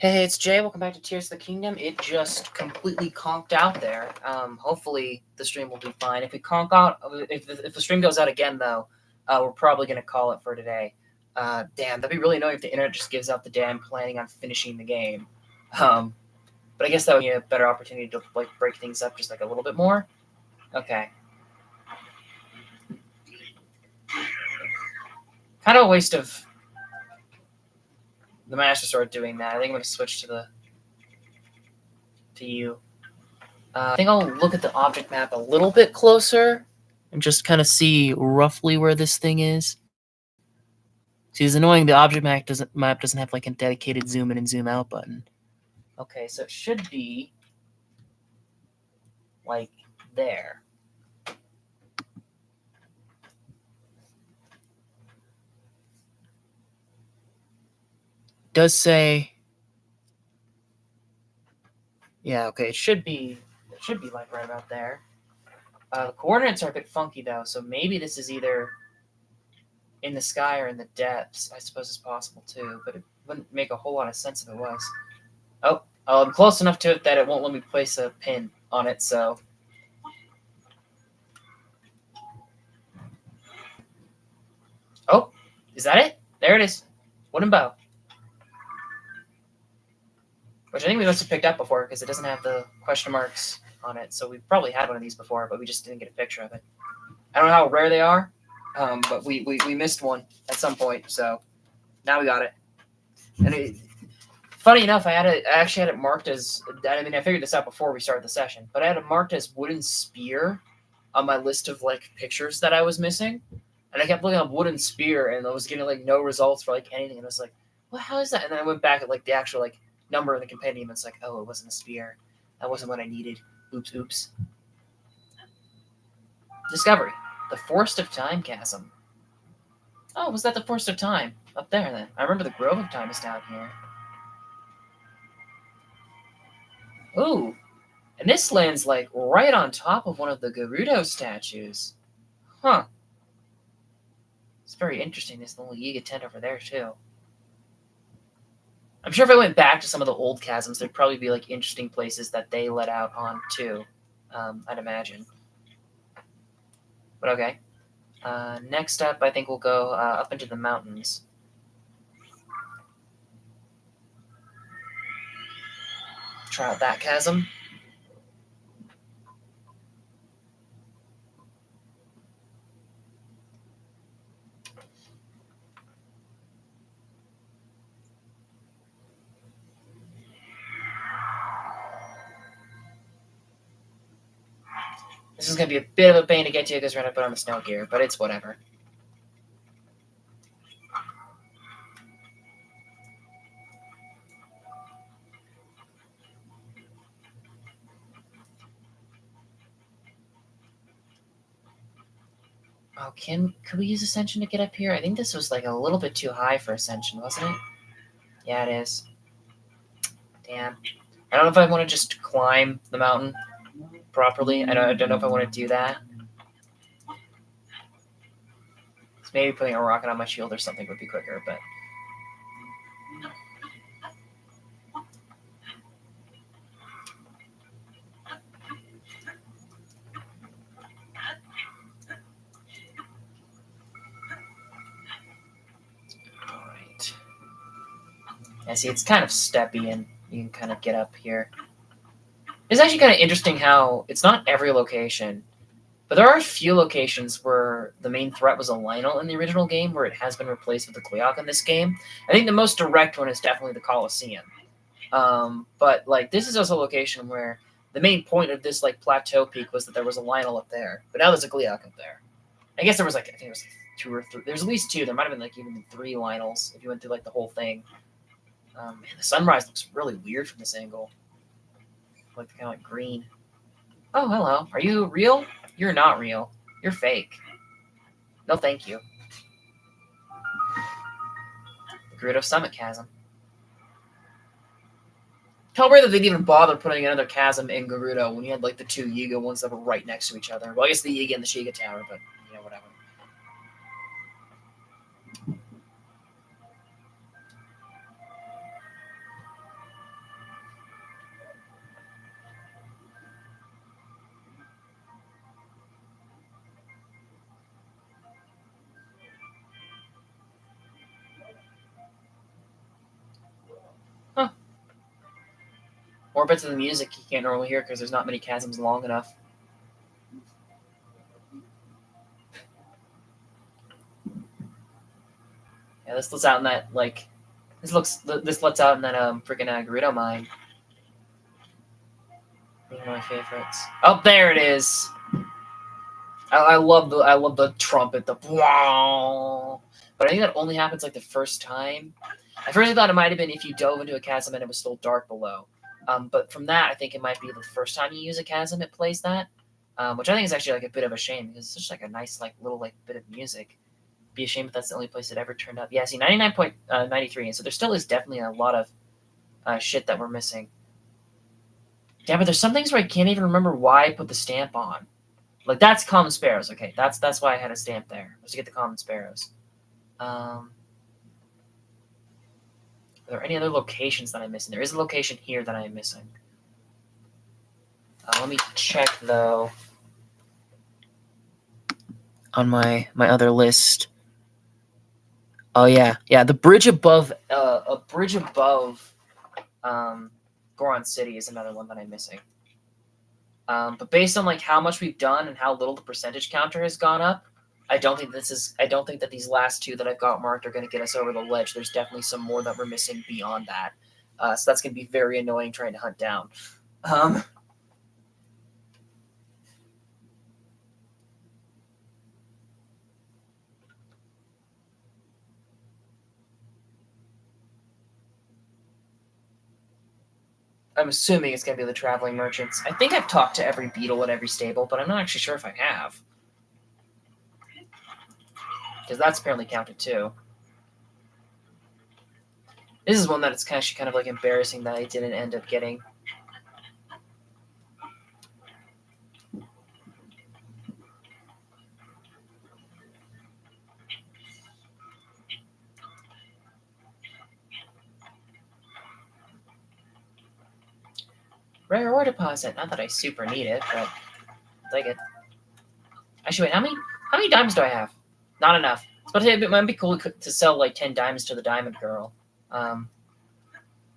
Hey, it's Jay. Welcome back to Tears of the Kingdom. It just completely conked out there. Hopefully the stream will be fine. If we conk out, if the stream goes out again though, we're probably gonna call it for today. Damn, that'd be really annoying if the internet just gives out the day I'm planning on finishing the game. Um, but I guess that would be a better opportunity to like break things up just like a little bit more. Okay. Kind of a waste of the Master Sword doing that. I think I'm gonna switch to you. I think I'll look at the object map a little bit closer and just kind of see roughly where this thing is. See, it's annoying. The object map doesn't have like a dedicated zoom in and zoom out button. Okay, so it should be like there. It does say, yeah, okay, it should be like right about there. The coordinates are a bit funky though, so maybe this is either in the sky or in the depths. I suppose it's possible too, but it wouldn't make a whole lot of sense if it was. Oh, I'm close enough to it that it won't let me place a pin on it, so. Oh, is that it? There it is. Wooden bow. Which I think we must have picked up before because it doesn't have the question marks on it. So we've probably had one of these before, but we just didn't get a picture of it. I don't know how rare they are, but we missed one at some point. So now we got it. And funny enough, I actually had it marked as. I mean, I figured this out before we started the session, but I had it marked as wooden spear on my list of like pictures that I was missing, and I kept looking up wooden spear, and I was getting like no results for like anything, and I was like, "What? How is that?" And then I went back at like the actual like number in the compendium, and it's like, "Oh, it wasn't a spear. That wasn't what I needed. Oops." Discovery: the Forest of Time chasm. Oh, was that the Forest of Time up there then? I remember the Grove of Time is down here. Ooh, and this lands like right on top of one of the Gerudo statues. Huh. It's very interesting, this little Yiga tent over there, too. I'm sure if I went back to some of the old chasms, there'd probably be like interesting places that they let out on, too. I'd imagine. But okay. Next up, I think we'll go up into the mountains. Try out that chasm. This is going to be a bit of a pain to get to because we're going to put on the snow gear, but it's whatever. Oh, could we use Ascension to get up here? I think this was like a little bit too high for Ascension, wasn't it? Yeah, it is. Damn. I don't know if I want to just climb the mountain properly. I don't know if I want to do that. So maybe putting a rocket on my shield or something would be quicker, but. Alright. Yeah, see, it's kind of steppy and you can kind of get up here. It's actually kind of interesting how it's not every location, but there are a few locations where the main threat was a Lionel in the original game, where it has been replaced with a Cleoc in this game. I think the most direct one is definitely the Colosseum. But like this is also a location where the main point of this like plateau peak was that there was a Lionel up there, but now there's a Cleoc up there. I guess there was like I think it was like 2 or 3. There's at least 2. There might have been like even 3 Lionels if you went through like the whole thing. Man, the sunrise looks really weird from this angle. Like kind of like green. Oh, hello. Are you real? You're not real. You're fake. No, thank you. The Gerudo Summit Chasm. How weird that they'd even bother putting another chasm in Gerudo when you had like the 2 Yiga ones that were right next to each other. Well, I guess the Yiga and the Shiga Tower, but you know, whatever. More bits of the music you can't normally hear because there's not many chasms long enough. Yeah, this lets out in that, like, this lets out in that freaking Gerudo mine. One of my favorites. Oh, there it is. I love the trumpet, the wow. But I think that only happens like the first time. At first I thought it might have been if you dove into a chasm and it was still dark below. But from that, I think it might be the first time you use a chasm, it plays that. Which I think is actually like a bit of a shame because it's just like a nice like little like bit of music. Be a shame if that's the only place it ever turned up. Yeah, see 99.93, and so there still is definitely a lot of shit that we're missing. Yeah, but there's some things where I can't even remember why I put the stamp on. Like that's common sparrows. Okay, that's why I had a stamp there, was to get the common sparrows. Are there any other locations that I'm missing? There is a location here that I am missing. Let me check though on my other list. Oh yeah, the bridge above Goron City is another one that I'm missing. But based on like how much we've done and how little the percentage counter has gone up, I don't think that these last two that I've got marked are going to get us over the ledge. There's definitely some more that we're missing beyond that. So that's going to be very annoying trying to hunt down. I'm assuming it's going to be the traveling merchants. I think I've talked to every beetle at every stable, but I'm not actually sure if I have. Because that's apparently counted too. This is one that it's kind of like embarrassing that I didn't end up getting. Rare ore deposit. Not that I super need it, but I'll take it. Actually, wait, how many diamonds do I have? Not enough. But it might be cool to sell like 10 diamonds to the diamond girl. Now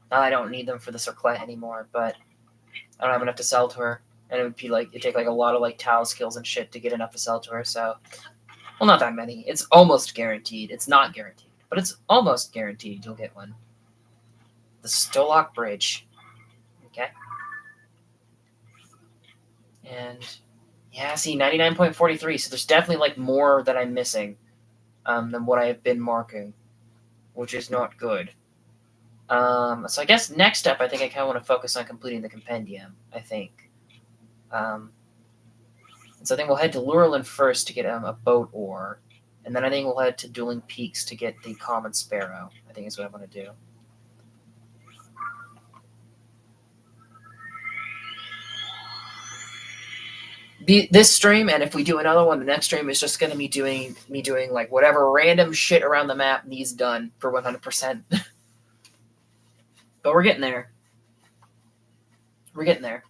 I don't need them for the circlet anymore, but I don't have enough to sell to her. And it would be like, it'd take like a lot of like towel skills and shit to get enough to sell to her, so. Well, not that many. It's almost guaranteed. It's not guaranteed, but it's almost guaranteed you'll get one. The Stolok Bridge. Okay. And yeah, see, 99.43. So there's definitely like more that I'm missing than what I have been marking, which is not good. So I guess next step, I think I kind of want to focus on completing the compendium. I think. So I think we'll head to Lurelin first to get a boat ore, and then I think we'll head to Dueling Peaks to get the common sparrow. I think is what I want to do. This stream, and if we do another one, the next stream is just going to be me doing like whatever random shit around the map needs done for 100%. But we're getting there. We're getting there.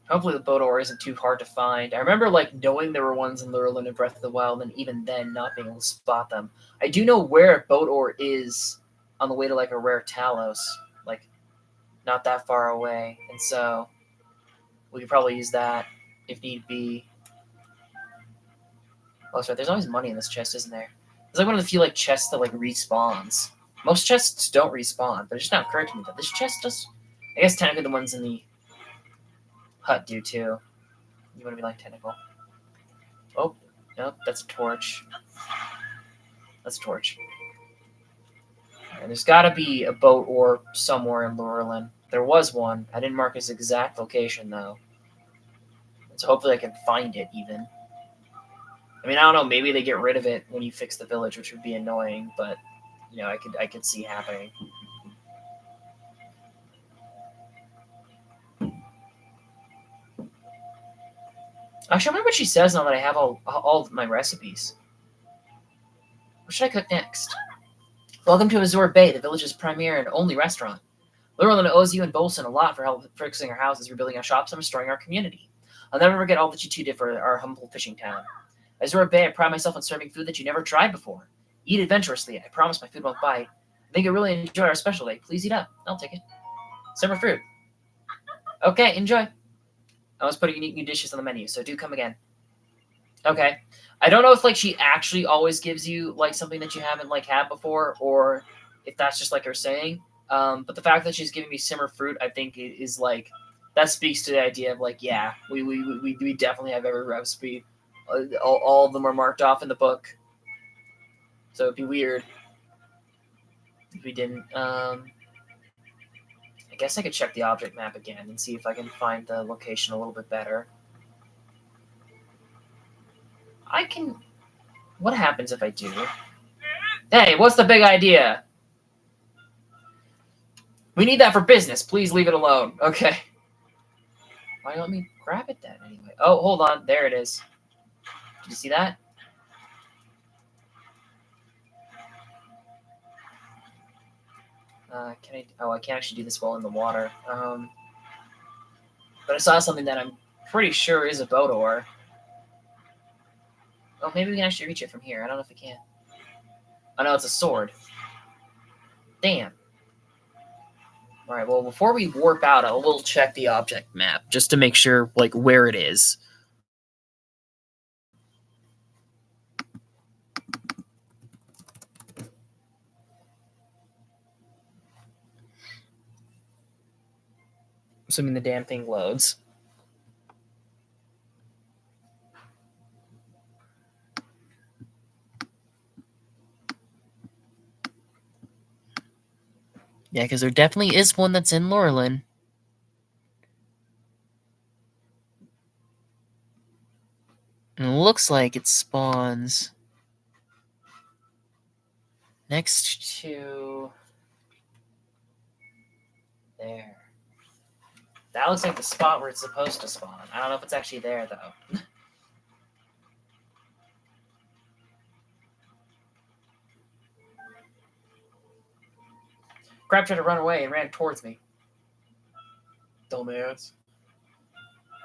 Hopefully the boat ore isn't too hard to find. I remember like knowing there were ones in Lurelin and Breath of the Wild, and even then not being able to spot them. I do know where boat ore is on the way to like a rare Talos, like not that far away, and so we could probably use that if need be. Oh, that's right. There's always money in this chest, isn't there? It's like one of the few like chests that like respawns. Most chests don't respawn, but it just now occurred to me that this chest does. I guess technically the ones in the hut do too. You want to be like technical? Oh, nope, that's a torch. That's a torch. And there's got to be a boat ore somewhere in Lurelin. There was one. I didn't mark its exact location though, so hopefully I can find it even. I mean, I don't know. Maybe they get rid of it when you fix the village, which would be annoying. But you know, I could see happening. Actually, I remember what she says now that I have all of my recipes. What should I cook next? Welcome to Azure Bay, the village's premier and only restaurant. Llewellyn owes you and Bolson a lot for help fixing our houses, rebuilding our shops, and restoring our community. I'll never forget all that you two did for our humble fishing town. Azure Bay, I pride myself on serving food that you never tried before. Eat adventurously. I promise my food won't bite. I think you'll really enjoy our special day. Please eat up. I'll take it. Summer fruit. Okay, enjoy. I was putting unique new dishes on the menu, so do come again. Okay. I don't know if like she actually always gives you like something that you haven't like had before, or if that's just like her saying. But the fact that she's giving me simmer fruit, I think is like that speaks to the idea of like, yeah, we definitely have every recipe. All of them are marked off in the book, so it'd be weird if we didn't. I guess I could check the object map again and see if I can find the location a little bit better. I can. What happens if I do? Hey, what's the big idea? We need that for business. Please leave it alone. Okay. Why don't let me grab it then anyway? Oh, hold on. There it is. Did you see that? Can I? Oh, I can't actually do this while in the water. But I saw something that I'm pretty sure is a boat oar. Oh, maybe we can actually reach it from here. I don't know if we can. Oh no, it's a sword. Damn. All right. Well, before we warp out, I will check the object map just to make sure like where it is. Assuming the damn thing loads. Yeah, because there definitely is one that's in Laurelin. And it looks like it spawns next to there. That looks like the spot where it's supposed to spawn. I don't know if it's actually there, though. Crab tried to run away and ran towards me. Dumbass.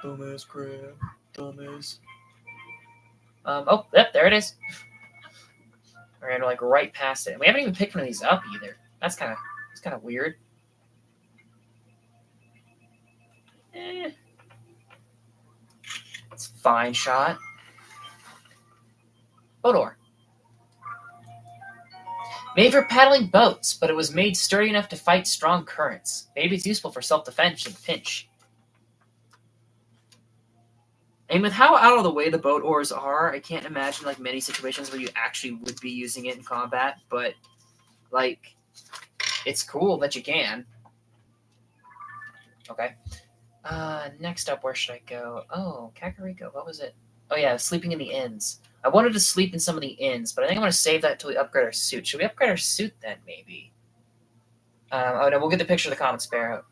Dumbass crab. Dumbass. Oh, yep, there it is. I ran like right past it. And we haven't even picked one of these up either. That's kind of weird. It's a fine shot. Boat oar. Made for paddling boats, but it was made sturdy enough to fight strong currents. Maybe it's useful for self-defense in a pinch. And with how out of the way the boat oars are, I can't imagine like many situations where you actually would be using it in combat, but like it's cool that you can. Okay. Next up, where should I go? Oh, Kakariko. What was it? Oh yeah, sleeping in the inns. I wanted to sleep in some of the inns, but I think I'm going to save that until we upgrade our suit. Should we upgrade our suit then, maybe? Oh no, we'll get the picture of the common sparrow.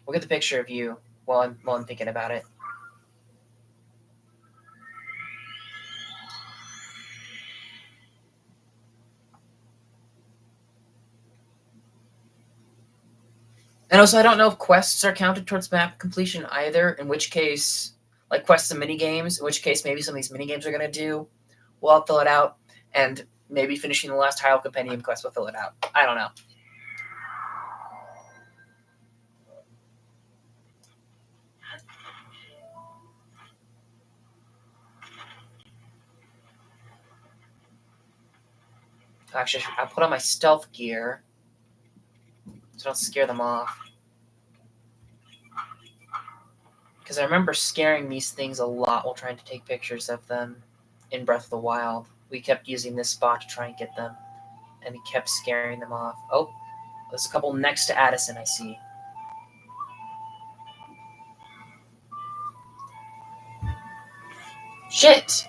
We'll get the picture of you while I'm thinking about it. And also, I don't know if quests are counted towards map completion either, in which case, like quests and minigames, in which case maybe some of these minigames are going to do. We'll fill it out, and maybe finishing the last Hyrule Compendium quest will fill it out. I don't know. Actually, I'll put on my stealth gear so I don't scare them off. Because I remember scaring these things a lot while trying to take pictures of them in Breath of the Wild. We kept using this spot to try and get them, and we kept scaring them off. Oh, there's a couple next to Addison, I see. Shit!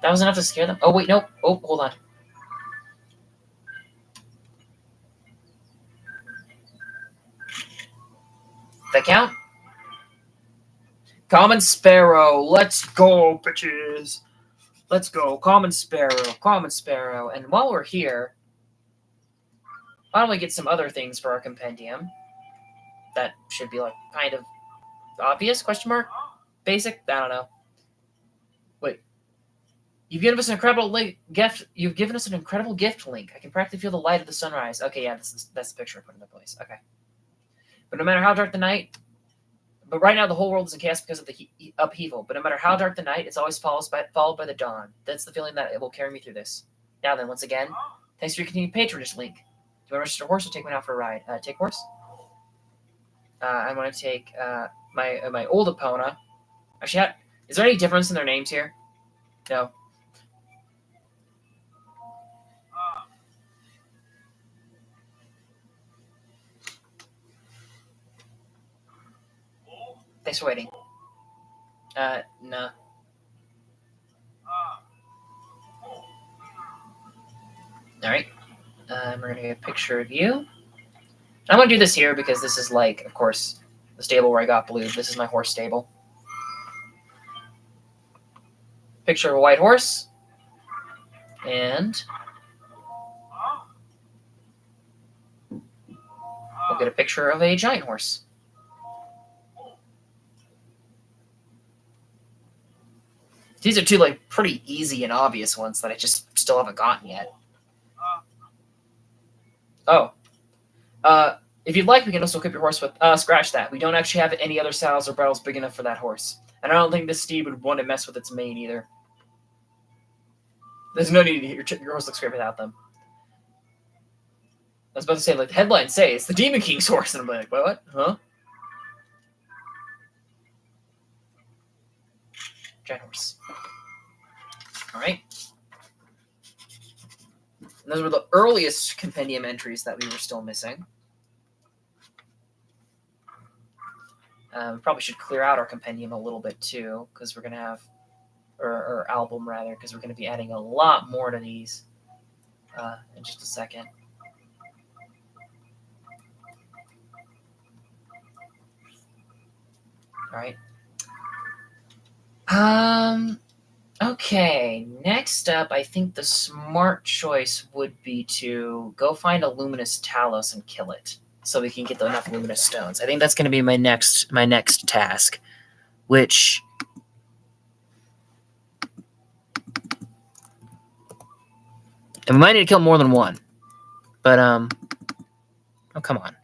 That was enough to scare them? Oh, wait, nope. Oh, hold on. That count? Common Sparrow, let's go, bitches! Let's go. Common Sparrow. Common Sparrow. And while we're here, why don't we get some other things for our compendium? That should be like kind of obvious, question mark? Basic? I don't know. Wait. You've given us an incredible gift. You've given us an incredible gift, Link. I can practically feel the light of the sunrise. Okay, yeah, that's the picture I put in the place. Okay. But no matter how dark the night, but right now the whole world is in chaos because of the upheaval. But no matter how dark the night, it's always followed by the dawn. That's the feeling that it will carry me through this. Now then, once again, thanks for your continued patronage, Link. Do you want to register a horse or take me out for a ride? Take horse. I'm going to take my old Epona. Actually, is there any difference in their names here? No. Thanks for waiting. No. All right. We're gonna get a picture of you. I'm gonna do this here because this is like, of course, the stable where I got Blue. This is my horse stable. Picture of a white horse, and we'll get a picture of a giant horse. These are two like pretty easy and obvious ones that I just still haven't gotten yet. Oh. If you'd like, we can also equip your horse with... scratch that. We don't actually have any other saddles or bridles big enough for that horse. And I don't think this steed would want to mess with its mane either. There's no need to... Your horse looks great without them. I was about to say, like, the headlines say, it's the Demon King's horse. And I'm like, what? Huh? Giant horse. Alright. And those were the earliest compendium entries that we were still missing. We probably should clear out our compendium a little bit too, because we're going to have, or album rather, because we're going to be adding a lot more to these in just a second. All right. Okay, next up, I think the smart choice would be to go find a luminous Talos and kill it, so we can get enough luminous stones. I think that's going to be my next task, which and we might need to kill more than one. But oh, come on.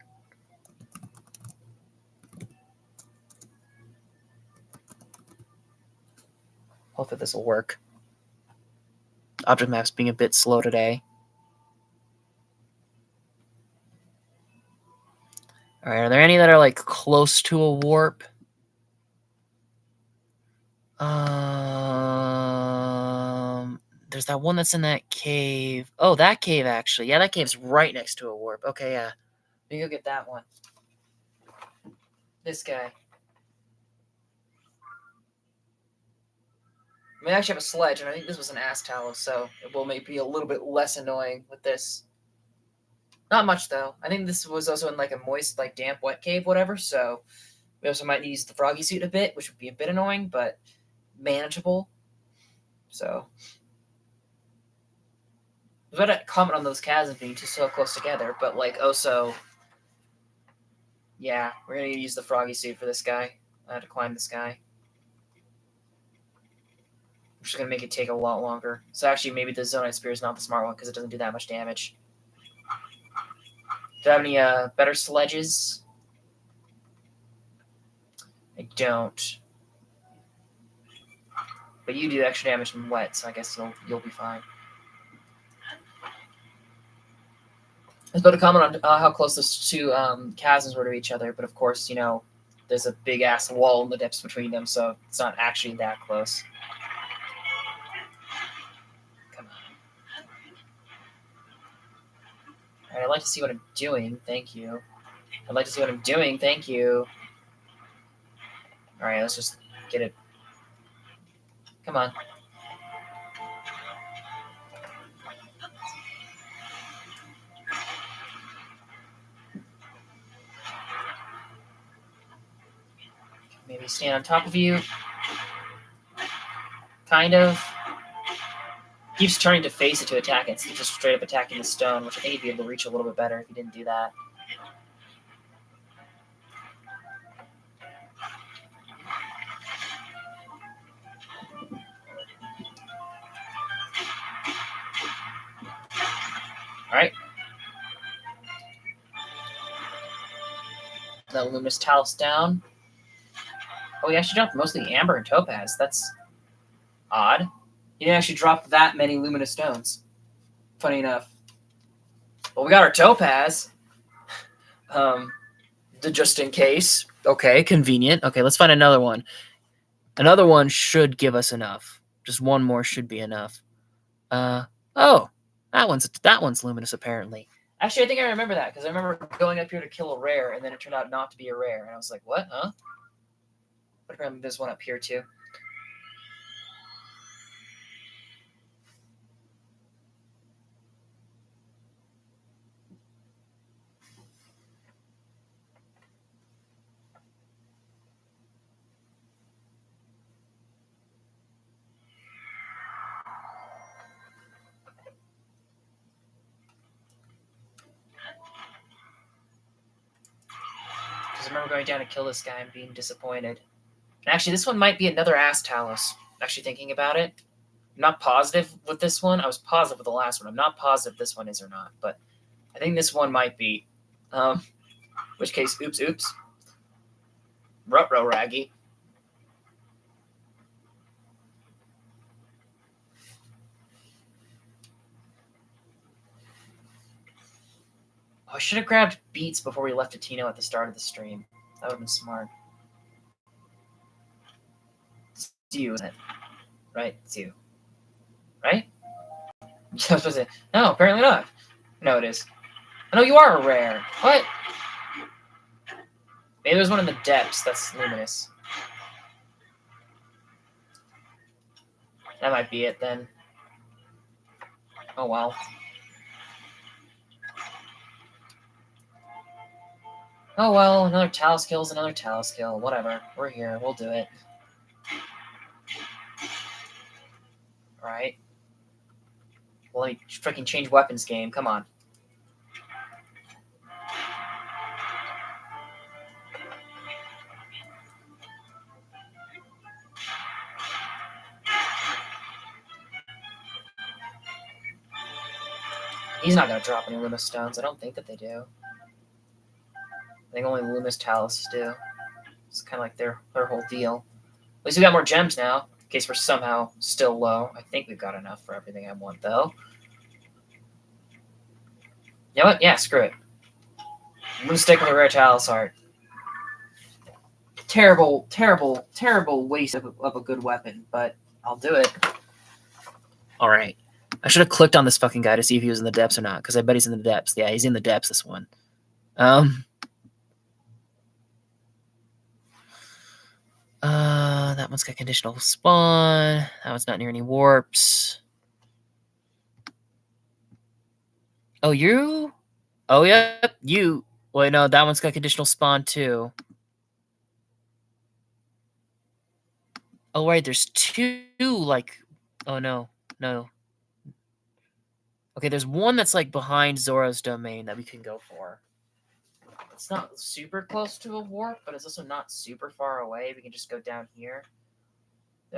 Hopefully this will work. Object maps being a bit slow today. All right, are there any that are like close to a warp? There's that one that's in that cave. Oh, that cave actually. Yeah, that cave's right next to a warp. Okay, yeah. We go get that one. This guy. I actually have a sledge, and I think this was an ass Talos, so it will maybe be a little bit less annoying with this. Not much though. I think this was also in like a moist, like damp, wet cave, whatever. So we also might need to use the froggy suit a bit, which would be a bit annoying, but manageable. So I was about to comment on those chasms being too so close together, but like also, yeah, we're gonna use the froggy suit for this guy to climb this guy. Which is gonna make it take a lot longer. So actually, maybe the Zonite Spear is not the smart one because it doesn't do that much damage. Do I have any better sledges? I don't. But you do extra damage from wet, so I guess you'll be fine. I was about to comment on how close those two chasms were to each other, but of course, you know, there's a big-ass wall in the depths between them, so it's not actually that close. Come on. All right, I'd like to see what I'm doing. Thank you. I'd like to see what I'm doing. Thank you. All right, let's just get it. Come on. Maybe stand on top of you. Kind of. Keeps turning to face it to attack it instead of just straight up attacking the stone, which I think he'd be able to reach a little bit better if he didn't do that. Alright. That Luminous Talus down. Oh, he actually dropped mostly Amber and Topaz. That's odd. He didn't actually drop that many Luminous Stones. Funny enough. Well, we got our Topaz. Just in case. Okay, convenient. Okay, let's find another one. Another one should give us enough. Just one more should be enough. Oh, that one's luminous apparently. Actually, I think I remember that because I remember going up here to kill a rare, and then it turned out not to be a rare, and I was like, "What? Huh?" But remember, there's one up here too. Because I remember going down to kill this guy and being disappointed. And actually, this one might be another Ass Talus. Actually, thinking about it, I'm not positive with this one. I was positive with the last one. I'm not positive this one is or not, but I think this one might be. Which case, oops. Ruh-roh, Raggy. Oh, I should have grabbed Beats before we left Tino at the start of the stream. That would have been smart. It's you, isn't it? Right? It's you. Right? No, apparently not. No, it is. I know you are a rare. What? Maybe there's one in the depths that's luminous. That might be it then. Oh well. Oh well, another Talus kill is another Talus kill. Whatever. We're here. We'll do it. Alright. Well, let me freaking change weapons game. Come on. He's not going to drop any Luminous Stones. I don't think that they do. I think only Luminous Talus do. It's kind of like their whole deal. At least we got more gems now, in case we're somehow still low. I think we've got enough for everything I want, though. You know what? Yeah, screw it. I'm going to stick with a rare Talus Heart. Terrible waste of a good weapon, but I'll do it. All right. I should have clicked on this fucking guy to see if he was in the depths or not, because I bet he's in the depths. Yeah, he's in the depths, this one. That one's got conditional spawn. That one's not near any warps. Oh, you? Oh, yep, you. Wait, no, that one's got conditional spawn, too. Oh, right, there's two, like... Oh, no. Okay, there's one that's, like, behind Zora's domain that we can go for. It's not super close to a warp, but it's also not super far away. We can just go down here.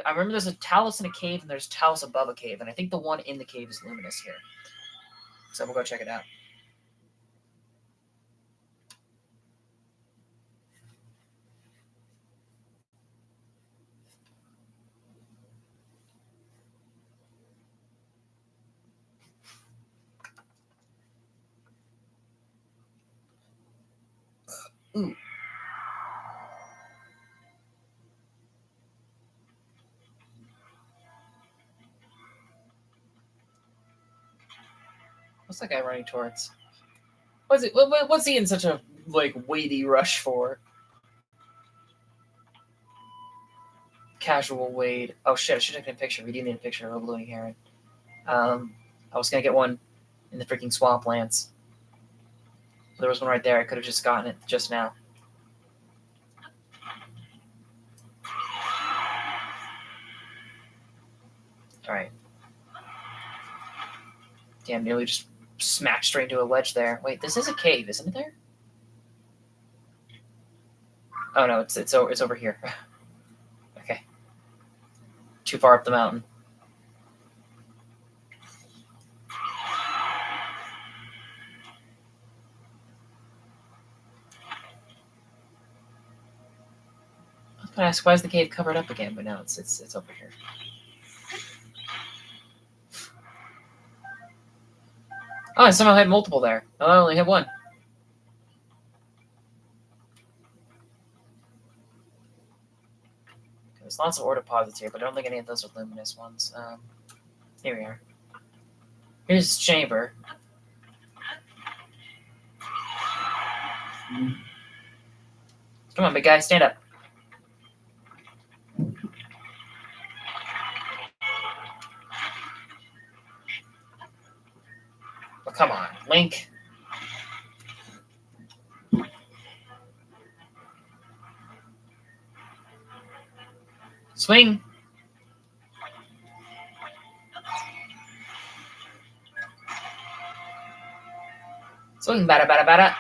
I remember there's a Talus in a cave, and there's Talus above a cave, and I think the one in the cave is luminous here. So we'll go check it out. Ooh. What's that guy running towards? What's he in such a weighty rush for? Casual wade. Oh shit! I should have taken a picture. We do need a picture of a ballooning heron. I was gonna get one in the freaking swamplands. There was one right there. I could have just gotten it just now. All right. Damn, nearly just smacked straight into a ledge there. Wait, this is a cave, isn't it there? Oh no, it's over here. Okay. Too far up the mountain. I was gonna ask, why is the cave covered up again? But no, it's over here. Oh, I somehow hit multiple there. Oh, I only hit one. There's lots of ore deposits here, but I don't think any of those are luminous ones. Here we are. Here's the chamber. Come on, big guy, stand up. Oh, come on, Link. Swing. Swing, bada, bada, bada.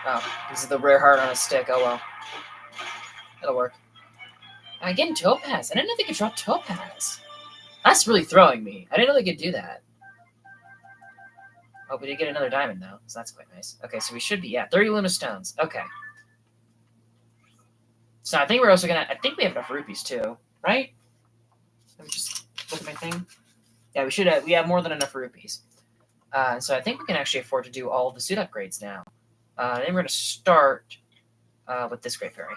Oh, this is the rare heart on a stick. Oh well. That'll work. Again, Topaz. I didn't know they could drop Topaz. That's really throwing me. I didn't know they could do that. Oh, we did get another diamond, though, so that's quite nice. Okay, so we should be, yeah, 30 Luna Stones. Okay. So I think we're also going to, I think we have enough rupees, too, right? Let me just look at my thing. Yeah, we have more than enough rupees. So I think we can actually afford to do all the suit upgrades now. Then we're going to start with this Great Fairy.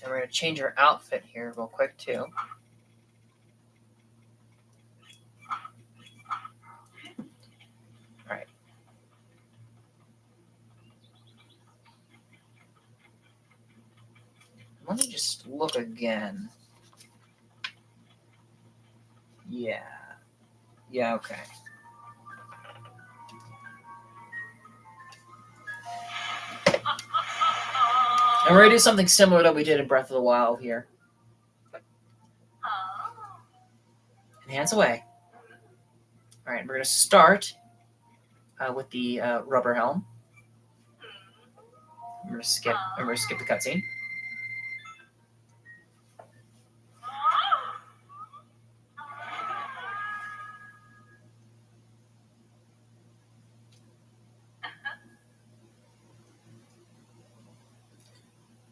And we're going to change our outfit here real quick, too. All right. Let me just look again. Yeah. Yeah, okay. And we're going to do something similar that we did in Breath of the Wild here. Enhance away. All right, we're going to start with the rubber helm. I'm going to skip the cutscene.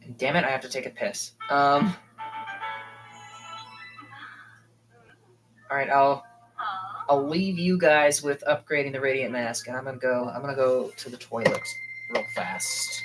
And damn it, I have to take a piss. All right, I'll leave you guys with upgrading the Radiant Mask, and I'm gonna go to the toilet real fast.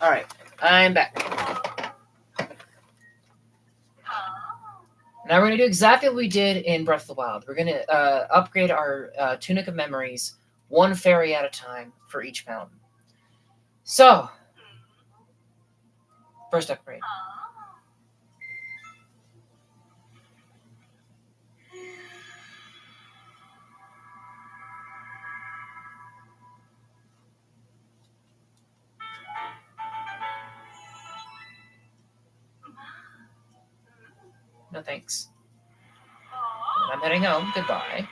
All right, I'm back. Now we're going to do exactly what we did in Breath of the Wild. We're going to upgrade our Tunic of Memories one fairy at a time for each fountain. So, first upgrade. No thanks. I'm heading home. Goodbye.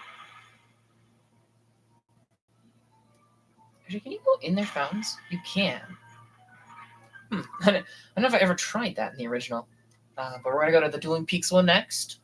Actually, can you go in their fountains? You can. I don't know if I ever tried that in the original. But we're going to go to the Dueling Peaks one next.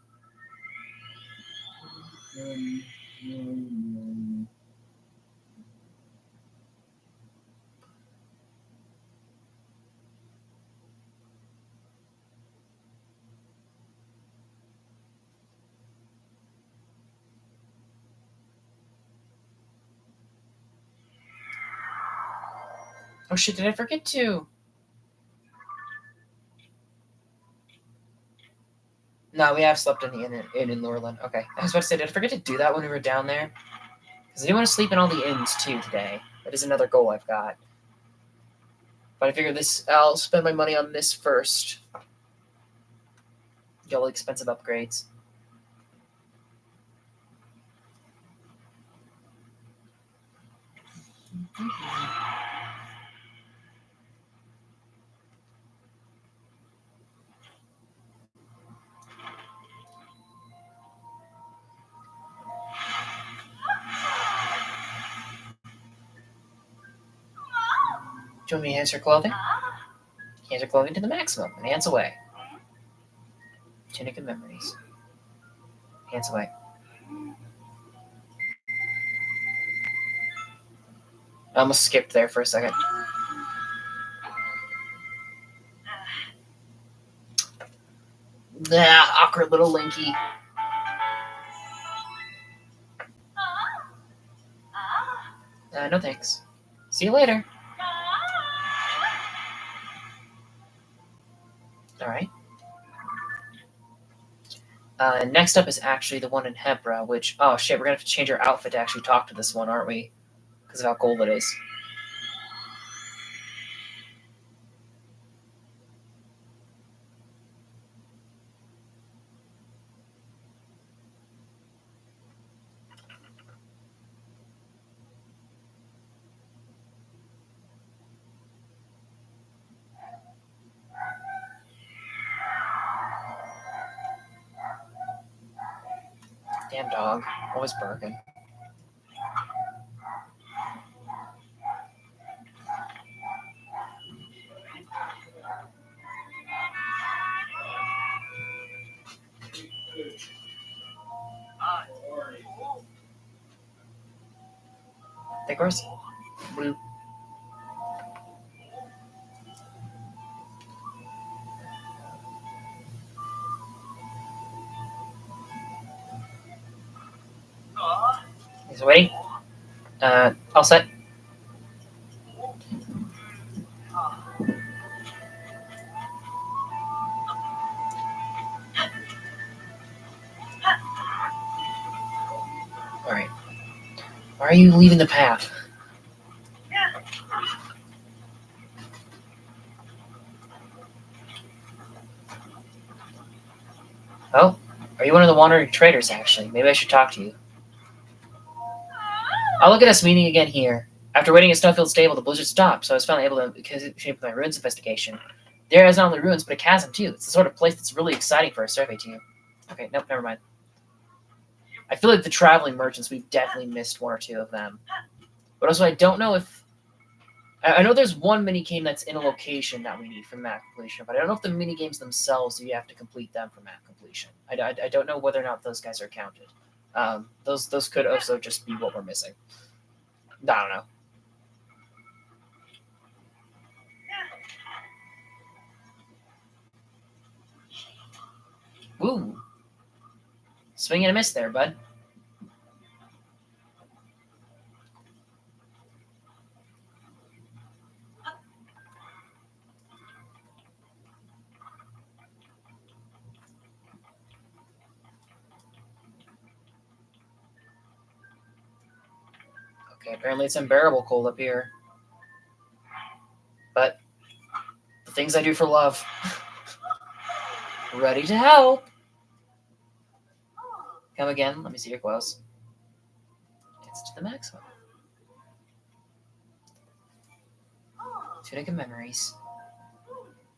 Oh shit, did I forget to? No, we have slept in the inn in Lurelin. Okay. I was about to say, did I forget to do that when we were down there? Because I do want to sleep in all the inns too today. That is another goal I've got. But I figure I'll spend my money on this first. Get all the expensive upgrades. Do you want me to enhance your clothing? Enhance your clothing to the maximum. Enhance away. Tunic of Memories. Enhance away. I almost skipped there for a second. Awkward little Linky. No thanks. See you later. Alright. Next up is actually the one in Hebra, which... Oh shit, we're gonna have to change our outfit to actually talk to this one, aren't we? Because of how cold it is. Damn dog. Always barking. Think horse? Blue. He's waiting. All set. Alright. Why are you leaving the path? Oh, are you one of the wandering traders, actually? Maybe I should talk to you. Oh, look at us meeting again here. After waiting at Snowfield Stable, the blizzard stopped, so I was finally able to shape my ruins investigation. There is not only ruins, but a chasm, too. It's the sort of place that's really exciting for a survey team. Okay, nope, never mind. I feel like the traveling merchants, we've definitely missed one or two of them. But also, I don't know if... I know there's one minigame that's in a location that we need for map completion, but I don't know if the minigames themselves, you have to complete them for map completion. I don't know whether or not those guys are counted. Those could also just be what we're missing. I don't know. Woo! Swing and a miss there, bud. Okay, apparently it's unbearable cold up here. But the things I do for love. Ready to help. Come again. Let me see your clothes. It's to the maximum. Tunic of memories.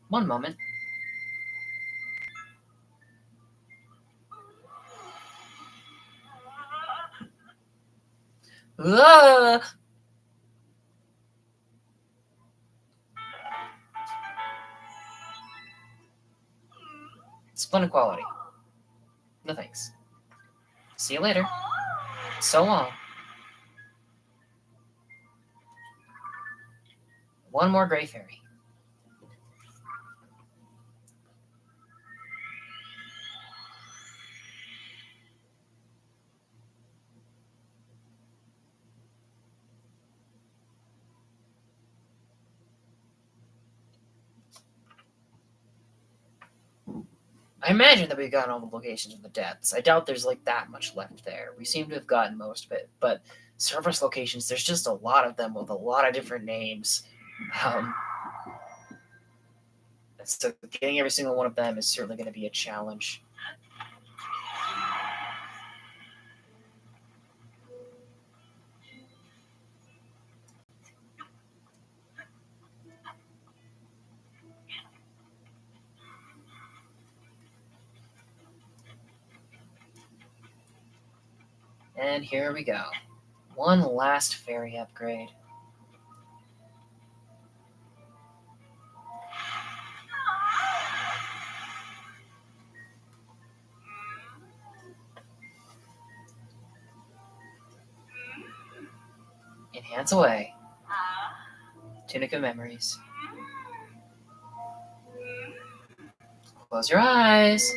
One moment. Ah! Splendid quality. No thanks. See you later. So long. One more gray fairy. I imagine that we've gotten all the locations in the depths. I doubt there's like that much left there. We seem to have gotten most of it, but surface locations, there's just a lot of them with a lot of different names. So getting every single one of them is certainly going to be a challenge. And here we go. One last fairy upgrade. Enhance away. Tunic of memories. Close your eyes.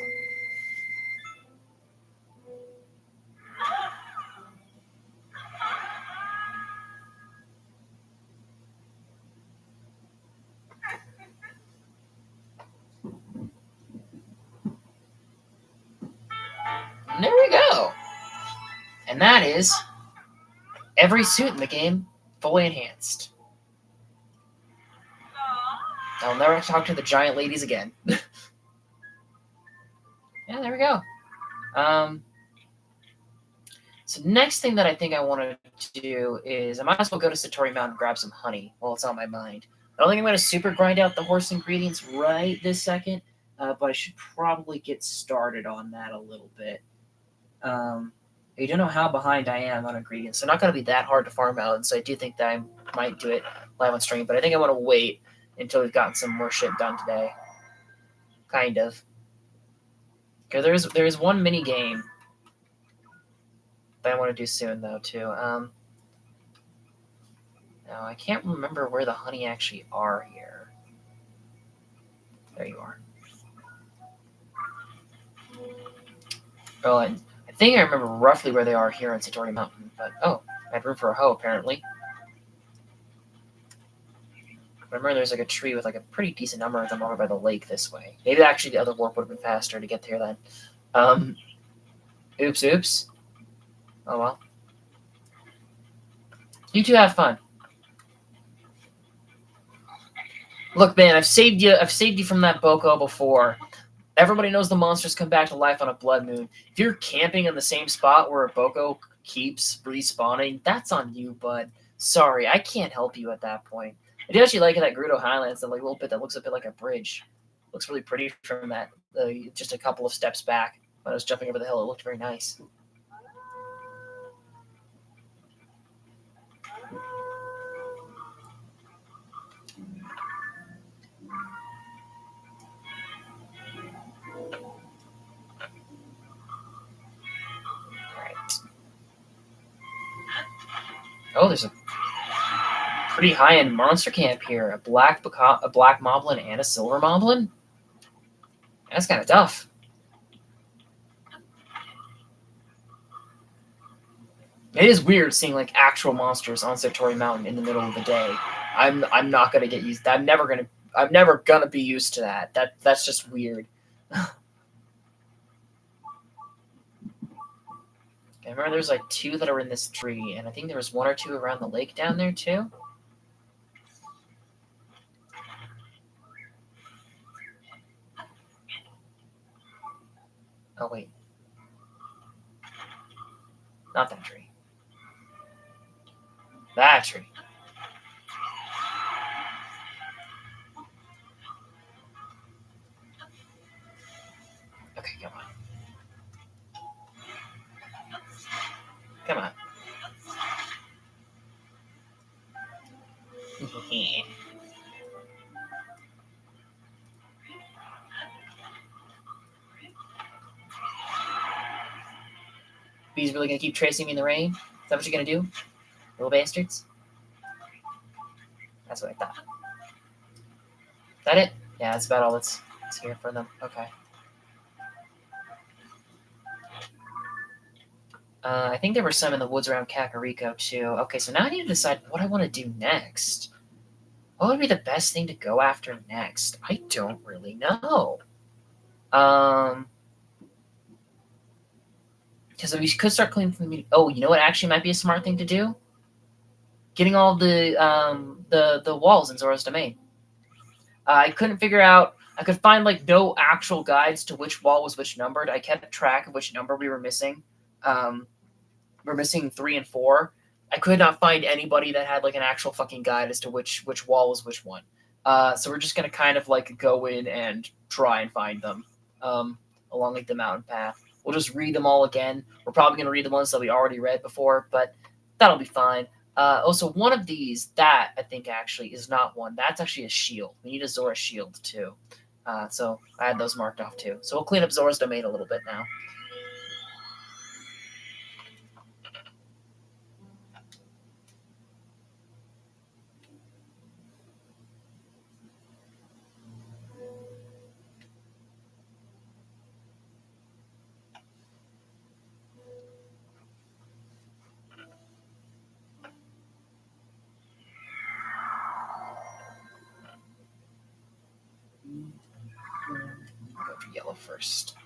And there we go. And that is every suit in the game fully enhanced. I'll never talk to the giant ladies again. Yeah, there we go. So next thing that I think I want to do is I might as well go to Satori Mountain and grab some honey while it's on my mind. I don't think I'm going to super grind out the horse ingredients right this second, but I should probably get started on that a little bit. You don't know how behind I am on ingredients. They're not going to be that hard to farm out, and so I do think that I might do it live on stream, but I think I want to wait until we've gotten some more shit done today. Kind of. Because there is one mini game that I want to do soon, though, too. Now, I can't remember where the honey actually are here. There you are. Oh, I think I remember roughly where they are here on Satori Mountain. But, oh, I had room for a hoe, apparently. Remember, there's like a tree with like a pretty decent number of them over by the lake this way. Maybe actually the other warp would have been faster to get there then. Oops. Oh well. You two have fun. Look, man, I've saved you from that Boko before. Everybody knows the monsters come back to life on a blood moon. If you're camping in the same spot where a Boko keeps respawning, that's on you, bud. Sorry, I can't help you at that point. I do actually like that Gerudo Highlands, that like little bit that looks a bit like a bridge. Looks really pretty from that, just a couple of steps back. When I was jumping over the hill, it looked very nice. Oh, there's a pretty high-end monster camp here. A black moblin and a silver moblin? That's kind of tough. It is weird seeing like actual monsters on Satori Mountain in the middle of the day. I'm not gonna get used. I'm never gonna be used to that. That's just weird. Okay, remember there's like 2 that are in this tree, and I think there was 1 or 2 around the lake down there too. Oh wait. Not that tree. That tree. Okay, come on. Come on. Bees really gonna keep tracing me in the rain? Is that what you're gonna do? Little bastards? That's what I thought. Is that it? Yeah, that's about all that's here for them. Okay. I think there were some in the woods around Kakariko too. Okay, so now I need to decide what I want to do next. What would be the best thing to go after next? I don't really know. Because we could start cleaning from the. Oh, you know what? Actually, might be a smart thing to do. Getting all the walls in Zora's domain. I couldn't figure out. I could find like no actual guides to which wall was which numbered. I kept track of which number we were missing. We're missing 3 and 4. I could not find anybody that had like an actual fucking guide as to which wall was which one. So we're just gonna kind of like go in and try and find them along like the mountain path. We'll just read them all again. We're probably gonna read the ones that we already read before, but that'll be fine. Also, one of these that I think actually is not one. That's actually a shield. We need a Zora shield too. So I had those marked off too. So we'll clean up Zora's domain a little bit now. Go for yellow first.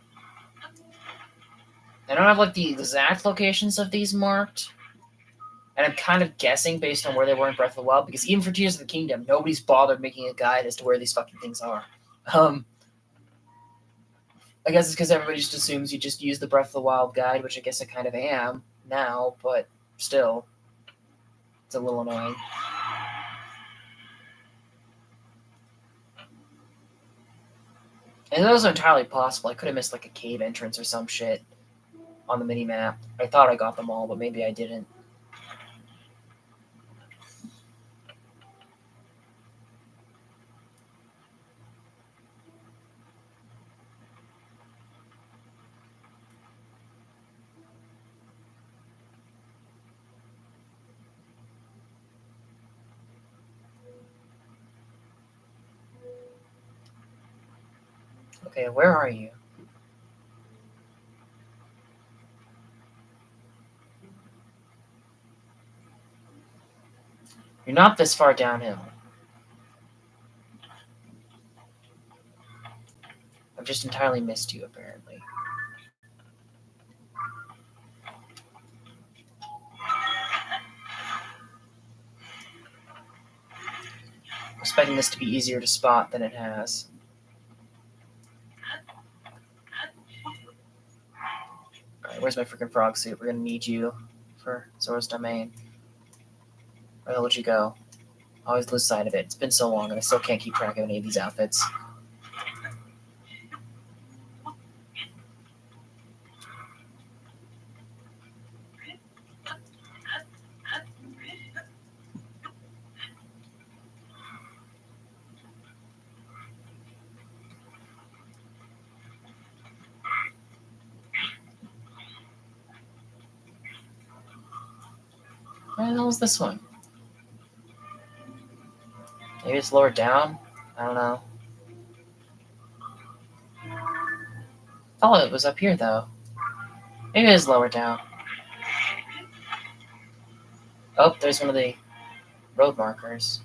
I don't have like the exact locations of these marked, and I'm kind of guessing based on where they were in Breath of the Wild, because even for Tears of the Kingdom, nobody's bothered making a guide as to where these fucking things are. I guess it's because everybody just assumes you just use the Breath of the Wild guide, which I guess I kind of am now, but still, it's a little annoying. And that was entirely possible. I could have missed like a cave entrance or some shit on the mini map. I thought I got them all, but maybe I didn't. Okay, where are you? You're not this far downhill. I've just entirely missed you, apparently. I'm expecting this to be easier to spot than it has. Alright, where's my freaking frog suit? We're gonna need you for Zora's domain. Where the hell would you go? I always lose sight of it. It's been so long and I still can't keep track of any of these outfits. Where the hell is this one? Maybe it's lower down? I don't know. Oh, it was up here though. Maybe it is lower down. Oh, there's one of the road markers.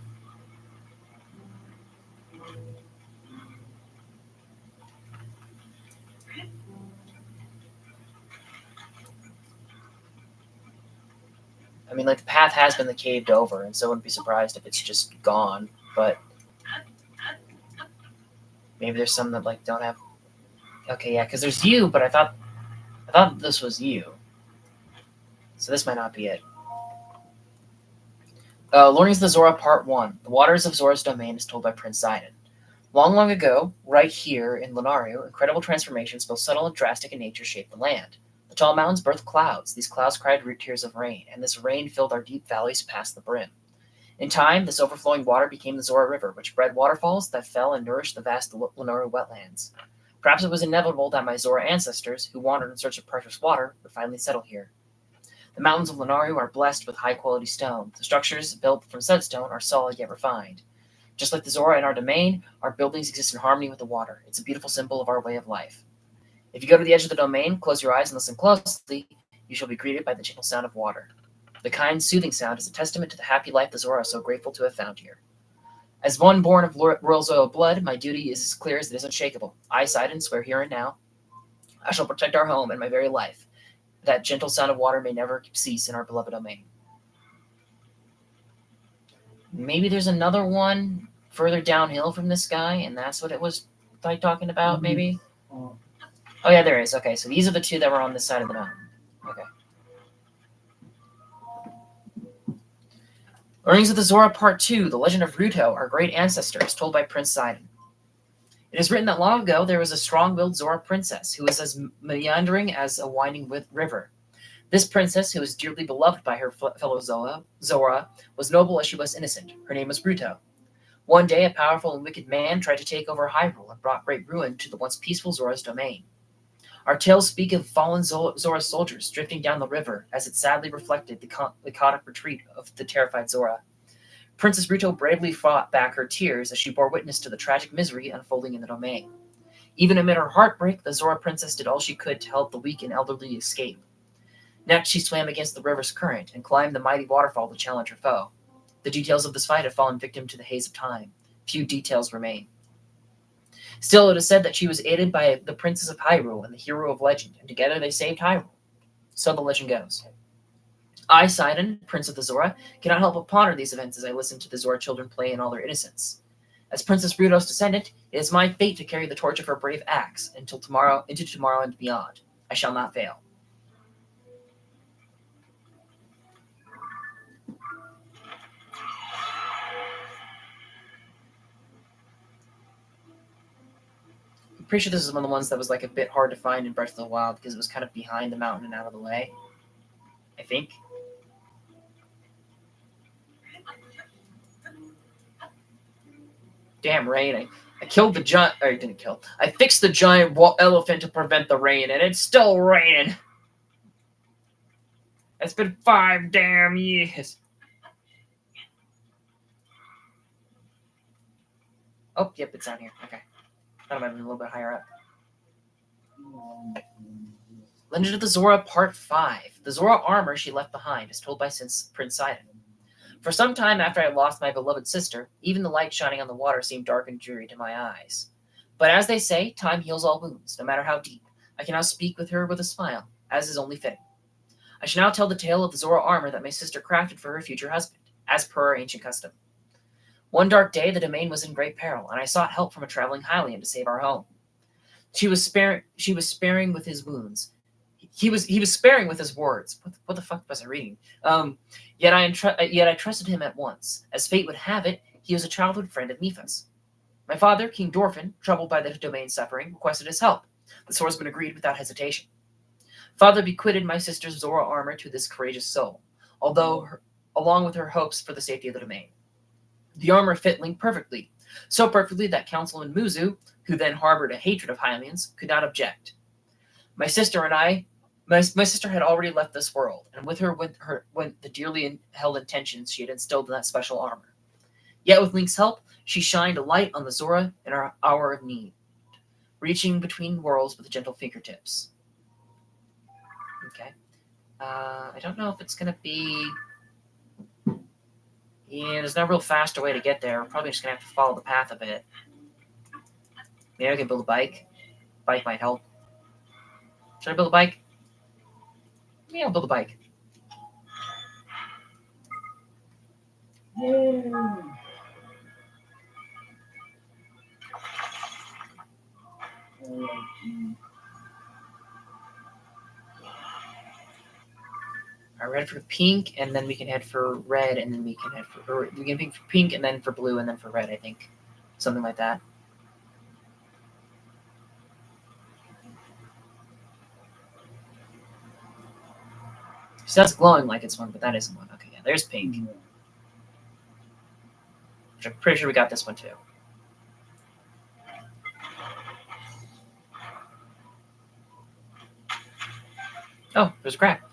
I mean, like, the path has been caved over, and so I wouldn't be surprised if it's just gone. But maybe there's some that, like, don't have... Okay, yeah, because there's you, but I thought this was you. So this might not be it. Learnings of the Zora Part 1. The Waters of Zora's Domain is told by Prince Sidon. Long, long ago, right here in Lunario, incredible transformations, both subtle and drastic in nature, shaped the land. The tall mountains birthed clouds. These clouds cried tears of rain, and this rain filled our deep valleys past the brim. In time, this overflowing water became the Zora River, which bred waterfalls that fell and nourished the vast Lunario wetlands. Perhaps it was inevitable that my Zora ancestors, who wandered in search of precious water, would finally settle here. The mountains of Lunario are blessed with high-quality stone. The structures built from sedstone are solid yet refined. Just like the Zora in our domain, our buildings exist in harmony with the water. It's a beautiful symbol of our way of life. If you go to the edge of the domain, close your eyes and listen closely, you shall be greeted by the gentle sound of water. The kind, soothing sound is a testament to the happy life the Zora are so grateful to have found here. As one born of royal Zoya blood, my duty is as clear as it is unshakable. I, Sidon, swear here and now, I shall protect our home and my very life. That gentle sound of water may never cease in our beloved domain. Maybe there's another one further downhill from this guy, and that's what it was like talking about, maybe? Oh, yeah, there is. Okay, so these are the two that were on this side of the mountain. Okay. Learnings of the Zora Part 2, The Legend of Ruto, Our Great Ancestors, told by Prince Sidon. It is written that long ago there was a strong-willed Zora princess who was as meandering as a winding river. This princess, who was dearly beloved by her fellow Zora, was noble as she was innocent. Her name was Ruto. One day, a powerful and wicked man tried to take over Hyrule and brought great ruin to the once peaceful Zora's domain. Our tales speak of fallen Zora soldiers drifting down the river as it sadly reflected the chaotic retreat of the terrified Zora. Princess Ruto bravely fought back her tears as she bore witness to the tragic misery unfolding in the domain. Even amid her heartbreak, the Zora princess did all she could to help the weak and elderly escape. Next, she swam against the river's current and climbed the mighty waterfall to challenge her foe. The details of this fight have fallen victim to the haze of time. Few details remain. Still, it is said that she was aided by the Princess of Hyrule and the hero of legend, and together they saved Hyrule. So the legend goes. I, Sidon, Prince of the Zora, cannot help but ponder these events as I listen to the Zora children play in all their innocence. As Princess Ruto's descendant, it is my fate to carry the torch of her brave acts into tomorrow and beyond. I shall not fail. I'm pretty sure this is one of the ones that was like a bit hard to find in Breath of the Wild because it was kind of behind the mountain and out of the way. I think. Damn rain. I killed the giant... Or I didn't kill. I fixed the giant elephant to prevent the rain, and it's still raining. It's been 5 damn years. Oh, yep, it's down here. Okay. Thought it might have been a little bit higher up. Legend of the Zora Part 5. The Zora armor she left behind is told by Prince Sidon. For some time after I lost my beloved sister, even the light shining on the water seemed dark and dreary to my eyes. But as they say, time heals all wounds, no matter how deep. I can now speak with her with a smile, as is only fitting. I shall now tell the tale of the Zora armor that my sister crafted for her future husband, as per our ancient custom. One dark day, the domain was in great peril, and I sought help from a traveling Hylian to save our home. She was sparing with his wounds. He was sparing with his words. What the fuck was I reading? Yet I trusted him at once. As fate would have it, he was a childhood friend of Mipha's. My father, King Dorfin, troubled by the domain's suffering, requested his help. The swordsman agreed without hesitation. Father bequeathed my sister's Zora armor to this courageous soul, along with her hopes for the safety of the domain. The armor fit Link perfectly, so perfectly that Councilman Muzu, who then harbored a hatred of Hylians, could not object. My sister had already left this world, and with her went the dearly held intentions she had instilled in that special armor. Yet with Link's help, she shined a light on the Zora in our hour of need, reaching between worlds with gentle fingertips. Okay. I don't know if it's going to be... Yeah, there's no real faster way to get there. We're probably just going to have to follow the path a bit. Maybe I can build a bike. Bike might help. Should I build a bike? Yeah, I'll build a bike. Alright, red for pink, and then we can head for red, and then we can head for... Or we can pick for pink, and then for blue, and then for red, I think. Something like that. So that's glowing like it's one, but that isn't one. Okay, yeah, there's pink. Which I'm pretty sure we got this one, too. Oh, there's a crack.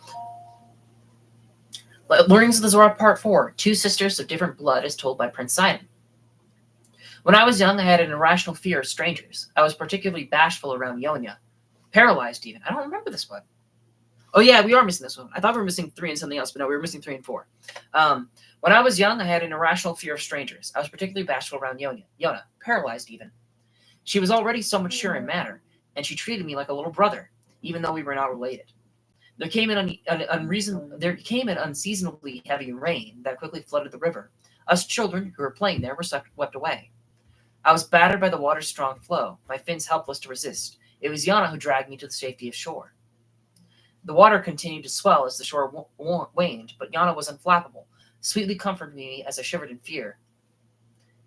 Learnings of the Zora Part 4. Two sisters of different blood as told by Prince Sidon. When I was young, I had an irrational fear of strangers. I was particularly bashful around Yonya. Paralyzed, even. I don't remember this one. Oh, yeah, we are missing this one. I thought we were missing 3 and something else, but no, we were missing 3 and 4. When I was young, I had an irrational fear of strangers. I was particularly bashful around Yona. Paralyzed, even. She was already so mature in manner, and she treated me like a little brother, even though we were not related. There came an unseasonably heavy rain that quickly flooded the river. Us children who were playing there were swept away. I was battered by the water's strong flow, my fins helpless to resist. It was Yana who dragged me to the safety of shore. The water continued to swell as the shore waned, but Yana was unflappable, sweetly comforting me as I shivered in fear.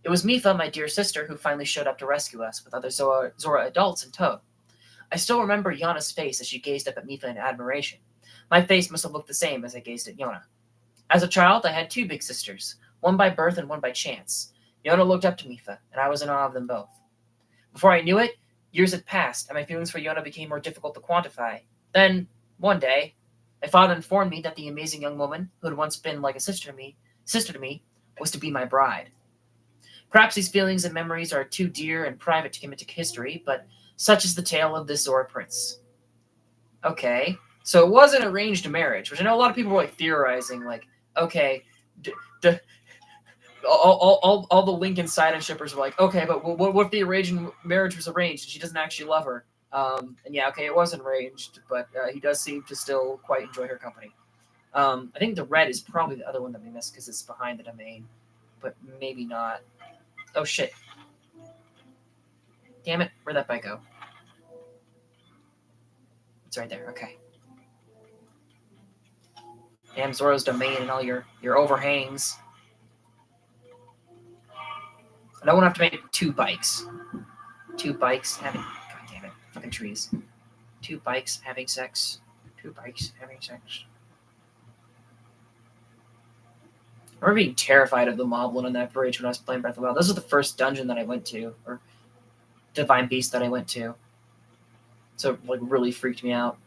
It was Mifa, my dear sister, who finally showed up to rescue us, with other Zora adults in tow. I still remember Yana's face as she gazed up at Mifa in admiration. My face must have looked the same as I gazed at Yana. As a child, I had 2 big sisters, one by birth and one by chance. Yana looked up to Mifa, and I was in awe of them both. Before I knew it, years had passed, and my feelings for Yana became more difficult to quantify. Then, one day, my father informed me that the amazing young woman, who had once been like a sister to me, was to be my bride. Perhaps these feelings and memories are too dear and private to commit to history, but such is the tale of this Zora prince. Okay, so it was an arranged marriage, which I know a lot of people were like theorizing, like, okay, all the Lincoln Sidon shippers were like, okay, but what if the marriage was arranged and she doesn't actually love her? And yeah, okay, it wasn't arranged, but he does seem to still quite enjoy her company. I think the red is probably the other one that we missed because it's behind the domain, but maybe not. Oh shit! Damn it! Where'd that bike go? It's right there. Okay. Damn Zora's domain and all your overhangs. I don't want to have to make 2 bikes. 2 bikes having... God damn it. Fucking trees. 2 bikes having sex. 2 bikes having sex. I remember being terrified of the moblin on that bridge when I was playing Breath of the Wild. This was the first dungeon that I went to, or Divine Beast that I went to. So it like really freaked me out.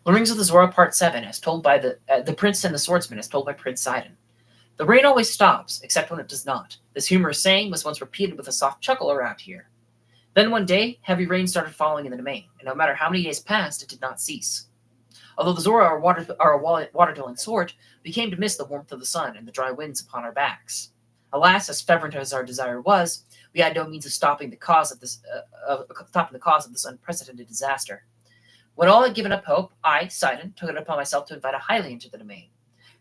Learnings of the Zora Part 7, as told by the Prince and the Swordsman, as told by Prince Sidon. The rain always stops, except when it does not. This humorous saying was once repeated with a soft chuckle around here. Then one day, heavy rain started falling in the domain, and no matter how many days passed, it did not cease. Although the Zora are a water-dwelling sort, we came to miss the warmth of the sun and the dry winds upon our backs. Alas, as fervent as our desire was, we had no means of stopping the cause of this unprecedented disaster. When all had given up hope, I, Sidon, took it upon myself to invite a Hylian to the domain.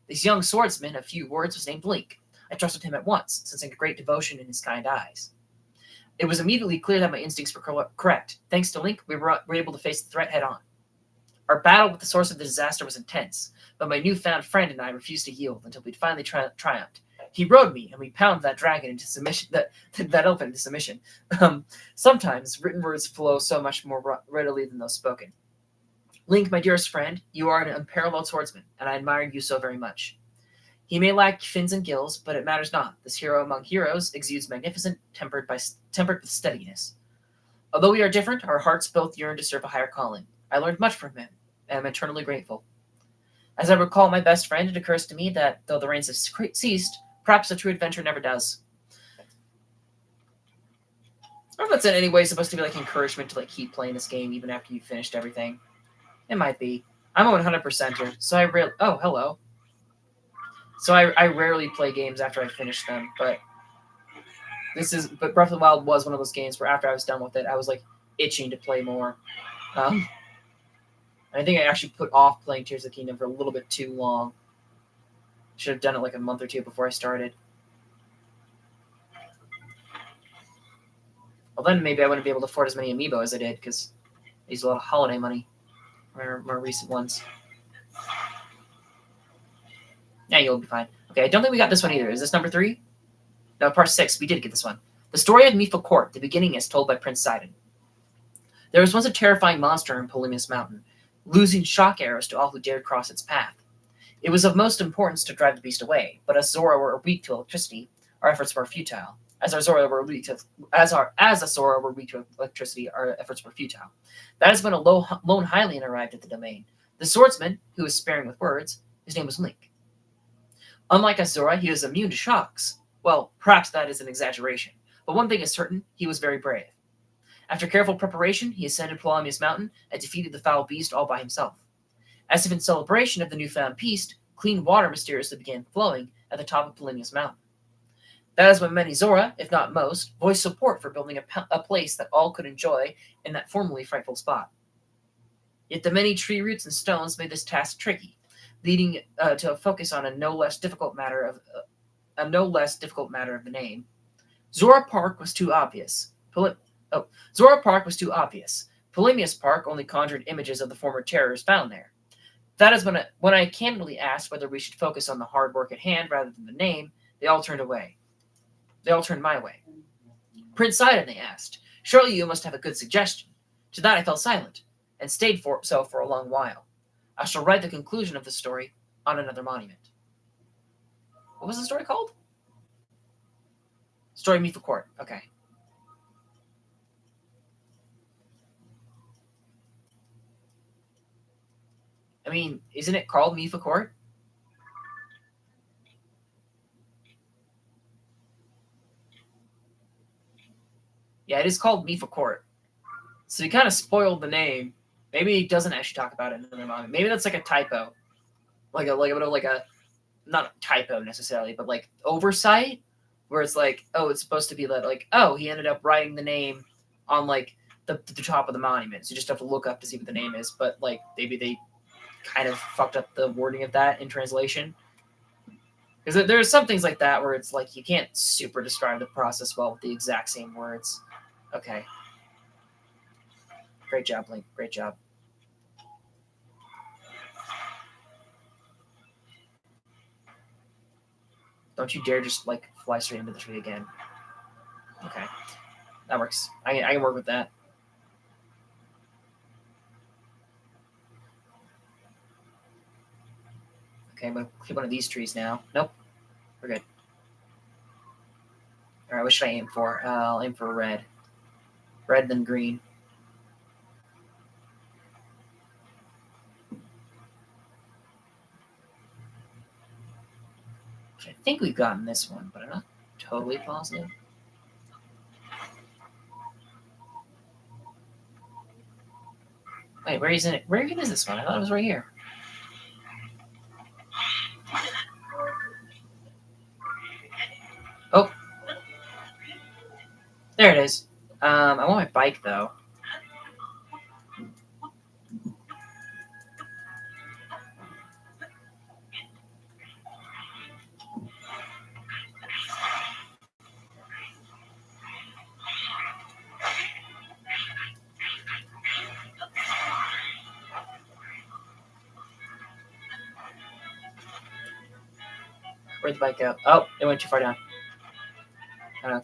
This young swordsman of few words was named Link. I trusted him at once, sensing a great devotion in his kind eyes. It was immediately clear that my instincts were correct. Thanks to Link, we were able to face the threat head-on. Our battle with the source of the disaster was intense, but my newfound friend and I refused to yield until we'd finally triumphed. He rode me, and we pounded that dragon into submission, that elephant into submission. Sometimes written words flow so much more readily than those spoken. Link, my dearest friend, you are an unparalleled swordsman, and I admire you so very much. He may lack fins and gills, but it matters not. This hero among heroes exudes magnificent, tempered with steadiness. Although we are different, our hearts both yearn to serve a higher calling. I learned much from him, and am eternally grateful. As I recall my best friend, it occurs to me that, though the rains have ceased, perhaps a true adventure never does. I don't know if that's in any way supposed to be like encouragement to like keep playing this game even after you've finished everything. It might be. I'm a 100%er, so I really... Oh, hello. So I rarely play games after I finish them, but But Breath of the Wild was one of those games where after I was done with it, I was like itching to play more. I think I actually put off playing Tears of the Kingdom for a little bit too long. Should have done it like a month or two before I started. Well, then maybe I wouldn't be able to afford as many amiibo as I did because I used a lot of holiday money. More recent ones. Yeah, you'll be fine. Okay, I don't think we got this one either. Is this number 3? No, part 6. We did get this one. The story of Mipha Court, the beginning is told by Prince Sidon. There was once a terrifying monster in Polemius Mountain, losing shock arrows to all who dared cross its path. It was of most importance to drive the beast away, but as Zora were weak to electricity, our efforts were futile. As Zora were weak to electricity, our efforts were futile. That is when a lone Hylian arrived at the domain. The swordsman, who was sparing with words, his name was Link. Unlike Azora, he was immune to shocks. Well, perhaps that is an exaggeration, but one thing is certain, he was very brave. After careful preparation, he ascended Polemius Mountain and defeated the foul beast all by himself. As if in celebration of the newfound peace, clean water mysteriously began flowing at the top of Polemius Mountain. That is when many Zora, if not most, voiced support for building a place that all could enjoy in that formerly frightful spot. Yet the many tree roots and stones made this task tricky, leading to a focus on a no less difficult matter of the name. Zora Park was too obvious. Zora Park was too obvious. Polemius Park only conjured images of the former terrors found there. That is when I candidly asked whether we should focus on the hard work at hand rather than the name, they all turned away. They all turned my way. Prince Sidon, they asked, surely you must have a good suggestion. To that I fell silent, and stayed for a long while. I shall write the conclusion of the story on another monument. What was the story called? Story of Mipha Court. Okay. I mean, isn't it called Mipha Court? Yeah, it is called Mipha Court. So he kind of spoiled the name. Maybe he doesn't actually talk about it in another monument. Maybe that's like a typo. Like a not a typo necessarily, but like oversight, where it's like, oh, it's supposed to be that like, oh, he ended up writing the name on like the top of the monument. So you just have to look up to see what the name is. But like maybe they kind of fucked up the wording of that in translation. Because there's some things like that where it's like you can't super describe the process well with the exact same words. Okay. Great job, Link. Great job. Don't you dare just like fly straight into the tree again. Okay. That works. I can work with that. Okay, I'm going to click one of these trees now. Nope. We're good. Alright, what should I aim for? I'll aim for red. Red, then green. I think we've gotten this one, but I'm not totally positive. Wait, where isn't it? Where even is this one? I thought it was right here. Oh. There it is. I want my bike, though. Where'd the bike go? Oh, it went too far down.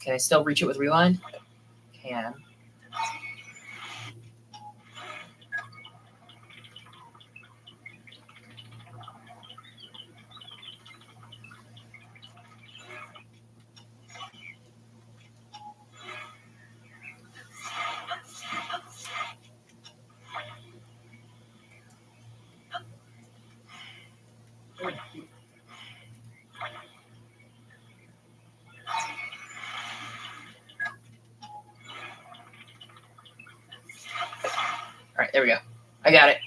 Can I still reach it with rewind? Can. Alright, there we go. I got it.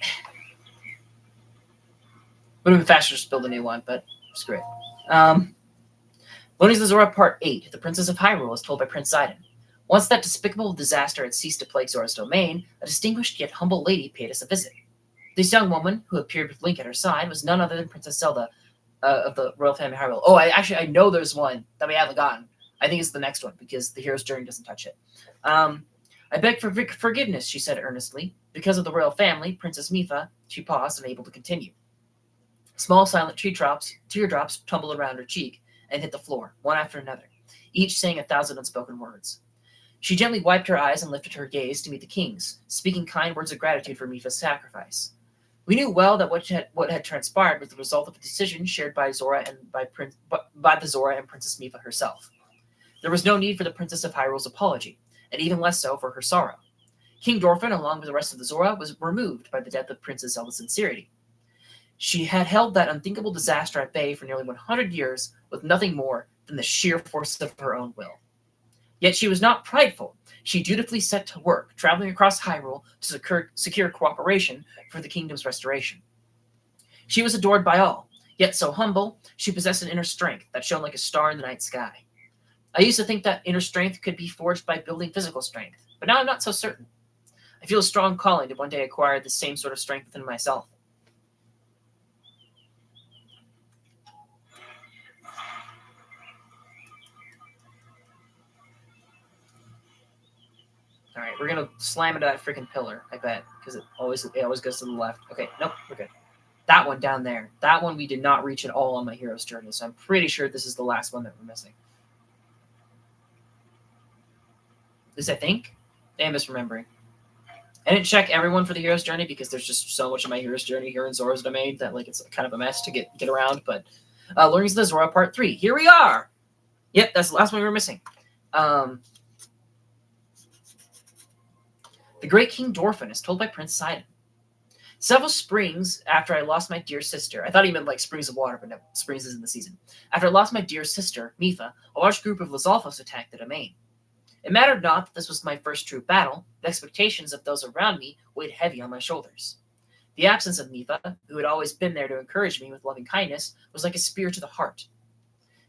Would have been faster to just build a new one, but screw it. Learning the Zora Part 8, The Princess of Hyrule, is told by Prince Sidon. Once that despicable disaster had ceased to plague Zora's domain, a distinguished yet humble lady paid us a visit. This young woman, who appeared with Link at her side, was none other than Princess Zelda of the royal family of Hyrule. Oh, I know there's one that we haven't gotten. I think it's the next one, because the hero's journey doesn't touch it. I beg for forgiveness, she said earnestly. Because of the royal family, Princess Mipha, she paused, unable to continue. Small silent teardrops tumbled around her cheek and hit the floor, one after another, each saying 1,000 unspoken words. She gently wiped her eyes and lifted her gaze to meet the king's, speaking kind words of gratitude for Mipha's sacrifice. We knew well that what had transpired was the result of a decision shared by Zora and by the Zora and Princess Mipha herself. There was no need for the Princess of Hyrule's apology, and even less so for her sorrow. King Dorphin, along with the rest of the Zora, was removed by the death of Princess Zelda's sincerity. She had held that unthinkable disaster at bay for nearly 100 years with nothing more than the sheer force of her own will. Yet she was not prideful. She dutifully set to work, traveling across Hyrule to secure cooperation for the kingdom's restoration. She was adored by all, yet so humble, she possessed an inner strength that shone like a star in the night sky. I used to think that inner strength could be forged by building physical strength, but now I'm not so certain. I feel a strong calling to one day acquire the same sort of strength within myself. All right, we're gonna slam into that freaking pillar, I bet, because it always goes to the left. Okay, nope, we're good. That one down there. That one we did not reach at all on my hero's journey, so I'm pretty sure this is the last one that we're missing. At least I think. I'm misremembering. I didn't check everyone for the hero's journey because there's just so much of my hero's journey here in Zora's domain that it's kind of a mess to get around. But Learning the Zora Part 3. Here we are. Yep, that's the last one we were missing. The Great King Dorphin is told by Prince Sidon. Several springs after I lost my dear sister, I thought he meant like springs of water, but no, springs is in the season. After I lost my dear sister, Mipha, a large group of Lizalfos attacked the domain. It mattered not that this was my first true battle. The expectations of those around me weighed heavy on my shoulders. The absence of Mipha, who had always been there to encourage me with loving kindness, was like a spear to the heart.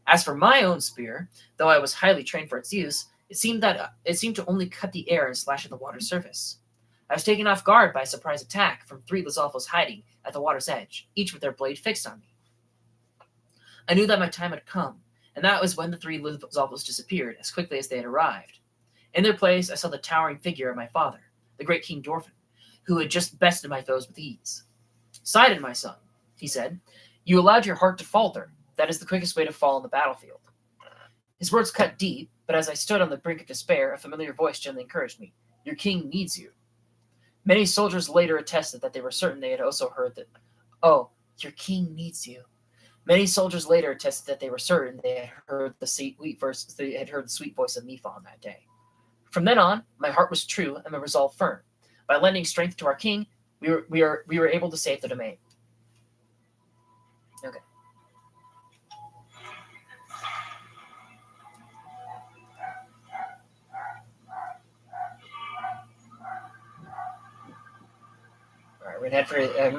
As for my own spear, though I was highly trained for its use, it seemed to only cut the air and slash at the water's surface. I was taken off guard by a surprise attack from 3 Lizalfos hiding at the water's edge, each with their blade fixed on me. I knew that my time had come, and that was when the 3 Lizalfos disappeared as quickly as they had arrived. In their place, I saw the towering figure of my father, the great King Dorphin, who had just bested my foes with ease. Sidon, my son, he said, you allowed your heart to falter. That is the quickest way to fall on the battlefield. His words cut deep, but as I stood on the brink of despair, a familiar voice gently encouraged me. Your king needs you. Many soldiers later attested that they were certain they had also heard that, oh, your king needs you. Many soldiers later attested that they were certain they had heard the sweet voice of Mipha on that day. From then on, my heart was true and my resolve firm. By lending strength to our king, we were able to save the domain. Okay. All right, we're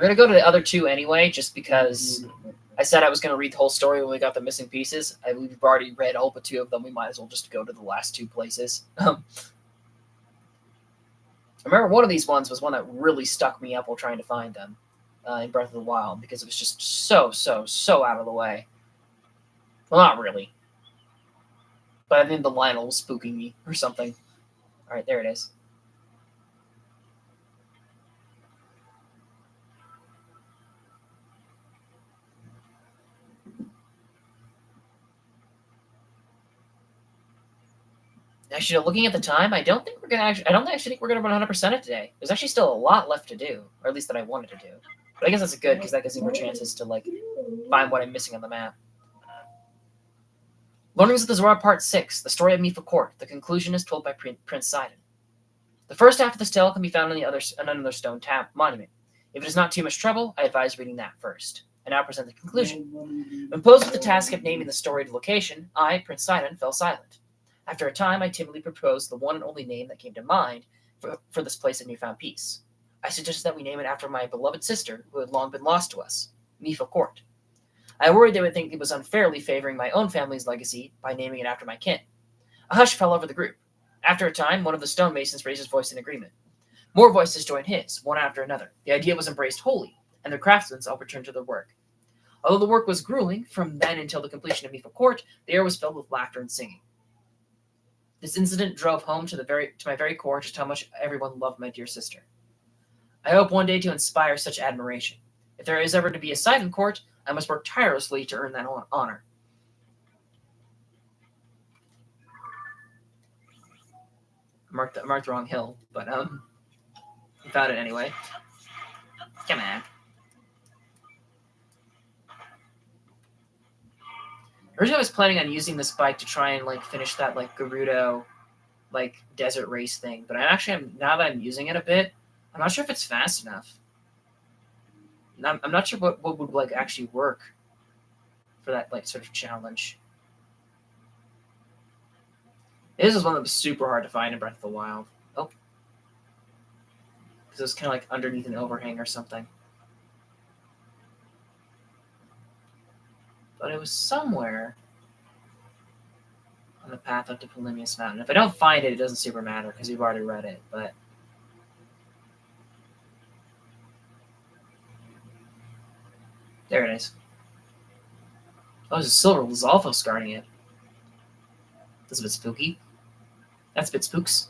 gonna go to the other 2 anyway, just because I said I was gonna read the whole story when we got the missing pieces. We've already read all but 2 of them. We might as well just go to the last 2 places. I remember one of these ones was one that really stuck me up while trying to find them in Breath of the Wild because it was just so out of the way. Well, not really. But I think the Lionel was spooking me or something. All right, there it is. Actually, looking at the time, I don't actually think we're gonna run 100% it today. There's actually still a lot left to do, or at least that I wanted to do. But I guess that's good because that gives me more chances to find what I'm missing on the map. Learnings of the Zora Part 6, the story of Mipha Court. The conclusion is told by Prince Sidon. The first half of this tale can be found in another stone monument. If it is not too much trouble, I advise reading that first. I now present the conclusion. When posed with the task of naming the storied location, I, Prince Sidon, fell silent. After a time, I timidly proposed the one and only name that came to mind for this place of newfound peace. I suggested that we name it after my beloved sister, who had long been lost to us, Mipha Court. I worried they would think it was unfairly favoring my own family's legacy by naming it after my kin. A hush fell over the group. After a time, one of the stonemasons raised his voice in agreement. More voices joined his, one after another. The idea was embraced wholly, and the craftsmen all returned to their work. Although the work was grueling, from then until the completion of Mifa Court, the air was filled with laughter and singing. This incident drove home to my very core just how much everyone loved my dear sister. I hope one day to inspire such admiration. If there is ever to be a Sidon court, I must work tirelessly to earn that honor. I marked the wrong hill, but I found it anyway. Come on. Originally, I was planning on using this bike to try and finish that Gerudo desert race thing, but now that I'm using it a bit, I'm not sure if it's fast enough. I'm not sure what would actually work for that sort of challenge. This is one that was super hard to find in Breath of the Wild. Oh, because it was kind of underneath an overhang or something. But it was somewhere on the path up to Polymnius Mountain. If I don't find it, it doesn't super matter because we've already read it. But there it is. Oh, there's a silver Lizalfos guarding it. That's a bit spooky. That's a bit spooks.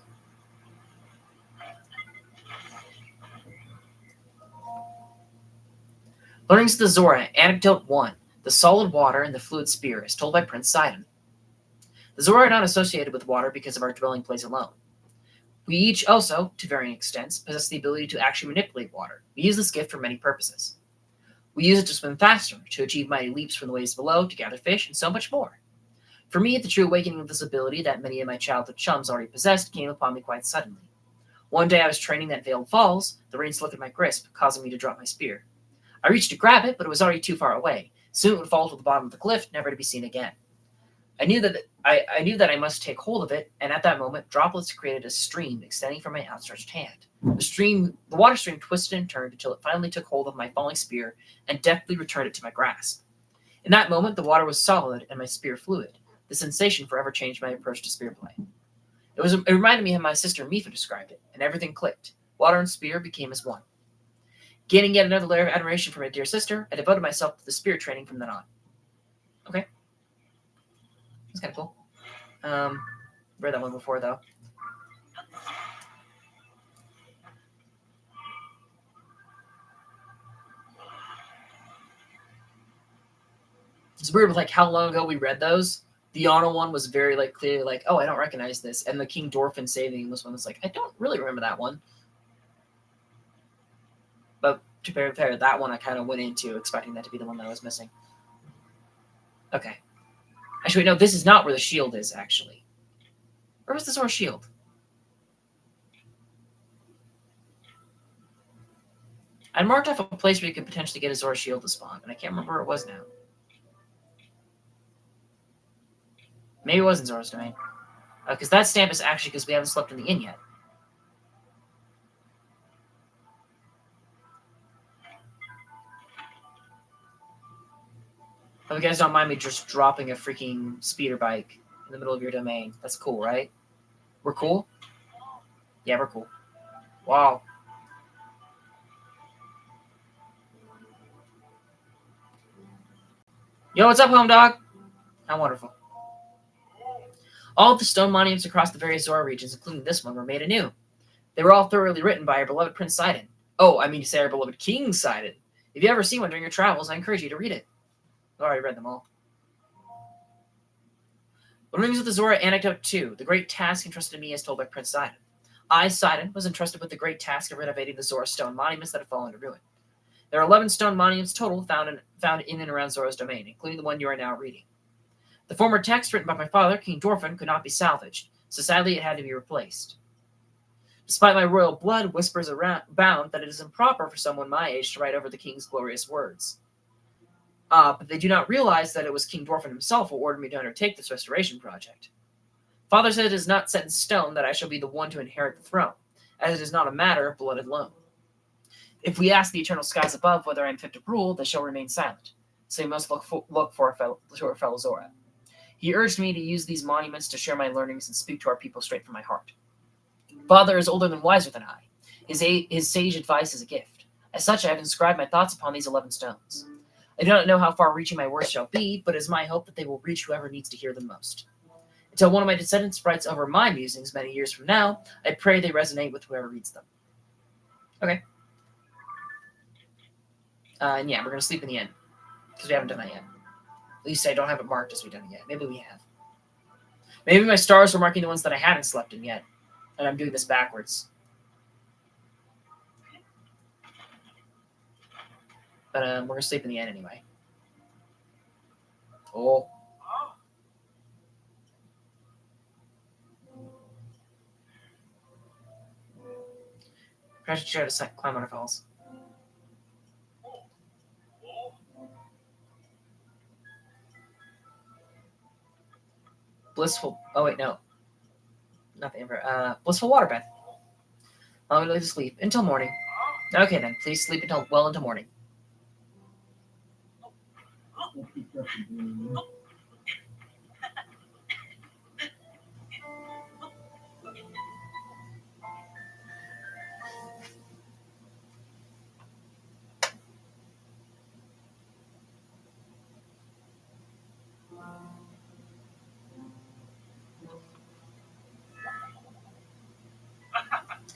Learnings of the Zora, Anecdote 1. The solid water and the fluid spear, as told by Prince Sidon. The Zora are not associated with water because of our dwelling place alone. We each also, to varying extents, possess the ability to actually manipulate water. We use this gift for many purposes. We use it to swim faster, to achieve mighty leaps from the waves below, to gather fish, and so much more. For me, the true awakening of this ability that many of my childhood chums already possessed came upon me quite suddenly. One day I was training at Veiled Falls, the rain slipped my grasp, causing me to drop my spear. I reached to grab it, but it was already too far away. Soon it would fall to the bottom of the cliff, never to be seen again. I knew that I must take hold of it, and at that moment, droplets created a stream extending from my outstretched hand. The water stream twisted and turned until it finally took hold of my falling spear and deftly returned it to my grasp. In that moment, the water was solid and my spear fluid. The sensation forever changed my approach to spear play. It reminded me how my sister Mifa described it, and everything clicked. Water and spear became as one. Gaining yet another layer of admiration for my dear sister, I devoted myself to the spear training from then on. Okay. That's kind of cool. Read that one before, though. It's weird with how long ago we read those. The Yana one was very clearly oh, I don't recognize this, and the King Dorfin saving was one that's I don't really remember that one. But to be fair, that one I kind of went into expecting that to be the one that I was missing. Okay. Actually, wait, no, this is not where the shield is, actually. Where was the Zora shield? I marked off a place where you could potentially get a Zora shield to spawn, and I can't remember where it was now. Maybe it wasn't Zora's domain. Because that stamp is actually because we haven't slept in the inn yet. Hope you guys don't mind me just dropping a freaking speeder bike in the middle of your domain. That's cool, right? We're cool? Yeah, we're cool. Wow. Yo, what's up, home dog? How wonderful. All of the stone monuments across the various Zora regions, including this one, were made anew. They were all thoroughly written by our beloved Prince Sidon. Oh, I mean to say our beloved King Sidon. If you ever see one during your travels, I encourage you to read it. I've already read them all. Learnings of the Zora, Anecdote 2. The great task entrusted to me as told by Prince Sidon. I, Sidon, was entrusted with the great task of renovating the Zora stone monuments that have fallen to ruin. There are 11 stone monuments total found in and around Zora's domain, including the one you are now reading. The former text written by my father, King Dorfin, could not be salvaged, so sadly it had to be replaced. Despite my royal blood, whispers abound that it is improper for someone my age to write over the king's glorious words. But they do not realize that it was King Dorfin himself who ordered me to undertake this restoration project. Father said it is not set in stone that I shall be the one to inherit the throne, as it is not a matter of blood alone. If we ask the eternal skies above whether I am fit to rule, they shall remain silent. so we must look for our fellow Zora. He urged me to use these monuments to share my learnings and speak to our people straight from my heart. Father is older than wiser than I. His sage advice is a gift. As such, I have inscribed my thoughts upon these 11 stones. I do not know how far-reaching my words shall be, but it is my hope that they will reach whoever needs to hear them most. Until one of my descendants writes over my musings many years from now, I pray they resonate with whoever reads them. Okay. And yeah, we're going to sleep in the inn, because we haven't done that yet. At least I don't have it marked as we've done it yet. Maybe we have. Maybe my stars were marking the ones that I hadn't slept in yet, and I'm doing this backwards. But we're going to sleep in the inn anyway. Oh. Perhaps you try to climb waterfalls. Blissful. Oh, wait, no. Not the Emperor. Blissful waterbed. I'll leave to sleep until morning. Okay, then. Please sleep until well into morning.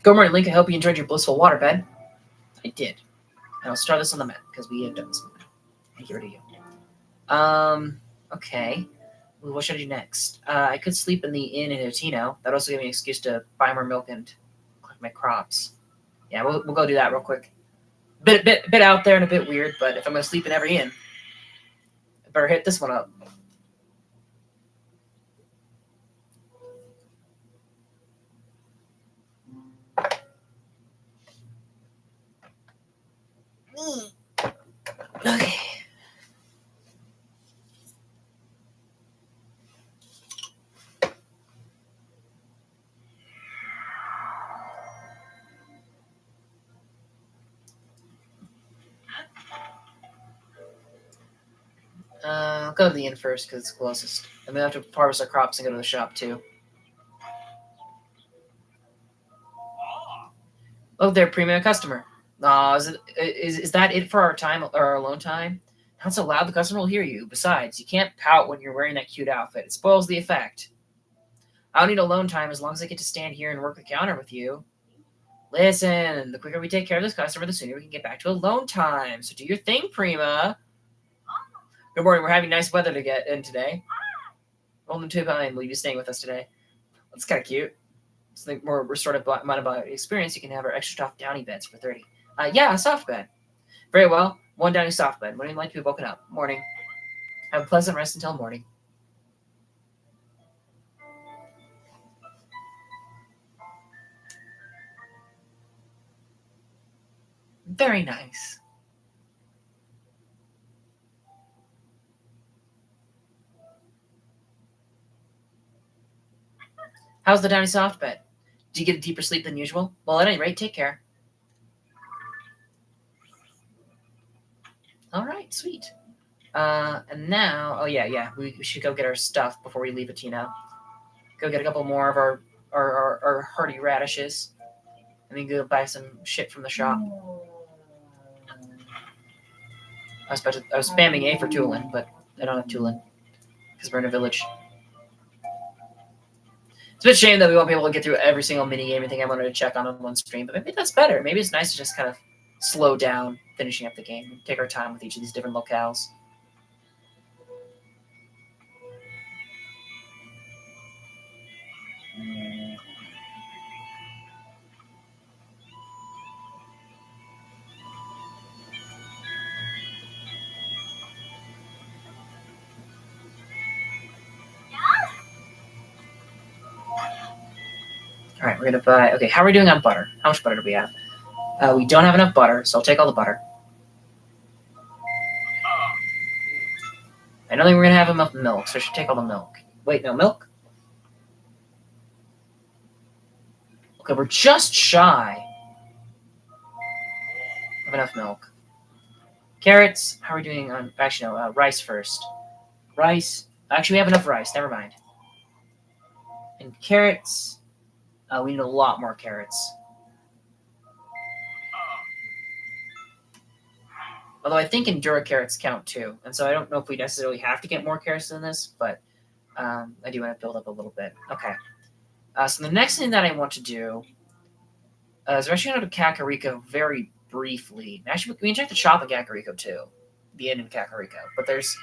Good morning, Link. I hope you enjoyed your blissful waterbed. I did. And I'll start this on the map, because we have done this one. Thank you to you. Okay. What should I do next? I could sleep in the inn in Hotino. That'd also give me an excuse to buy more milk and collect my crops. Yeah, we'll go do that real quick. Bit out there and a bit weird, but if I'm going to sleep in every inn, I better hit this one up. Okay. I'll go to the inn first because it's closest. And we have to harvest our crops and go to the shop too. Oh, there, premium customer. Is that it for our time or our alone time? Not so loud, the customer will hear you. Besides, you can't pout when you're wearing that cute outfit. It spoils the effect. I don't need alone time as long as I get to stand here and work the counter with you. Listen, the quicker we take care of this customer, the sooner we can get back to alone time. So do your thing, Prima. Good morning. We're having nice weather to get in today. Golden Tube Island, will you be staying with us today? That's kind of cute. So the more restorative amount of experience, you can have our extra soft downy beds for 30. Yeah, a soft bed. Very well. One downy soft bed. When do you like to be woken up? Morning. Have a pleasant rest until morning. Very nice. How's the downy soft bed? Do you get a deeper sleep than usual? Well, at any rate, take care. All right, sweet. And now, oh yeah, we should go get our stuff before we leave Atino. Go get a couple more of our hearty radishes, and then go buy some shit from the shop. I was spamming A for Tulin, but I don't have Tulin because we're in a village. It's a bit shame that we won't be able to get through every single minigame and thing I wanted to check on one stream, but maybe that's better. Maybe it's nice to just kind of slow down finishing up the game and take our time with each of these different locales. All right, we're going to buy... Okay, how are we doing on butter? How much butter do we have? We don't have enough butter, so I'll take all the butter. I don't think we're going to have enough milk, so I should take all the milk. Wait, no milk? Okay, we're just shy of enough milk. Carrots. How are we doing on? Actually, no. Rice first. Rice. Actually, we have enough rice. Never mind. And carrots. We need a lot more carrots. Although I think Endura carrots count too, and so I don't know if we necessarily have to get more carrots than this, but I do want to build up a little bit. Okay. So the next thing that I want to do is we're actually going to Kakariko very briefly. Actually, we can check the shop in Kakariko too, the inn in Kakariko. But there's,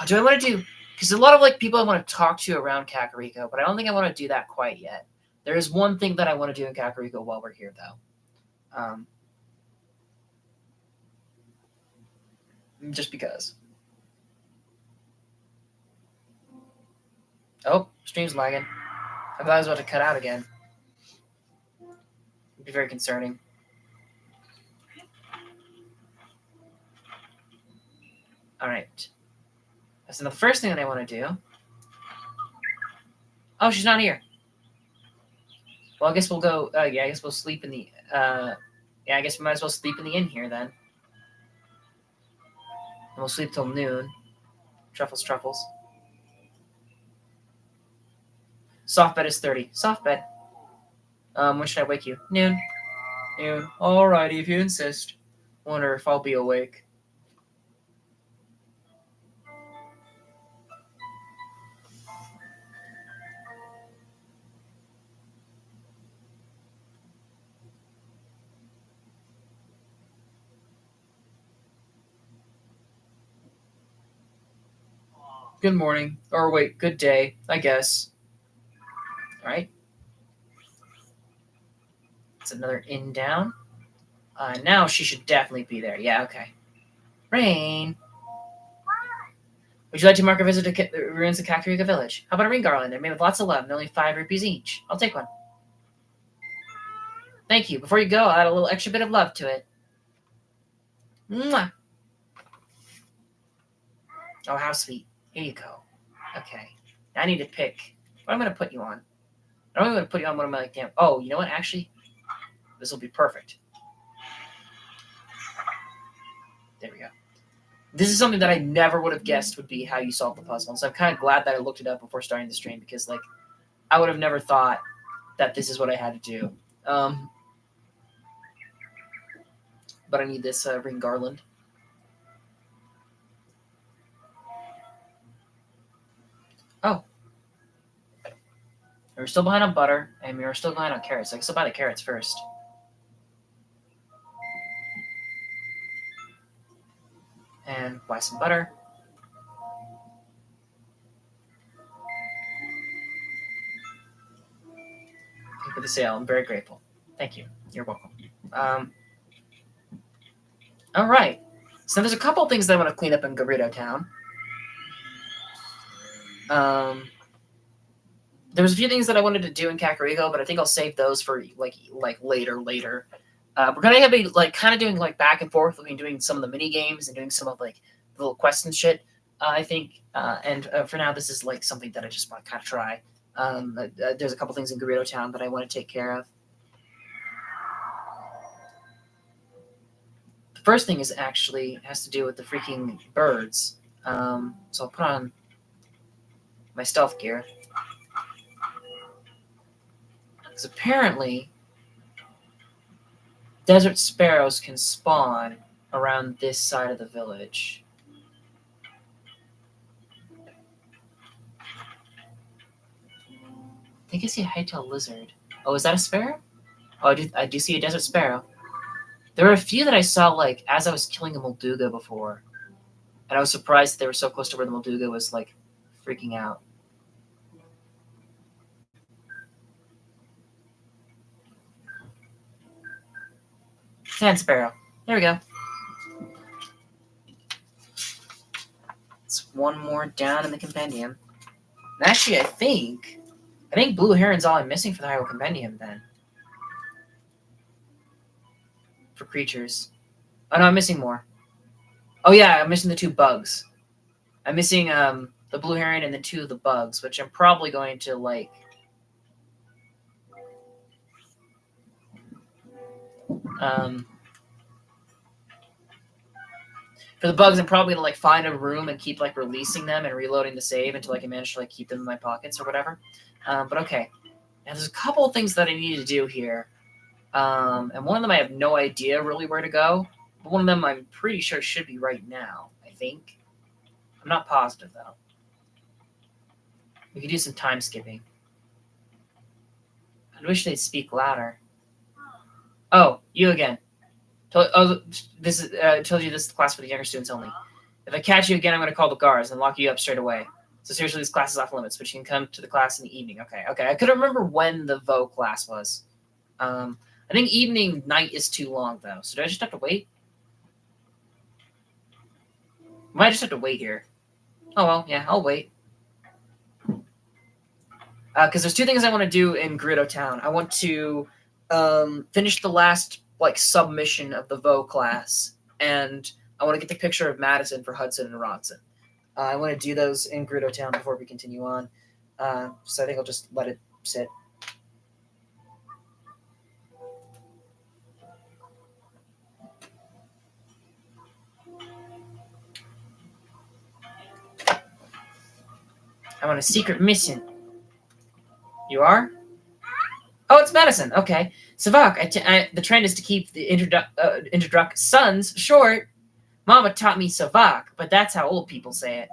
do I want to do? Because a lot of people I want to talk to around Kakariko, but I don't think I want to do that quite yet. There is one thing that I want to do in Kakariko while we're here, though. Just because. Oh, stream's lagging. I thought I was about to cut out again. It'd be very concerning. All right. So the first thing that I want to do. Oh, she's not here. Well, I guess we'll go. Yeah, I guess we'll sleep in the. Yeah, I guess we might as well sleep in the inn here then. And we'll sleep till noon. Truffles, truffles. Soft bed is 30. Soft bed. When should I wake you? Noon. Noon. Alrighty, if you insist. Wonder if I'll be awake. Good morning. Or wait, good day, I guess. Alright. It's another inn down. Now she should definitely be there. Yeah, okay. Rain. Would you like to mark a visit to the ruins of Kakariko Village? How about a ring garland? They're made with lots of love and only 5 rupees each. I'll take one. Thank you. Before you go, I'll add a little extra bit of love to it. Mwah. Oh, how sweet. Here you go. Okay. Now I need to pick what I'm going to put you on. I don't even want to put you on one of my damn. Oh, you know what? Actually, this will be perfect. There we go. This is something that I never would have guessed would be how you solve the puzzle. And so I'm kind of glad that I looked it up before starting the stream because, I would have never thought that this is what I had to do. But I need this ring garland. Oh. We're still behind on butter, and we are still behind on carrots. I guess I'll buy the carrots first. And buy some butter. Thank you for the sale. I'm very grateful. Thank you. You're welcome. All right. So there's a couple things that I want to clean up in Gerudo Town. There was a few things that I wanted to do in Kakariko, but I think I'll save those for later. We're gonna be kind of doing back and forth between doing some of the mini games and doing some of the little quests and shit. I think, and for now, this is something that I just want to kind of try. There's a couple things in Gerudo Town that I want to take care of. The first thing is actually has to do with the freaking birds. So I'll put on my stealth gear. Because apparently, desert sparrows can spawn around this side of the village. I think I see a high-tailed lizard. Oh, is that a sparrow? Oh, I do see a desert sparrow. There were a few that I saw as I was killing a Molduga before. And I was surprised that they were so close to where the Molduga was freaking out. Sand sparrow. There we go. It's one more down in the compendium. And actually, I think blue heron's all I'm missing for the Hyrule Compendium then. For creatures. Oh no, I'm missing more. Oh yeah, I'm missing the 2 bugs. I'm missing the blue heron and the 2 of the bugs, which I'm probably going to For the bugs, I'm probably gonna like find a room and keep like releasing them and reloading the save until I can manage to like keep them in my pockets or whatever. But okay, now there's a couple of things that I need to do here, and one of them I have no idea really where to go. But one of them I'm pretty sure should be right now. I think. I'm not positive though. We could do some time skipping. I wish they'd speak louder. Oh, you again. This is told you this is the class for the younger students only. If I catch you again, I'm going to call the guards and lock you up straight away. So seriously, this class is off limits, but you can come to the class in the evening. Okay. I couldn't remember when the VO class was. I think night is too long though. So do I just have to wait? I might just have to wait here. Oh well, yeah, I'll wait. Because there's two things I want to do in Gerudo Town. I want to finish the last like submission of the VO class, and I want to get the picture of Madison for Hudson and Rodson. I want to do those in Gerudo Town before we continue on. So I think I'll just let it sit. I'm on a secret mission. You are? Oh, it's Madison. Okay. Savak, the trend is to keep the introductions short. Mama taught me Savak, but that's how old people say it.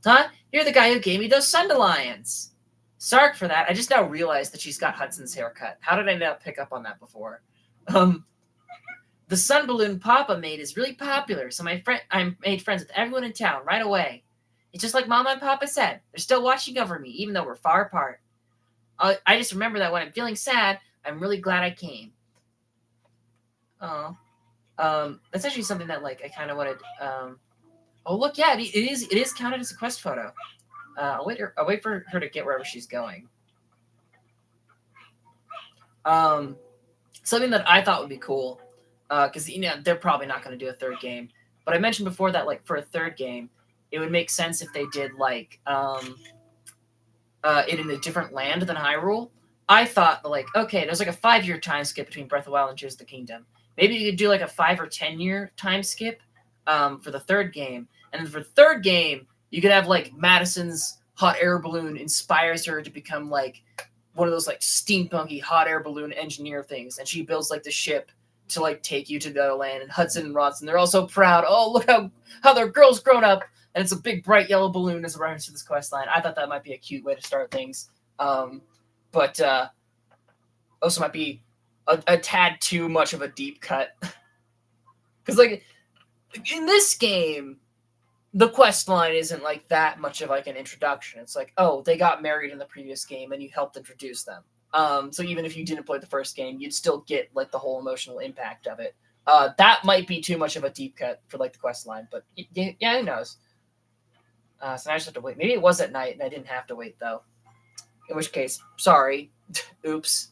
Huh? You're the guy who gave me those Sundelions. Sorry for that. I just now realized that she's got Hudson's haircut. How did I not pick up on that before? The sun balloon Papa made is really popular, so I made friends with everyone in town right away. It's just like Mama and Papa said. They're still watching over me, even though we're far apart. I just remember that when I'm feeling sad, I'm really glad I came. Oh. That's actually something that like I kind of wanted. Oh look, yeah, it is counted as a quest photo. I'll wait for her to get wherever she's going. Something that I thought would be cool, because they're probably not going to do a third game. But I mentioned before that like for a third game, it would make sense if they did like it in a different land than Hyrule. I thought like, okay, there's like a 5-year time skip between Breath of the Wild and Tears of the Kingdom. Maybe you could do like a 5 or 10-year time skip for the third game, and then for the third game, you could have like Madison's hot air balloon inspires her to become like one of those like steampunky hot air balloon engineer things, and she builds like the ship to like take you to the other land. And Hudson and Rodson, they're all so proud. Oh, look how their girl's grown up, and it's a big bright yellow balloon as a reference to this quest line. I thought that might be a cute way to start things, but also might be a tad too much of a deep cut. Because like in this game, the quest line isn't like that much of like an introduction. It's like, oh, they got married in the previous game and you helped introduce them. So even if you didn't play the first game, you'd still get like the whole emotional impact of it. That might be too much of a deep cut for like the quest line, but yeah, who knows? So I just have to wait. Maybe it was at night and I didn't have to wait though. In which case, sorry. Oops.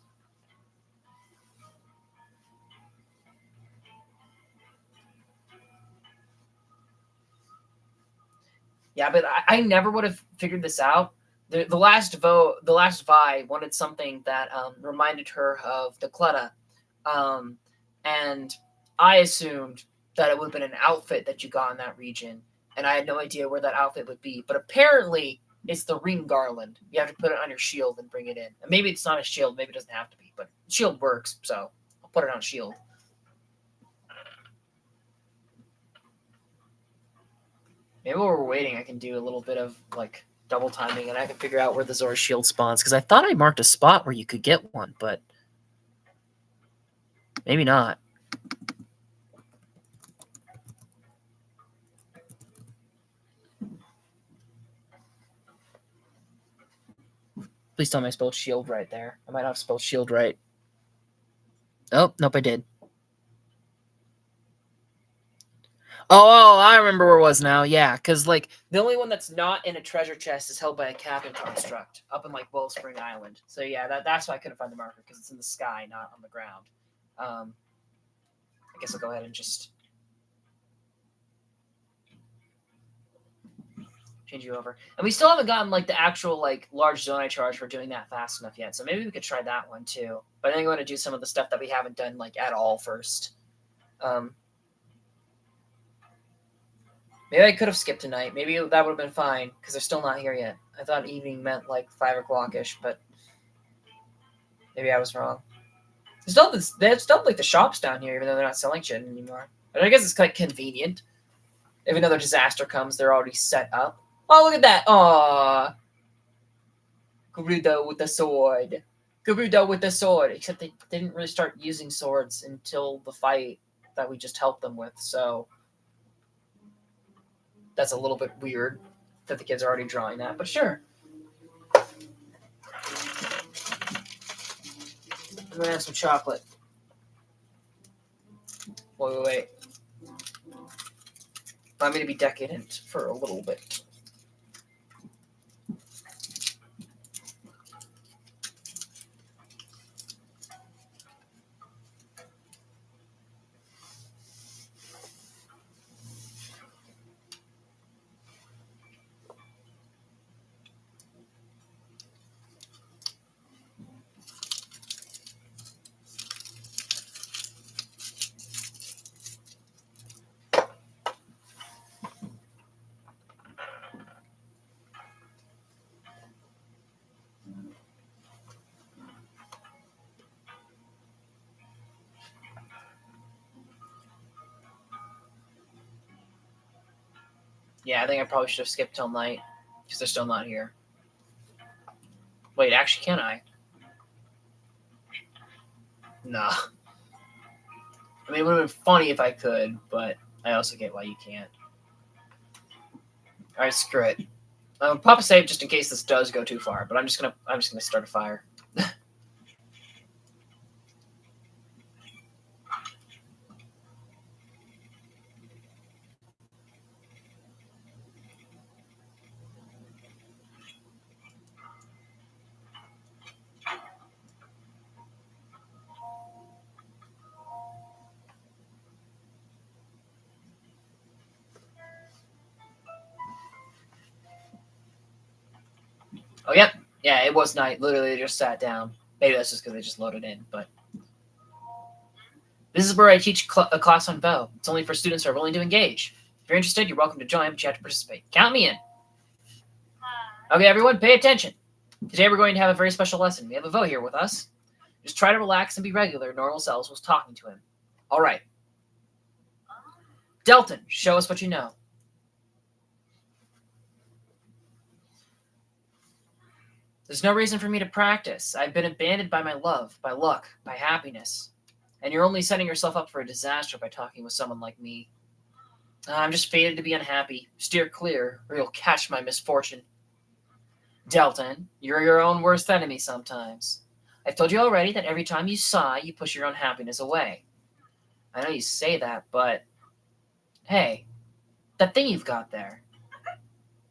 Yeah, but I never would have figured this out. The last Vi wanted something that reminded her of the Clutta, and I assumed that it would have been an outfit that you got in that region, and I had no idea where that outfit would be. But apparently, it's the ring garland. You have to put it on your shield and bring it in. And maybe it's not a shield. Maybe it doesn't have to be, but shield works, so I'll put it on shield. Maybe while we're waiting, I can do a little bit of like double timing, and I can figure out where the Zora shield spawns. Because I thought I marked a spot where you could get one, but maybe not. Please tell me I spelled shield right there. I might not have spelled shield right. Oh, nope, I did. Oh, I remember where it was now. Yeah, because like the only one that's not in a treasure chest is held by a cabin construct up in like Wellspring Island. So yeah, that's why I couldn't find the marker, because it's in the sky, not on the ground. I guess I'll go ahead and just change you over. And we still haven't gotten like the actual like large Zonai charge for doing that fast enough yet. So maybe we could try that one too. But I think I want to do some of the stuff that we haven't done like at all first. Maybe I could have skipped tonight. Maybe that would have been fine, because they're still not here yet. I thought evening meant like 5 o'clock-ish, but maybe I was wrong. They still have like the shops down here, even though they're not selling shit anymore. But I guess it's quite convenient. If another disaster comes, they're already set up. Oh, look at that! Aww. Gerudo with the sword. Gerudo with the sword. Except they didn't really start using swords until the fight that we just helped them with, so that's a little bit weird that the kids are already drawing that, but sure. I'm gonna have some chocolate. Wait. I'm gonna be decadent for a little bit. Yeah, I think I probably should have skipped till night, because they're still not here. Wait, actually, can I? Nah. I mean, it would have been funny if I could, but I also get why you can't. Alright, screw it. Pop a save just in case this does go too far, but I'm just gonna start a fire. Oh, yep. Yeah, it was night. Literally, they just sat down. Maybe that's just because they just loaded in, but... This is where I teach a class on Vo. It's only for students who are willing to engage. If you're interested, you're welcome to join, but you have to participate. Count me in. Okay, everyone, pay attention. Today we're going to have a very special lesson. We have a Vo here with us. Just try to relax and be regular, normal selves was talking to him. All right. Delton, show us what you know. There's no reason for me to practice. I've been abandoned by my love, by luck, by happiness. And you're only setting yourself up for a disaster by talking with someone like me. I'm just fated to be unhappy. Steer clear, or you'll catch my misfortune. Delton, you're your own worst enemy sometimes. I've told you already that every time you sigh, you push your own happiness away. I know you say that, but... Hey, that thing you've got there.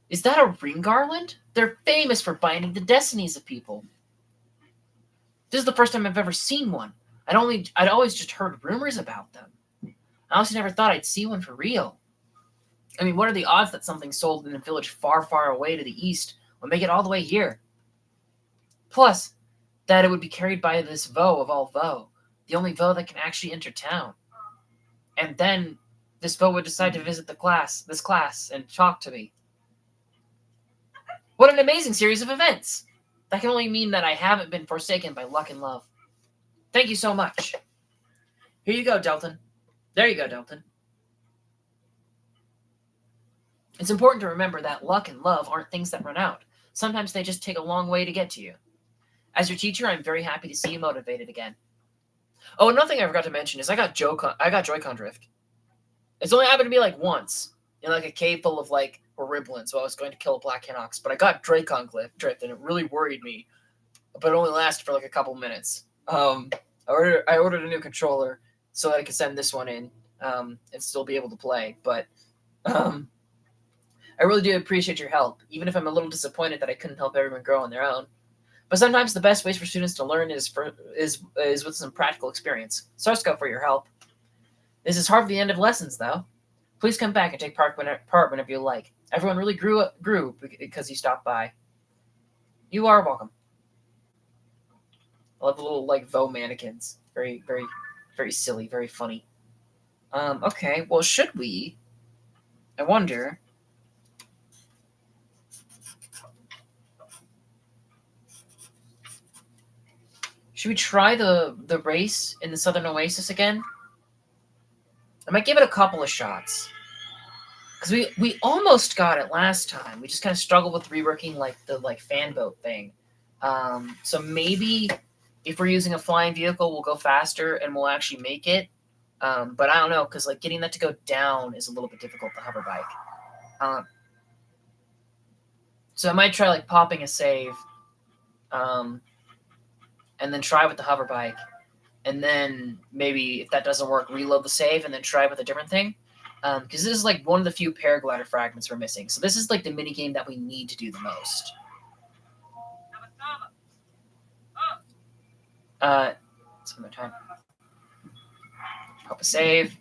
Is that a ring garland? They're famous for binding the destinies of people. This is the first time I've ever seen one. I'd always just heard rumors about them. I honestly never thought I'd see one for real. I mean, what are the odds that something sold in a village far, far away to the east would make it all the way here? Plus, that it would be carried by this Vo of all Vo, the only Vo that can actually enter town. And then this Vo would decide to visit this class, and talk to me. What an amazing series of events! That can only mean that I haven't been forsaken by luck and love. Thank you so much. Here you go, Delton. There you go, Delton. It's important to remember that luck and love aren't things that run out. Sometimes they just take a long way to get to you. As your teacher, I'm very happy to see you motivated again. Oh, another thing I forgot to mention is I got Joy-Con drift. It's only happened to me like once in like a cave full of like Horriblins while I was going to kill a Black Hinox, but I got Joy-Con drift and it really worried me. But it only lasted for like a couple minutes. I ordered a new controller so that I could send this one in and still be able to play. But I really do appreciate your help, even if I'm a little disappointed that I couldn't help everyone grow on their own. But sometimes the best ways for students to learn is with some practical experience. Sarsko for your help. This is hardly the end of lessons, though. Please come back and take part whenever you like. Everyone really grew because you stopped by. You are welcome. I love the little like Vo mannequins. Very, very, very silly, very funny. Okay, well, should we I wonder. Should we try the race in the Southern Oasis again? I might give it a couple of shots. Because we almost got it last time. We just kind of struggled with reworking the fan boat thing. So maybe if we're using a flying vehicle, we'll go faster and we'll actually make it. But I don't know, because getting that to go down is a little bit difficult, the hover bike. So I might try popping a save, and then try with the hover bike, and then maybe if that doesn't work, reload the save and then try with a different thing. Because this is one of the few paraglider fragments we're missing. So this is the mini game that we need to do the most. Some more time. Pop a save.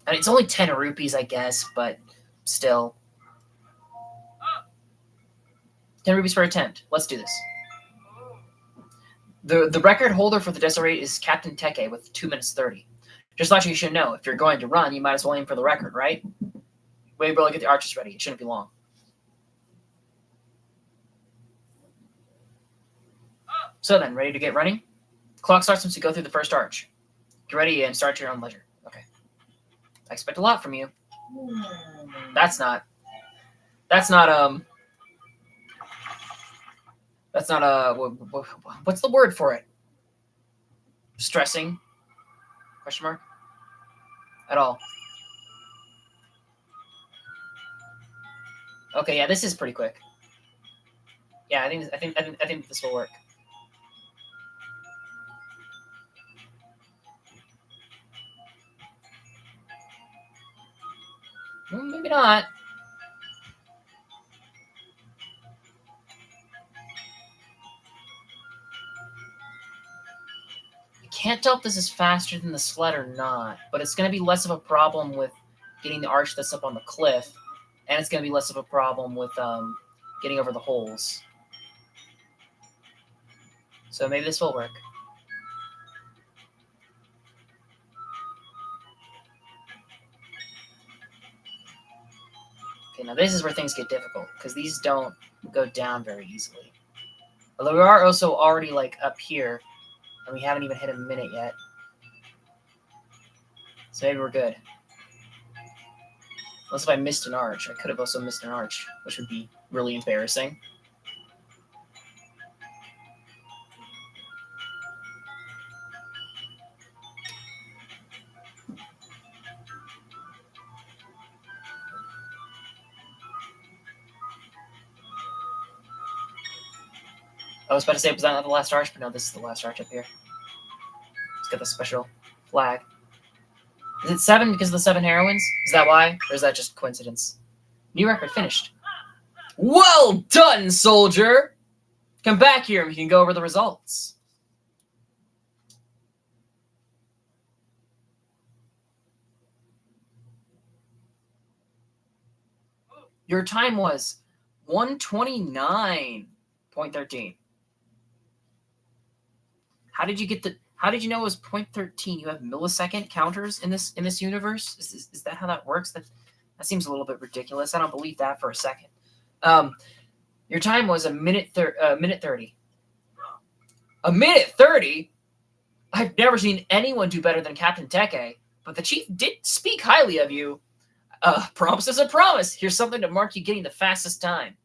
And it's only 10 rupees, I guess, but still. 10 rupees per attempt. Let's do this. The record holder for the Deso rate is Captain Teke with 2 minutes 30. Just like you should know, if you're going to run, you might as well aim for the record, right? Wait, bro, get the archers ready. It shouldn't be long. So then, ready to get running? Clock starts once you go through the first arch. Get ready and start your own leisure. Okay. I expect a lot from you. That's not what's the word for it? Stressing? Question mark? At all. Okay, yeah, this is pretty quick. Yeah, I think this will work. Maybe not. Can't tell if this is faster than the sled or not, but it's going to be less of a problem with getting the arch that's up on the cliff, and it's going to be less of a problem with getting over the holes. So maybe this will work. Okay, now this is where things get difficult, because these don't go down very easily. Although we are also already up here, and we haven't even hit a minute yet. So maybe we're good. Unless if I missed an arch. I could have also missed an arch, which would be really embarrassing. I was about to say, was that not the last arch? But no, this is the last arch up here. Let's get the special flag. Is it 7 because of the 7 heroines? Is that why? Or is that just coincidence? New record finished. Well done, soldier! Come back here and we can go over the results. Your time was 1:29.13. How did you know it was 0.13? You have millisecond counters in this universe? Is that how that works? That seems a little bit ridiculous. I don't believe that for a second. Your time was a minute 30. A minute 30? I've never seen anyone do better than Captain Teke, but the chief did speak highly of you. Promise is a promise. Here's something to mark you getting the fastest time.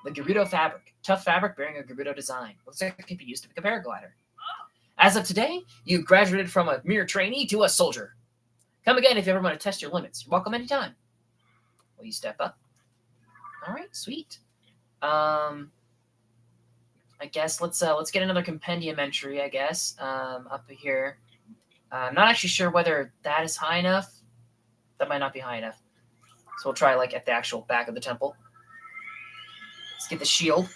The Gerudo fabric. Tough fabric bearing a Gerudo design. Looks like it could be used to make a paraglider. As of today, you graduated from a mere trainee to a soldier. Come again if you ever want to test your limits. You're welcome anytime. Will you step up? All right, sweet. I guess let's get another compendium entry, I guess, up here. I'm not actually sure whether that is high enough. That might not be high enough. So we'll try at the actual back of the temple. Let's get the shield.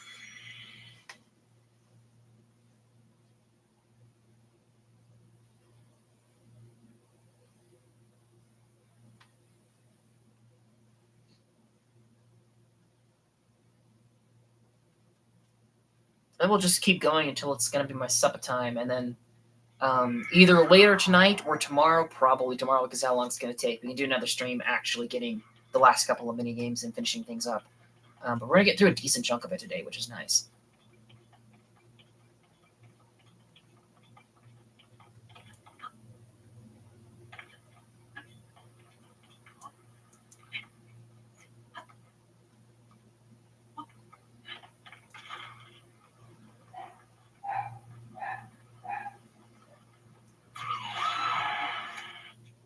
Then we'll just keep going until it's going to be my supper time, and then either later tonight or tomorrow, probably tomorrow because how long it's going to take. We can do another stream actually getting the last couple of mini games and finishing things up. But we're gonna get through a decent chunk of it today, which is nice.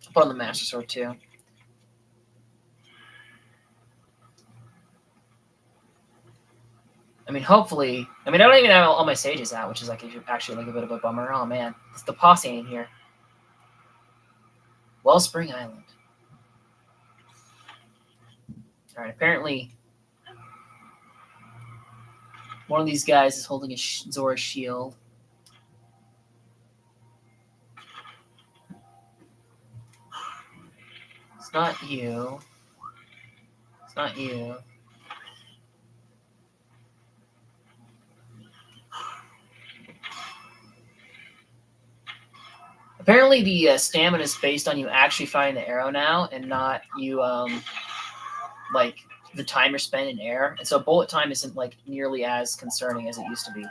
I'll put on the Master Sword too. I mean, hopefully. I mean, I don't even have all my sages out, which is like actually like a bit of a bummer. Oh man, it's the posse in here. Wellspring Island. All right. Apparently, one of these guys is holding a Zora shield. It's not you. It's not you. Apparently, the stamina is based on you actually firing the arrow now, and not you like the time you're spent in air. And so bullet time isn't like nearly as concerning as it used to be.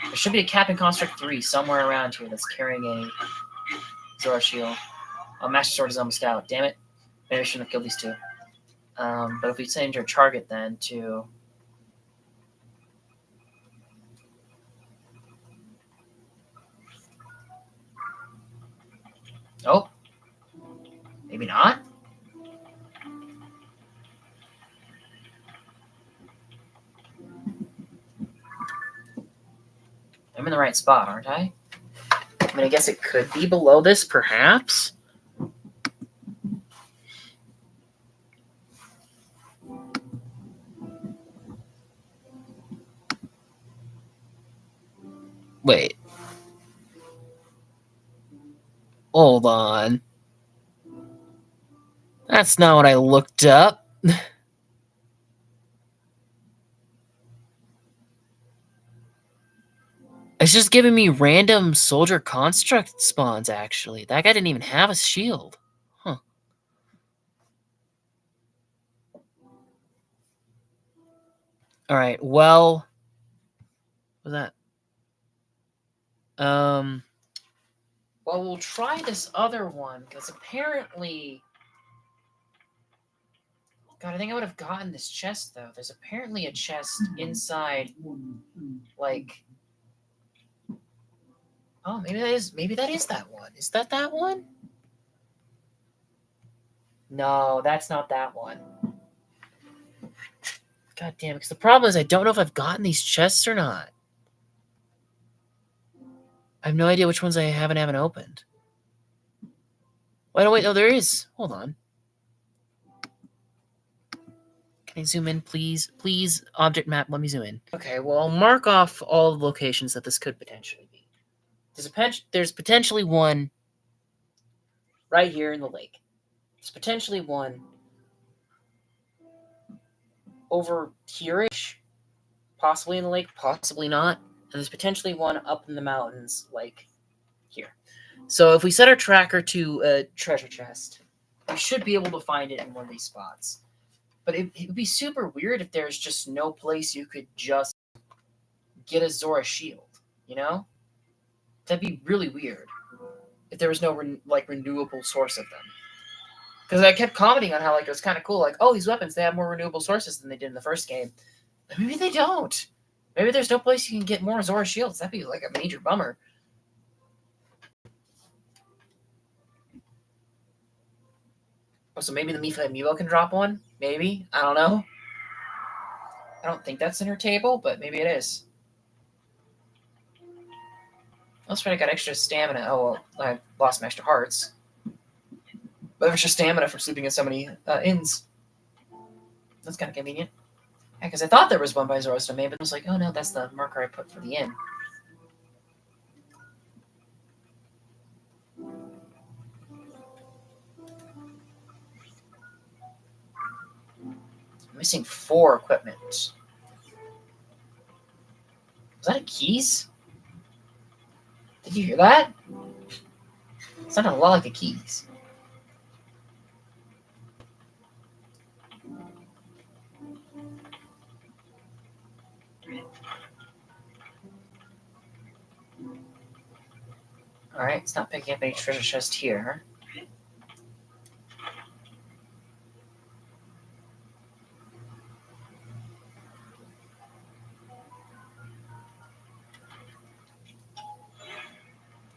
There should be a Captain Construct 3 somewhere around here that's carrying a Zora shield. Oh, Master Sword is almost out. Damn it. Maybe I shouldn't have killed these two. But if we change our target then to... Oh. Maybe not? I'm in the right spot, aren't I? I mean, I guess it could be below this, perhaps? Wait. Hold on. That's not what I looked up. It's just giving me random soldier construct spawns, actually. That guy didn't even have a shield. Huh. Alright, well... What was that? Well, we'll try this other one, because apparently... God, I think I would have gotten this chest, though. There's apparently a chest inside, like... Oh, maybe that is that one. Is that one? No, that's not that one. God damn it, because the problem is I don't know if I've gotten these chests or not. I have no idea which ones I haven't opened. Wait, no, there is. Hold on. Can I zoom in, please? Please, object map, let me zoom in. Okay, well, I'll mark off all the locations that this could potentially be. There's potentially one right here in the lake. There's potentially one over here-ish, possibly in the lake, possibly not. And there's potentially one up in the mountains, like here. So if we set our tracker to a treasure chest, we should be able to find it in one of these spots. But it would be super weird if there's just no place you could just get a Zora shield, you know? That'd be really weird if there was no renewable source of them. Because I kept commenting on how like it was kind of cool, like, oh, these weapons, they have more renewable sources than they did in the first game. But maybe they don't. Maybe there's no place you can get more Zora shields. That'd be like a major bummer. Oh, so maybe the Mifa amiibo can drop one? Maybe? I don't know. I don't think that's in her table, but maybe it is. That's right, I got extra stamina. Oh, well, I lost my extra hearts. But extra stamina for sleeping in so many inns. That's kind of convenient. Yeah, because I thought there was one by Zora's Domain, but I was like, oh no, that's the marker I put for the inn. I'm missing 4 equipment. Was that a keys? Did you hear that? It's not a lot like the keys. Alright, it's not picking up any treasure chest here.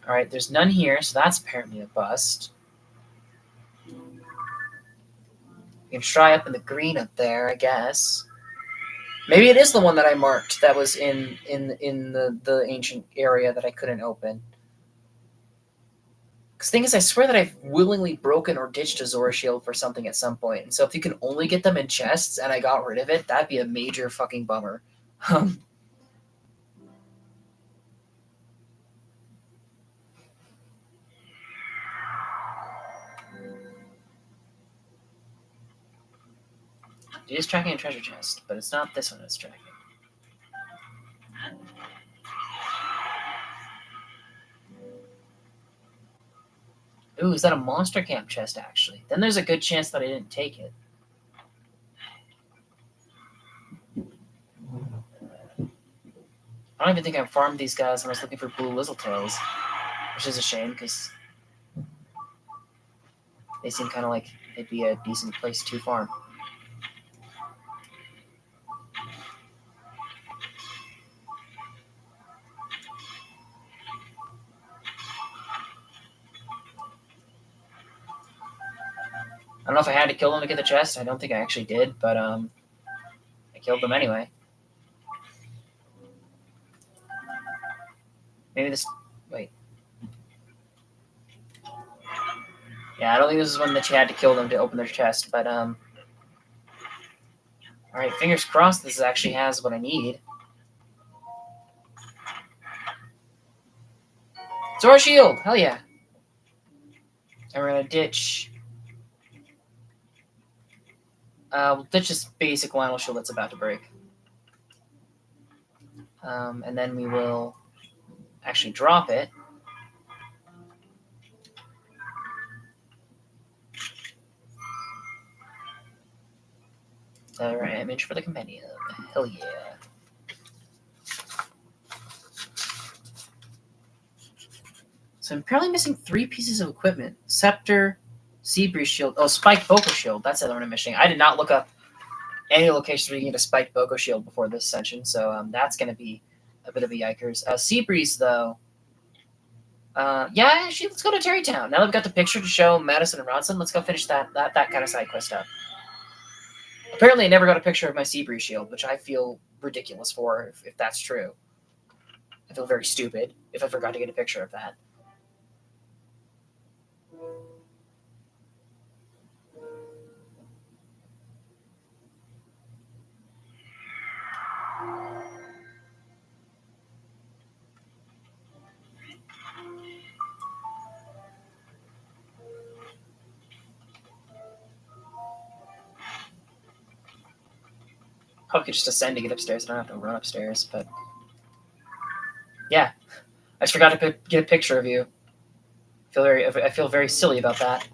Alright, there's none here, so that's apparently a bust. You can try up in the green up there, I guess. Maybe it is the one that I marked that was in the ancient area that I couldn't open. Because the thing is, I swear that I've willingly broken or ditched a Zora shield for something at some point. And so if you can only get them in chests and I got rid of it, that'd be a major fucking bummer. It is tracking a treasure chest, but it's not this one it's tracking. Ooh, is that a monster camp chest, actually? Then there's a good chance that I didn't take it. I don't even think I farmed these guys when I was looking for blue Lizzletails, which is a shame, because they seem kind of like they'd be a decent place to farm. I don't know if I had to kill them to get the chest. I don't think I actually did, but I killed them anyway. Maybe this... Wait. Yeah, I don't think this is one that you had to kill them to open their chest, but alright, fingers crossed this actually has what I need. Zora shield! Hell yeah! And we're gonna ditch... we'll ditch this basic Lionel shield that's about to break. And then we will actually drop it. Alright, image for the compendium. Hell yeah. So I'm apparently missing 3 pieces of equipment. Scepter, Sea Breeze Shield. Oh, Spiked Boko Shield. That's the other one I'm missing. I did not look up any locations where you can get a Spiked Boko Shield before this session, so that's going to be a bit of a yikers. Sea Breeze, though. Yeah, actually, let's go to Terrytown. Now that we've got the picture to show Madison and Ronson, let's go finish that kind of side quest up. Apparently, I never got a picture of my Sea Breeze Shield, which I feel ridiculous for, if that's true. I feel very stupid if I forgot to get a picture of that. I could just ascend to get upstairs. I don't have to run upstairs, but yeah, I just forgot to get a picture of you. I feel very silly about that.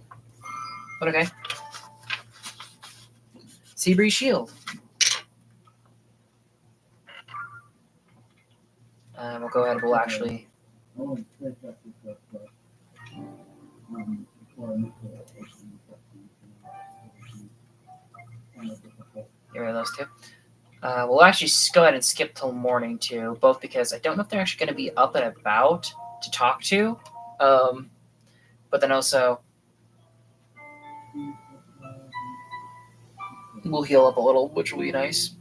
But okay. Sea Breeze Shield. We'll go ahead and we'll actually... Get rid of those two. We'll actually go ahead and skip till morning, too, both because I don't know if they're actually going to be up and about to talk to, but then also we'll heal up a little, which will be nice.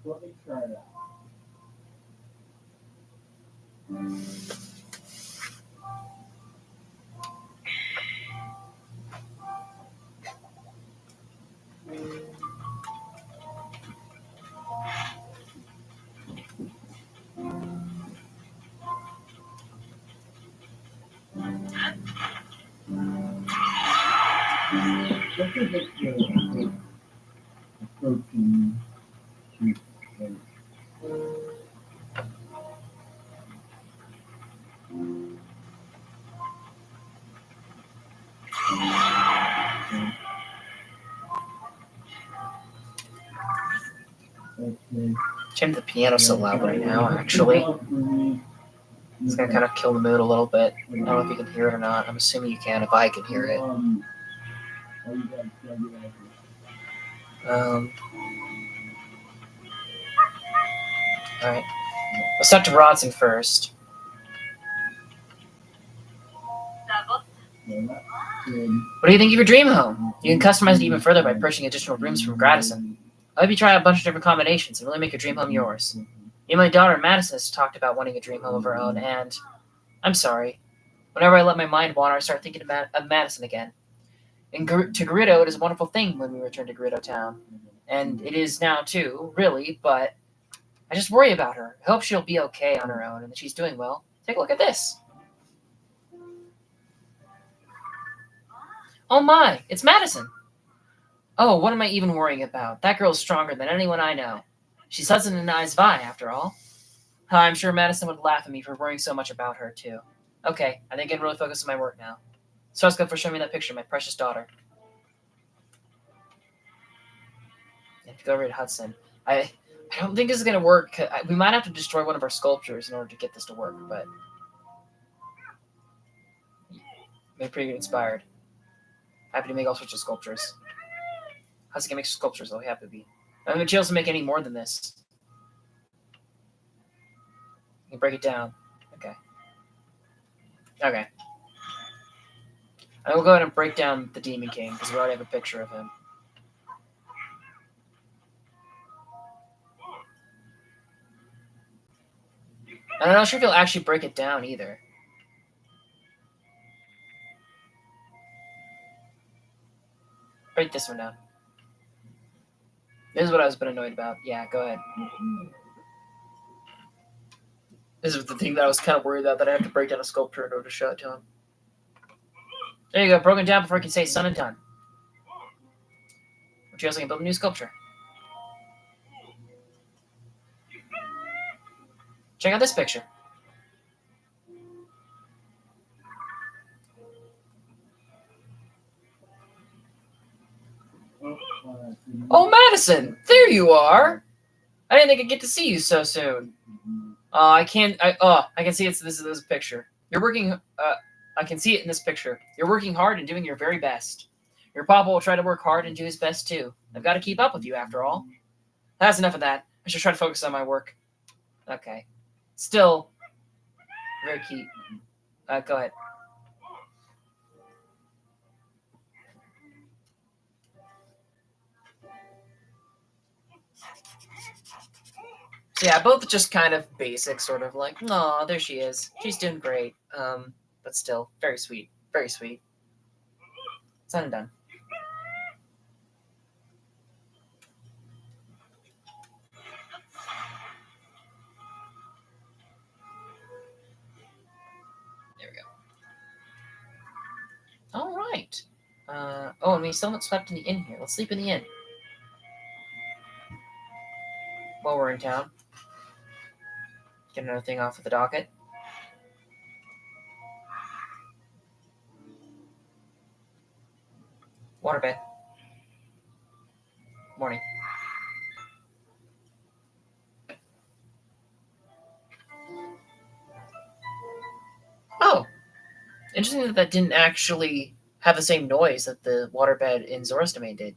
Let me try it out. What is it protein juice? Okay. Change the piano so loud right now, actually. It's gonna kind of kill the mood a little bit. I don't know if you can hear it or not. I'm assuming you can if I can hear it. Alright. Let's talk to Bronson first. What do you think of your dream home? You can customize it even further by purchasing additional rooms from Gradison. I hope you try a bunch of different combinations and really make your dream home yours. Me and my daughter Madison has talked about wanting a dream home of her own, and I'm sorry. Whenever I let my mind wander, I start thinking of Madison again. To Garrido, it is a wonderful thing when we return to Garrido Town. And it is now too, really, but I just worry about her. I hope she'll be okay on her own and that she's doing well. Take a look at this. Oh my, it's Madison. Oh, what am I even worrying about? That girl's stronger than anyone I know. She's Hudson and I's Vi, after all. I'm sure Madison would laugh at me for worrying so much about her, too. Okay, I think I can really focus on my work now. So let's go for showing me that picture of my precious daughter. I have to go over to Hudson. I don't think this is going to work. We might have to destroy one of our sculptures in order to get this to work, but I'm pretty inspired. Happy to make all sorts of sculptures. Hudson can make sculptures, though. He happy to be. I don't have materials to make any more than this. You can break it down. Okay. Okay. I will go ahead and break down the Demon King, because we already have a picture of him. And I'm not sure if he'll actually break it down, either. Break this one down. This is what I was a bit annoyed about. Yeah, go ahead. This is the thing that I was kind of worried about, that I have to break down a sculpture in order to show it to him. There you go, broken down before I can say it's done and done. Which else I can build a new sculpture. Check out this picture. Oh, Madison! There you are! I didn't think I'd get to see you so soon. I can see this is a picture. You're working, I can see it in this picture. You're working hard and doing your very best. Your papa will try to work hard and do his best too. I've got to keep up with you after all. That's enough of that. I should try to focus on my work. Okay. Still, very key. Go ahead. So yeah, both just kind of basic, sort of like, aw, there she is. She's doing great. But still, very sweet. Very sweet. It's done and done. There we go. All right. Oh, and we still haven't slept in the inn here. Let's sleep in the inn while we're in town. Get another thing off of the docket. Waterbed. Morning. Oh, interesting that that didn't actually have the same noise that the waterbed in Zora's Domain did.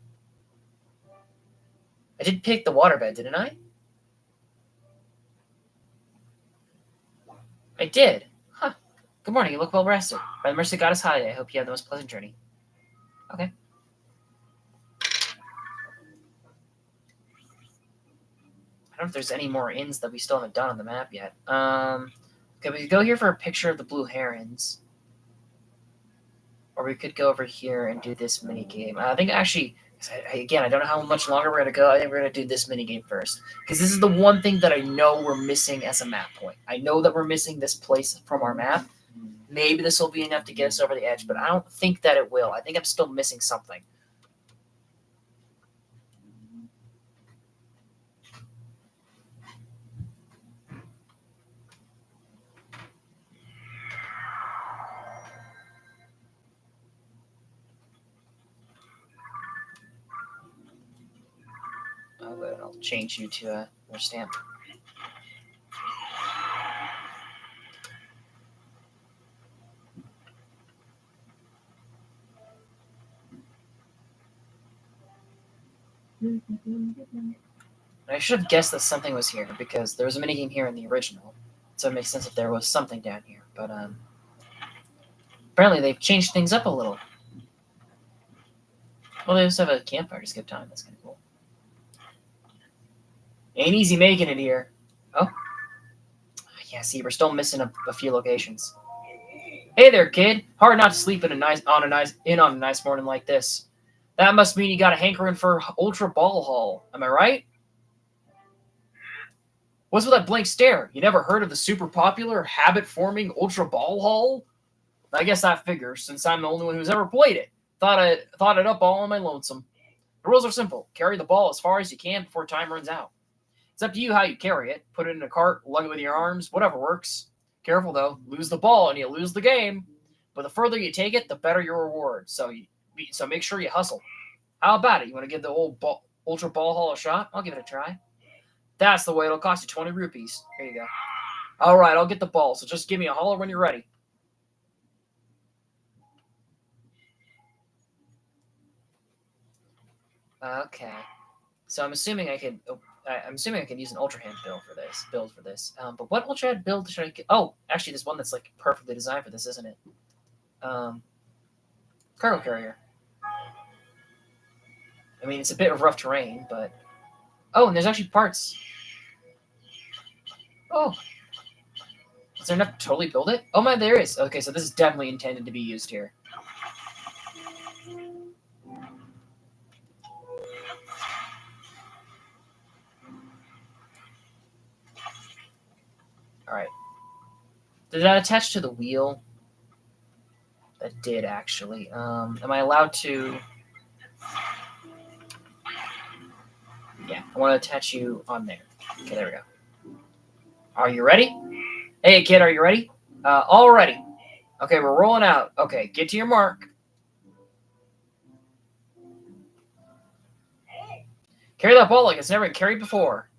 I did pick the waterbed, didn't I? I did. Huh. Good morning. You look well rested. By the mercy of Goddess Holiday, I hope you have the most pleasant journey. Okay. I don't know if there's any more inns that we still haven't done on the map yet. Okay, we could go here for a picture of the blue herons. Or we could go over here and do this mini game. I think actually, again, I don't know how much longer we're going to go. I think we're going to do this mini game first. Because this is the one thing that I know we're missing as a map point. I know that we're missing this place from our map. Maybe this will be enough to get us over the edge, but I don't think that it will. I think I'm still missing something. I'll change you to another stamp. I should have guessed that something was here because there was a minigame here in the original, so it makes sense if there was something down here. But apparently they've changed things up a little. Well, they also have a campfire to skip time. That's kind of cool. Ain't easy making it here. Oh, yeah. See, we're still missing a few locations. Hey there, kid. Hard not to sleep on a nice morning like this. That must mean you got a hankering for Ultra Ball Hall. Am I right? What's with that blank stare? You never heard of the super popular, habit-forming Ultra Ball Hall? I guess that figures, since I'm the only one who's ever played it. Thought it up all on my lonesome. The rules are simple. Carry the ball as far as you can before time runs out. It's up to you how you carry it. Put it in a cart, lug it with your arms, whatever works. Careful, though. Lose the ball and you lose the game. But the further you take it, the better your reward. So make sure you hustle. How about it? You want to give the old Ultra Ball Hall a shot? I'll give it a try. That's the way. It'll cost you 20 rupees. Here you go. All right, I'll get the ball. So just give me a holler when you're ready. Okay. So I'm assuming I could use an Ultra Hand build for this. But what Ultra Hand build should I get? Oh, actually, there's one that's like perfectly designed for this, isn't it? Cargo carrier. I mean, it's a bit of rough terrain, but and there's actually parts. Oh, is there enough to totally build it? Oh my, there is. Okay, so this is definitely intended to be used here. All right. Did that attach to the wheel? That did, actually. Am I allowed to... Yeah, I want to attach you on there. Okay, there we go. Are you ready? Hey, kid, are you ready? All ready. Okay, we're rolling out. Okay, get to your mark. Carry that ball like it's never been carried before.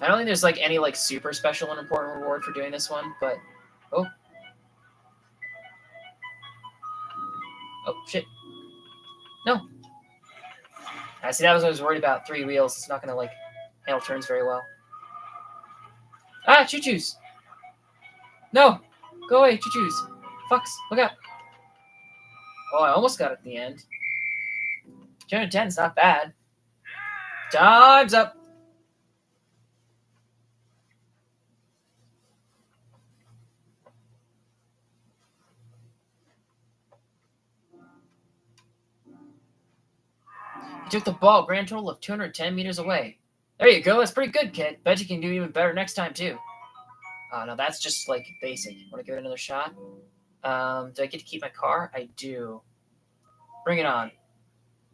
I don't think there's like any like super special and important reward for doing this one, but oh shit, no. I see. That was what I was worried about. 3 wheels. It's not gonna like handle turns very well. Ah, choo-choos. No, go away, choo-choos. Fucks, look out. Oh, I almost got it at the end. 210 is not bad. Time's up. You took the ball, grand total of 210 meters away. There you go. That's pretty good, kid. Bet you can do even better next time, too. No, that's just, like, basic. Want to give it another shot? Do I get to keep my car? I do. Bring it on.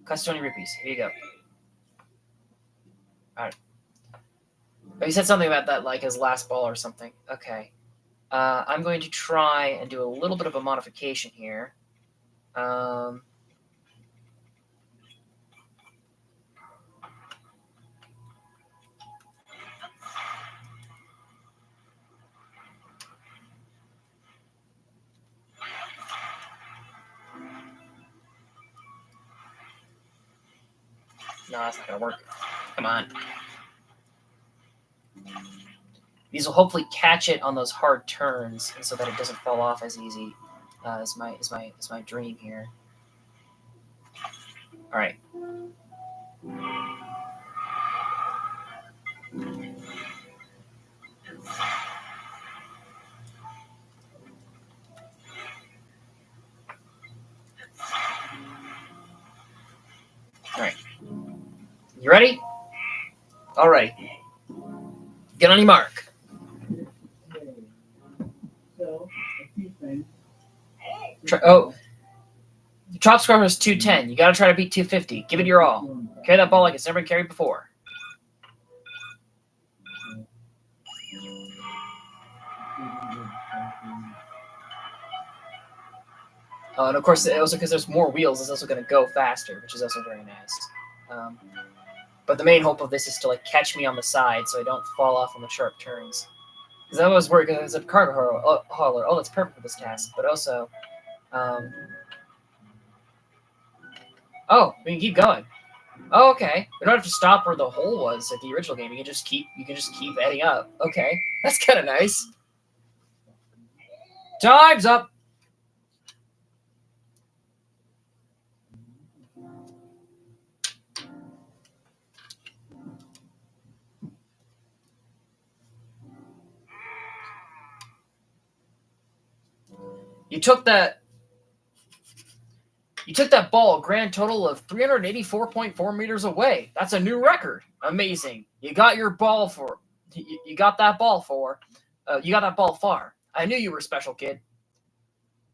Cost 20 rupees. Here you go. Alright. Oh, he said something about that, like, his last ball or something. Okay. I'm going to try and do a little bit of a modification here. No, that's not going to work. Come on. These will hopefully catch it on those hard turns, and so that it doesn't fall off as easy. Is my dream here. All right. All right. You ready? All right. Get on your mark. So, a few things. Top score was 210. You got to try to beat 250. Give it your all. Carry that ball like it's never been carried before. And of course, also because there's more wheels, it's also going to go faster, which is also very nice. But the main hope of this is to like catch me on the side so I don't fall off on the sharp turns. Because I was worried because it's a cargo hauler. Oh, that's perfect for this task. But also, oh, we can keep going. Oh, okay. We don't have to stop where the hole was at the original game. You can just keep heading up. Okay, that's kind of nice. Time's up. You took that ball a grand total of 384.4 meters away. That's a new record. Amazing. You got your ball for. You got that ball for. You got that ball far. I knew you were a special, kid.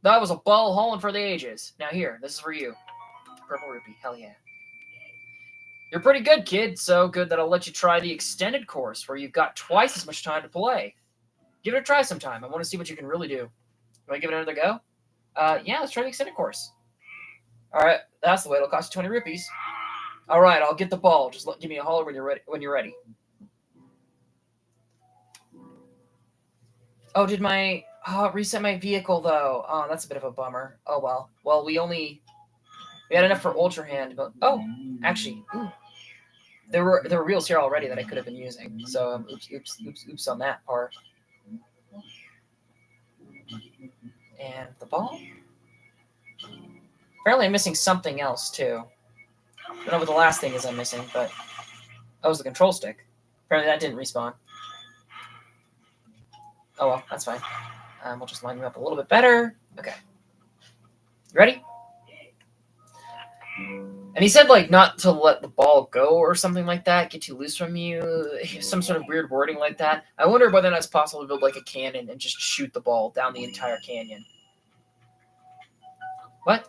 That was a ball hauling for the ages. Now here, this is for you. Purple rupee. Hell yeah. You're pretty good, kid. So good that I'll let you try the extended course where you've got twice as much time to play. Give it a try sometime. I want to see what you can really do. You want to give it another go? Yeah, let's try the extended course. All right, that's the way. It'll cost you 20 rupees. All right, I'll get the ball. Just give me a holler when you're ready. Oh, reset my vehicle though? Oh, that's a bit of a bummer. Oh well. Well, we had enough for Ultra Hand, but actually, there were wheels here already that I could have been using. So oops on that part. And the ball. Apparently, I'm missing something else too. I don't know what the last thing is I'm missing, but that was the control stick. Apparently, that didn't respawn. Oh well, that's fine. We'll just line you up a little bit better. Okay. You ready? And he said, like, not to let the ball go or something like that, get too loose from you, some sort of weird wording like that. I wonder whether or not it's possible to build, like, a cannon and just shoot the ball down the entire canyon. What?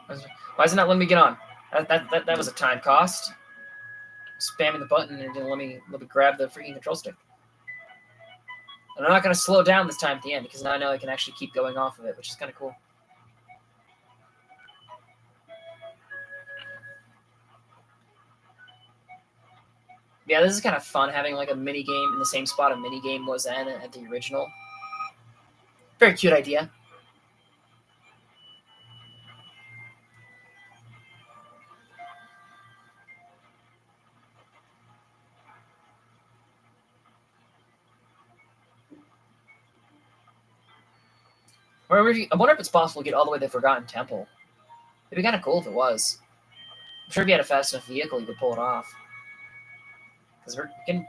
Why is it not letting me get on? That was a time cost. Spamming the button and it didn't let me grab the freaking control stick. And I'm not going to slow down this time at the end because now I know I can actually keep going off of it, which is kind of cool. Yeah, this is kind of fun having like a mini game in the same spot a mini game was in at the original. Very cute idea. I wonder if it's possible to get all the way to the Forgotten Temple. It'd be kind of cool if it was. I'm sure if you had a fast enough vehicle, you could pull it off. Because we're getting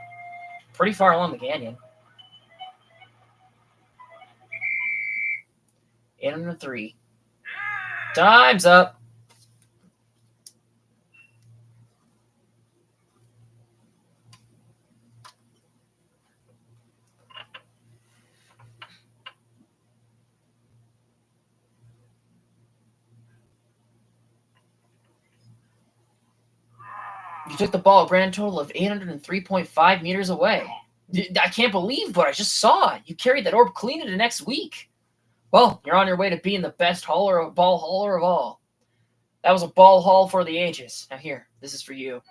pretty far along the canyon. 803. Time's up. You took the ball a grand total of 803.5 meters away. I can't believe what I just saw. You carried that orb clean into next week. Well, you're on your way to being the best ball hauler of all. That was a ball haul for the ages. Now here, this is for you.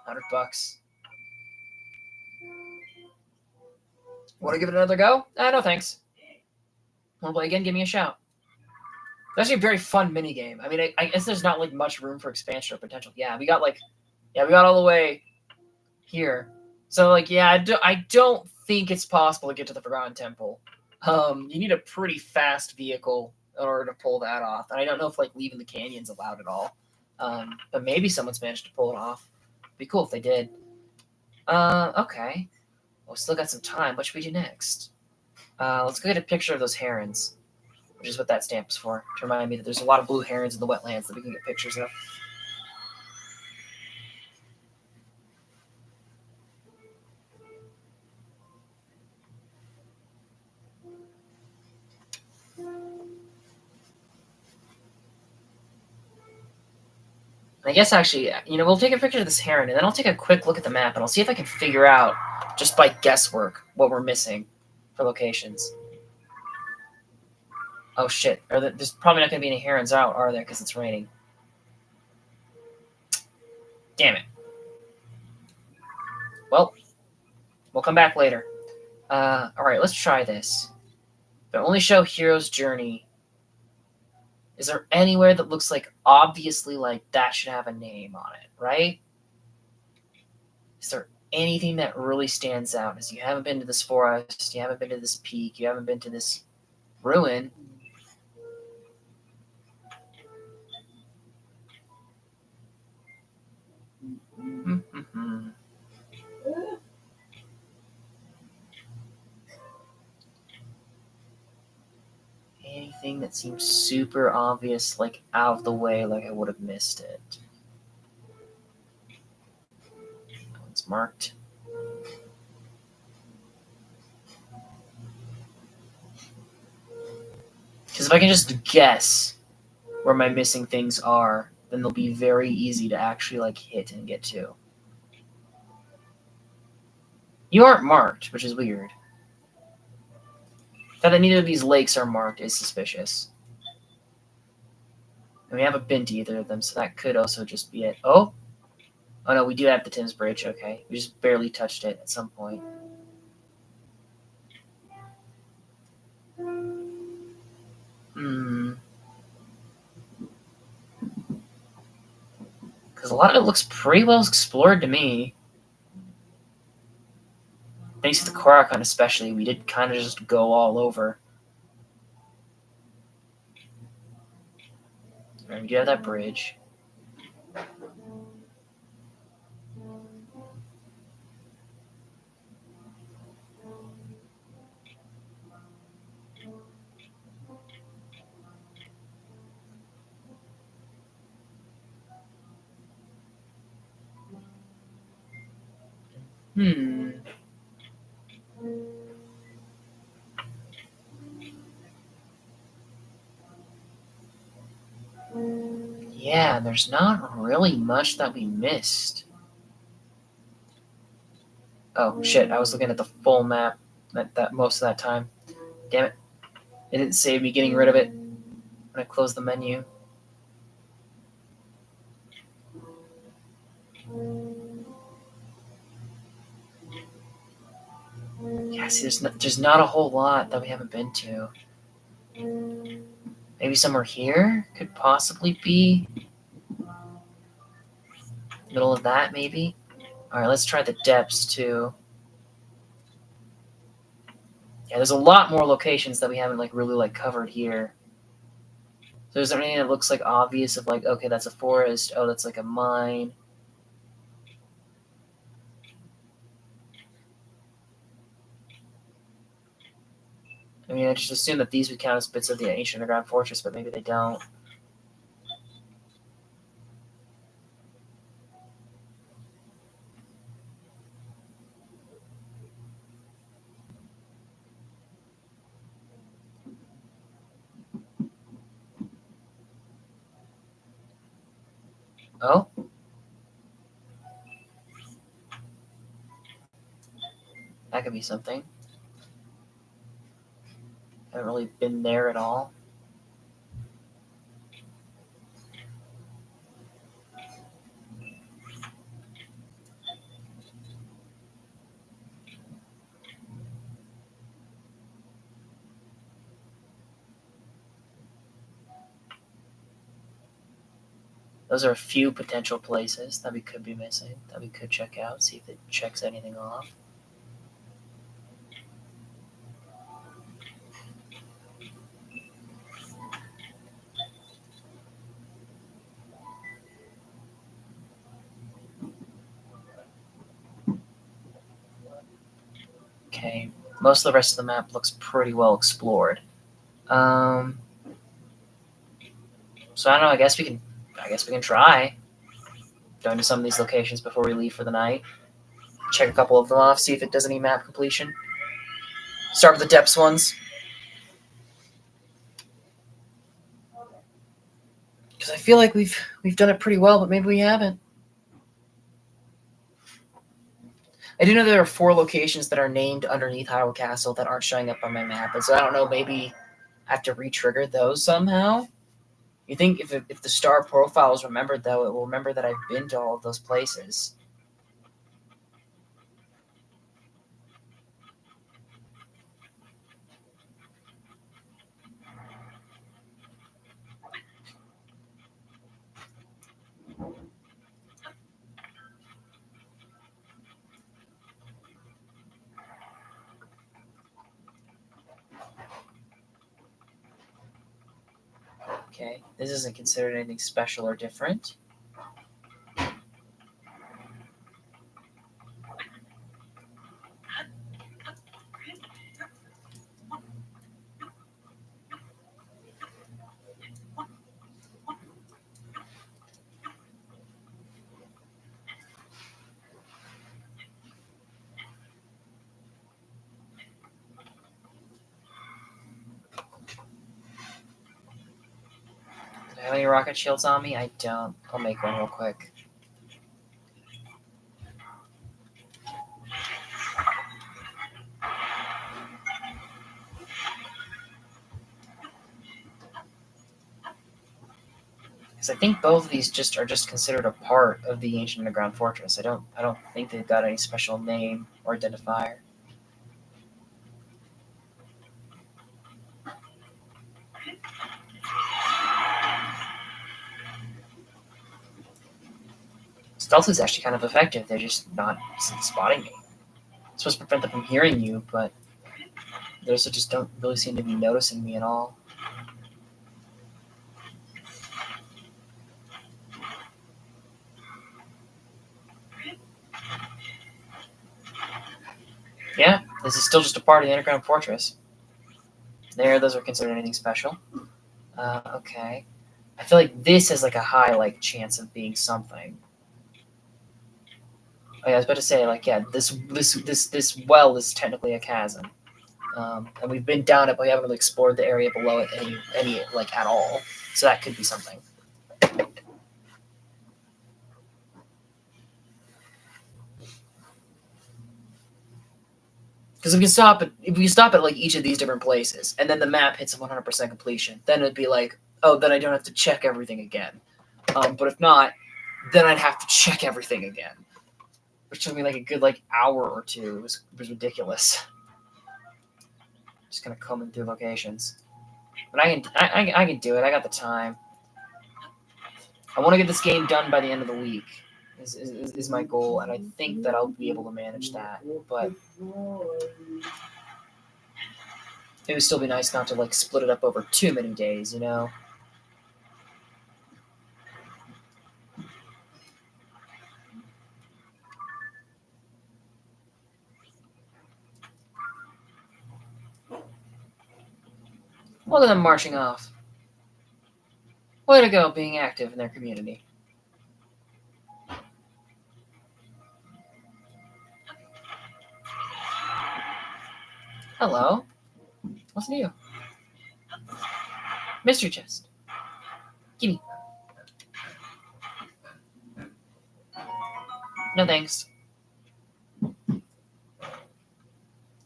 $100. Want to give it another go? No thanks. Want to play again? Give me a shout. It's actually a very fun mini game. I mean, I guess there's not like much room for expansion or potential. Yeah, we got all the way here. So like, yeah, I don't think it's possible to get to the Forgotten Temple. You need a pretty fast vehicle in order to pull that off. And I don't know if like leaving the canyon's allowed at all. But maybe someone's managed to pull it off. It'd be cool if they did. Okay. Well, we still got some time. What should we do next? Let's go get a picture of those herons, which is what that stamp is for, to remind me that there's a lot of blue herons in the wetlands that we can get pictures of. I guess actually, we'll take a picture of this heron, and then I'll take a quick look at the map, and I'll see if I can figure out, just by guesswork, what we're missing for locations. Oh shit! There's probably not going to be any herons out, are there? Because it's raining. Damn it. Well, we'll come back later. All right, let's try this. They only show hero's journey. Is there anywhere that looks like obviously like that should have a name on it, right? Is there anything that really stands out? As you haven't been to this forest, you haven't been to this peak, you haven't been to this ruin. Anything that seems super obvious, like out of the way, like I would have missed it. That one's marked. Because if I can just guess where my missing things are, then they'll be very easy to actually like hit and get to. You aren't marked, which is weird. The fact that neither of these lakes are marked is suspicious. And we haven't been to either of them, so that could also just be it. Oh! Oh no, we do have the Thames Bridge, okay. We just barely touched it at some point. Because a lot of it looks pretty well explored to me. Thanks to the Korokon especially, we did kind of just go all over. And we do have that bridge. Yeah, there's not really much that we missed. Oh shit, I was looking at the full map that most of that time. Damn it. It didn't save me getting rid of it when I closed the menu. Yeah, see, there's not a whole lot that we haven't been to. Maybe somewhere here could possibly be middle of that, maybe. All right, let's try the depths too. Yeah, there's a lot more locations that we haven't like really like covered here. So is there anything that looks like obvious of like, okay, that's a forest. Oh, that's like a mine. I mean, I just assume that these would count as bits of the ancient underground fortress, but maybe they don't. Oh? That could be something. Haven't really been there at all. Those are a few potential places that we could be missing, that we could check out, see if it checks anything off. Okay, most of the rest of the map looks pretty well explored. So I don't know. I guess we can try going to some of these locations before we leave for the night. Check a couple of them off, see if it does any map completion. Start with the depths ones. Because I feel like we've done it pretty well, but maybe we haven't. I do know there are 4 locations that are named underneath Hyrule Castle that aren't showing up on my map, and so I don't know. Maybe have to re-trigger those somehow. You think if the star profile is remembered, though, it will remember that I've been to all of those places. Okay, this isn't considered anything special or different. Did I have any rocket shields on me? I don't. I'll make one real quick. Because I think both of these are just considered a part of the ancient underground fortress. I don't think they've got any special name or identifier. Stealth is actually kind of effective. They're just not spotting me. It's supposed to prevent them from hearing you, but they also just don't really seem to be noticing me at all. Yeah, this is still just a part of the underground fortress. Those are considered anything special. Okay. I feel like this has like a high chance of being something. Oh, yeah, I was about to say yeah, this well is technically a chasm, and we've been down it, but we haven't really explored the area below it any at all. So that could be something. Because if we stop at each of these different places, and then the map hits 100% completion, then it'd be like, oh, then I don't have to check everything again. But if not, then I'd have to check everything again, which took me a good hour or two. It was ridiculous. Just kind of combing through locations, but I can do it. I got the time. I want to get this game done by the end of the week. Is my goal, and I think that I'll be able to manage that. But it would still be nice not to split it up over too many days, you know. Well, then I'm marching off. Way to go, being active in their community. Hello. What's new? Mystery chest. Gimme. No thanks.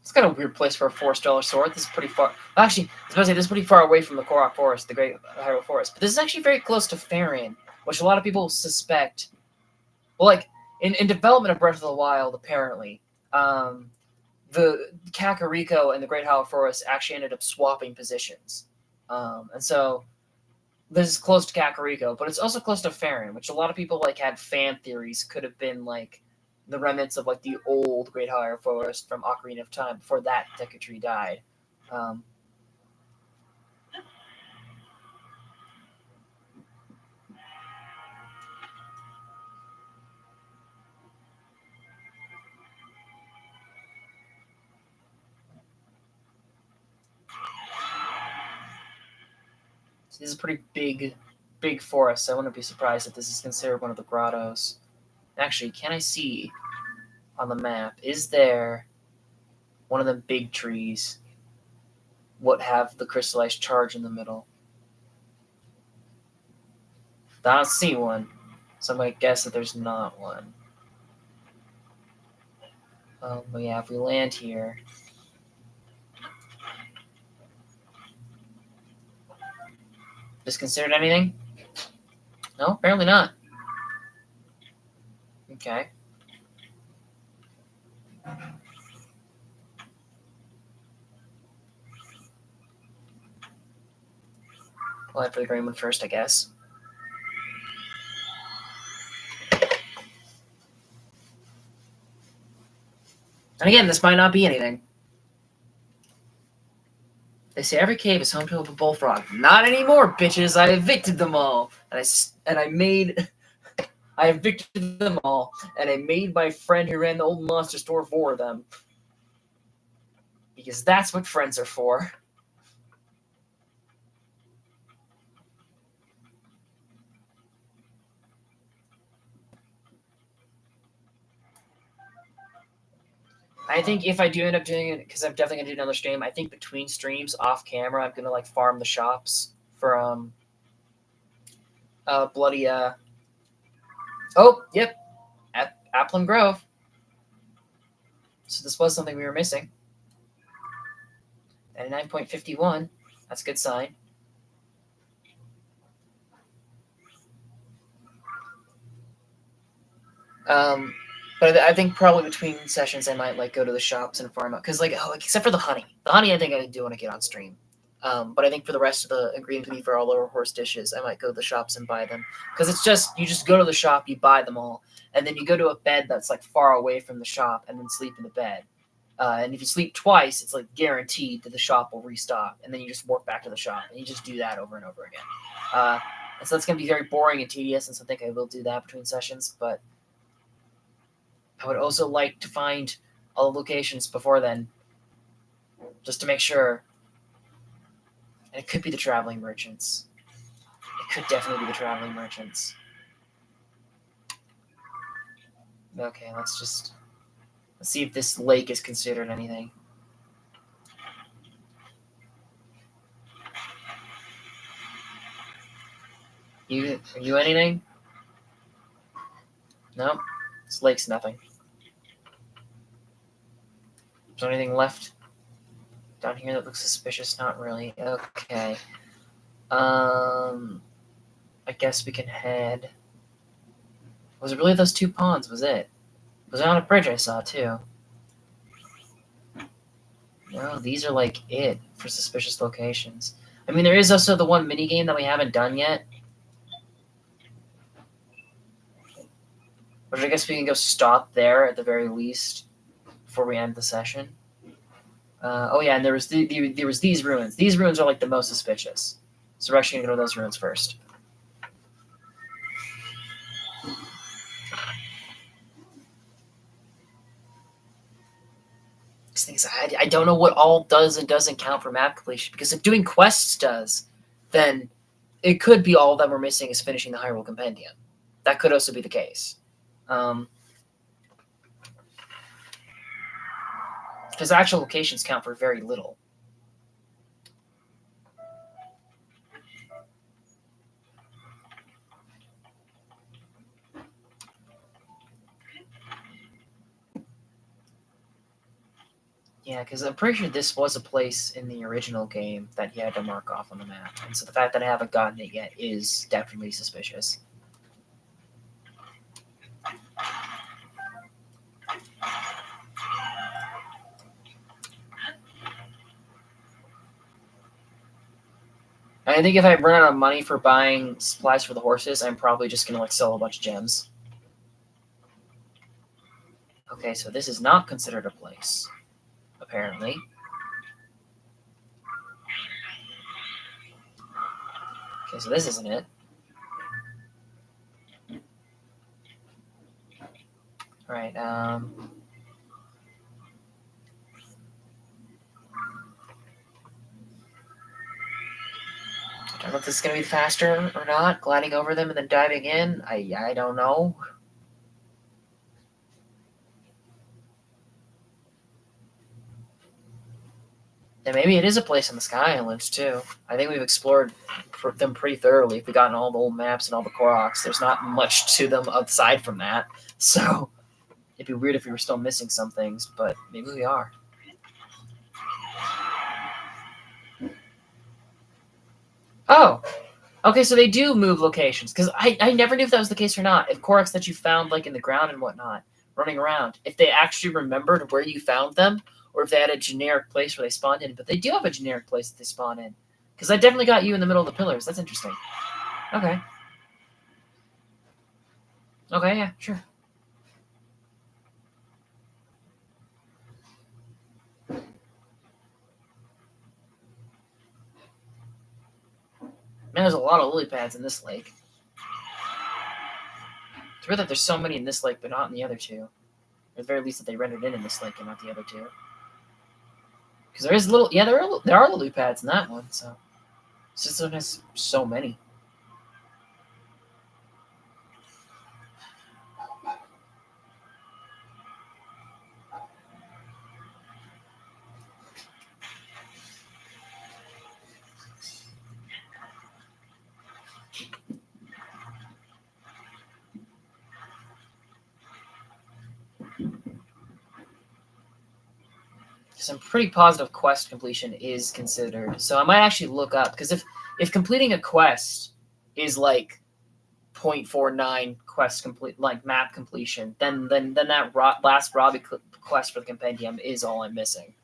It's kind of a weird place for a $4 sword. This is pretty far. Actually, I was about to say this is pretty far away from the Korok Forest, the Great Hyrule Forest. But this is actually very close to Faerun, which a lot of people suspect. Well, in development of Breath of the Wild, apparently, the Kakariko and the Great Hyrule Forest actually ended up swapping positions, and so this is close to Kakariko, but it's also close to Faerun, which a lot of people had fan theories could have been the remnants of the old Great Hyrule Forest from Ocarina of Time before that Deku Tree died. So this is a pretty big forest. So I wouldn't be surprised if this is considered one of the grottos. Actually, can I see on the map? Is there one of them big trees? What have the crystallized charge in the middle? I don't see one, so I'm gonna guess that there's not one. But yeah, if we land here, Is considered anything? No, apparently not. Okay. We'll head for the green one first, I guess. And again, this might not be anything. They say every cave is home to a bullfrog. Not anymore, bitches. I evicted them all, I evicted them all, and I made my friend who ran the old monster store for them. Because that's what friends are for. I think if I do end up doing it, because I'm definitely gonna do another stream. I think between streams, off camera, I'm gonna like farm the shops for bloody Oh, yep, at Applin Grove. So this was something we were missing. 99.51. That's a good sign. But I think probably between sessions I might like go to the shops and farm out because except for the honey. The honey I think I do want to get on stream. But I think for the rest of the ingredients we need for all our horse dishes, I might go to the shops and buy them because it's just you just go to the shop, you buy them all, and then you go to a bed that's like far away from the shop and then sleep in the bed. And if you sleep twice, it's like guaranteed that the shop will restock, and then you just walk back to the shop and you just do that over and over again. And so that's going to be very boring and tedious, and so I think I will do that between sessions, but I would also like to find all the locations before then, just to make sure. And it could be the traveling merchants. It could definitely be the traveling merchants. Okay, let's see if this lake is considered anything. Are you anything? No, this lake's nothing. Is there anything left down here that looks suspicious? Not really. Okay. I guess we can head. Was it really those two ponds? Was it? Was it on a bridge I saw too? No, these are like it for suspicious locations. I mean, there is also the one minigame that we haven't done yet. Which I guess we can go stop there at the very least before we end the session. Oh yeah, and there was these ruins. These ruins are like the most suspicious. So we're actually gonna go to those ruins first. These things, I don't know what all does and doesn't count for map completion, because if doing quests does, then it could be all that we're missing is finishing the Hyrule Compendium. That could also be the case. Because actual locations count for very little. Yeah, because I'm pretty sure this was a place in the original game that you had to mark off on the map. And so the fact that I haven't gotten it yet is definitely suspicious. I think if I run out of money for buying supplies for the horses, I'm probably just going to sell a bunch of gems. Okay, so this is not considered a place, apparently. Okay, so this isn't it. All right. I don't know if this is going to be faster or not, gliding over them and then diving in. I don't know. And maybe it is a place on the Sky Islands, too. I think we've explored them pretty thoroughly. If we've gotten all the old maps and all the Koroks, there's not much to them aside from that. So it'd be weird if we were still missing some things, but maybe we are. Oh! Okay, so they do move locations, because I never knew if that was the case or not. If Koroks that you found, like, in the ground and whatnot, running around, if they actually remembered where you found them, or if they had a generic place where they spawned in. But they do have a generic place that they spawn in. Because I definitely got you in the middle of the pillars. That's interesting. Okay. Okay, yeah, sure. Man, there's a lot of lily pads in this lake. It's weird that there's so many in this lake, but not in the other two. Or at the very least, that they rendered in this lake and not the other two. Because there is little, yeah, there are lily pads in that one. So it's just one has so many. Some pretty positive quest completion is considered. So I might actually look up, because if completing a quest is like 0.49 quest complete, like map completion, then that last Robbie quest for the compendium is all I'm missing.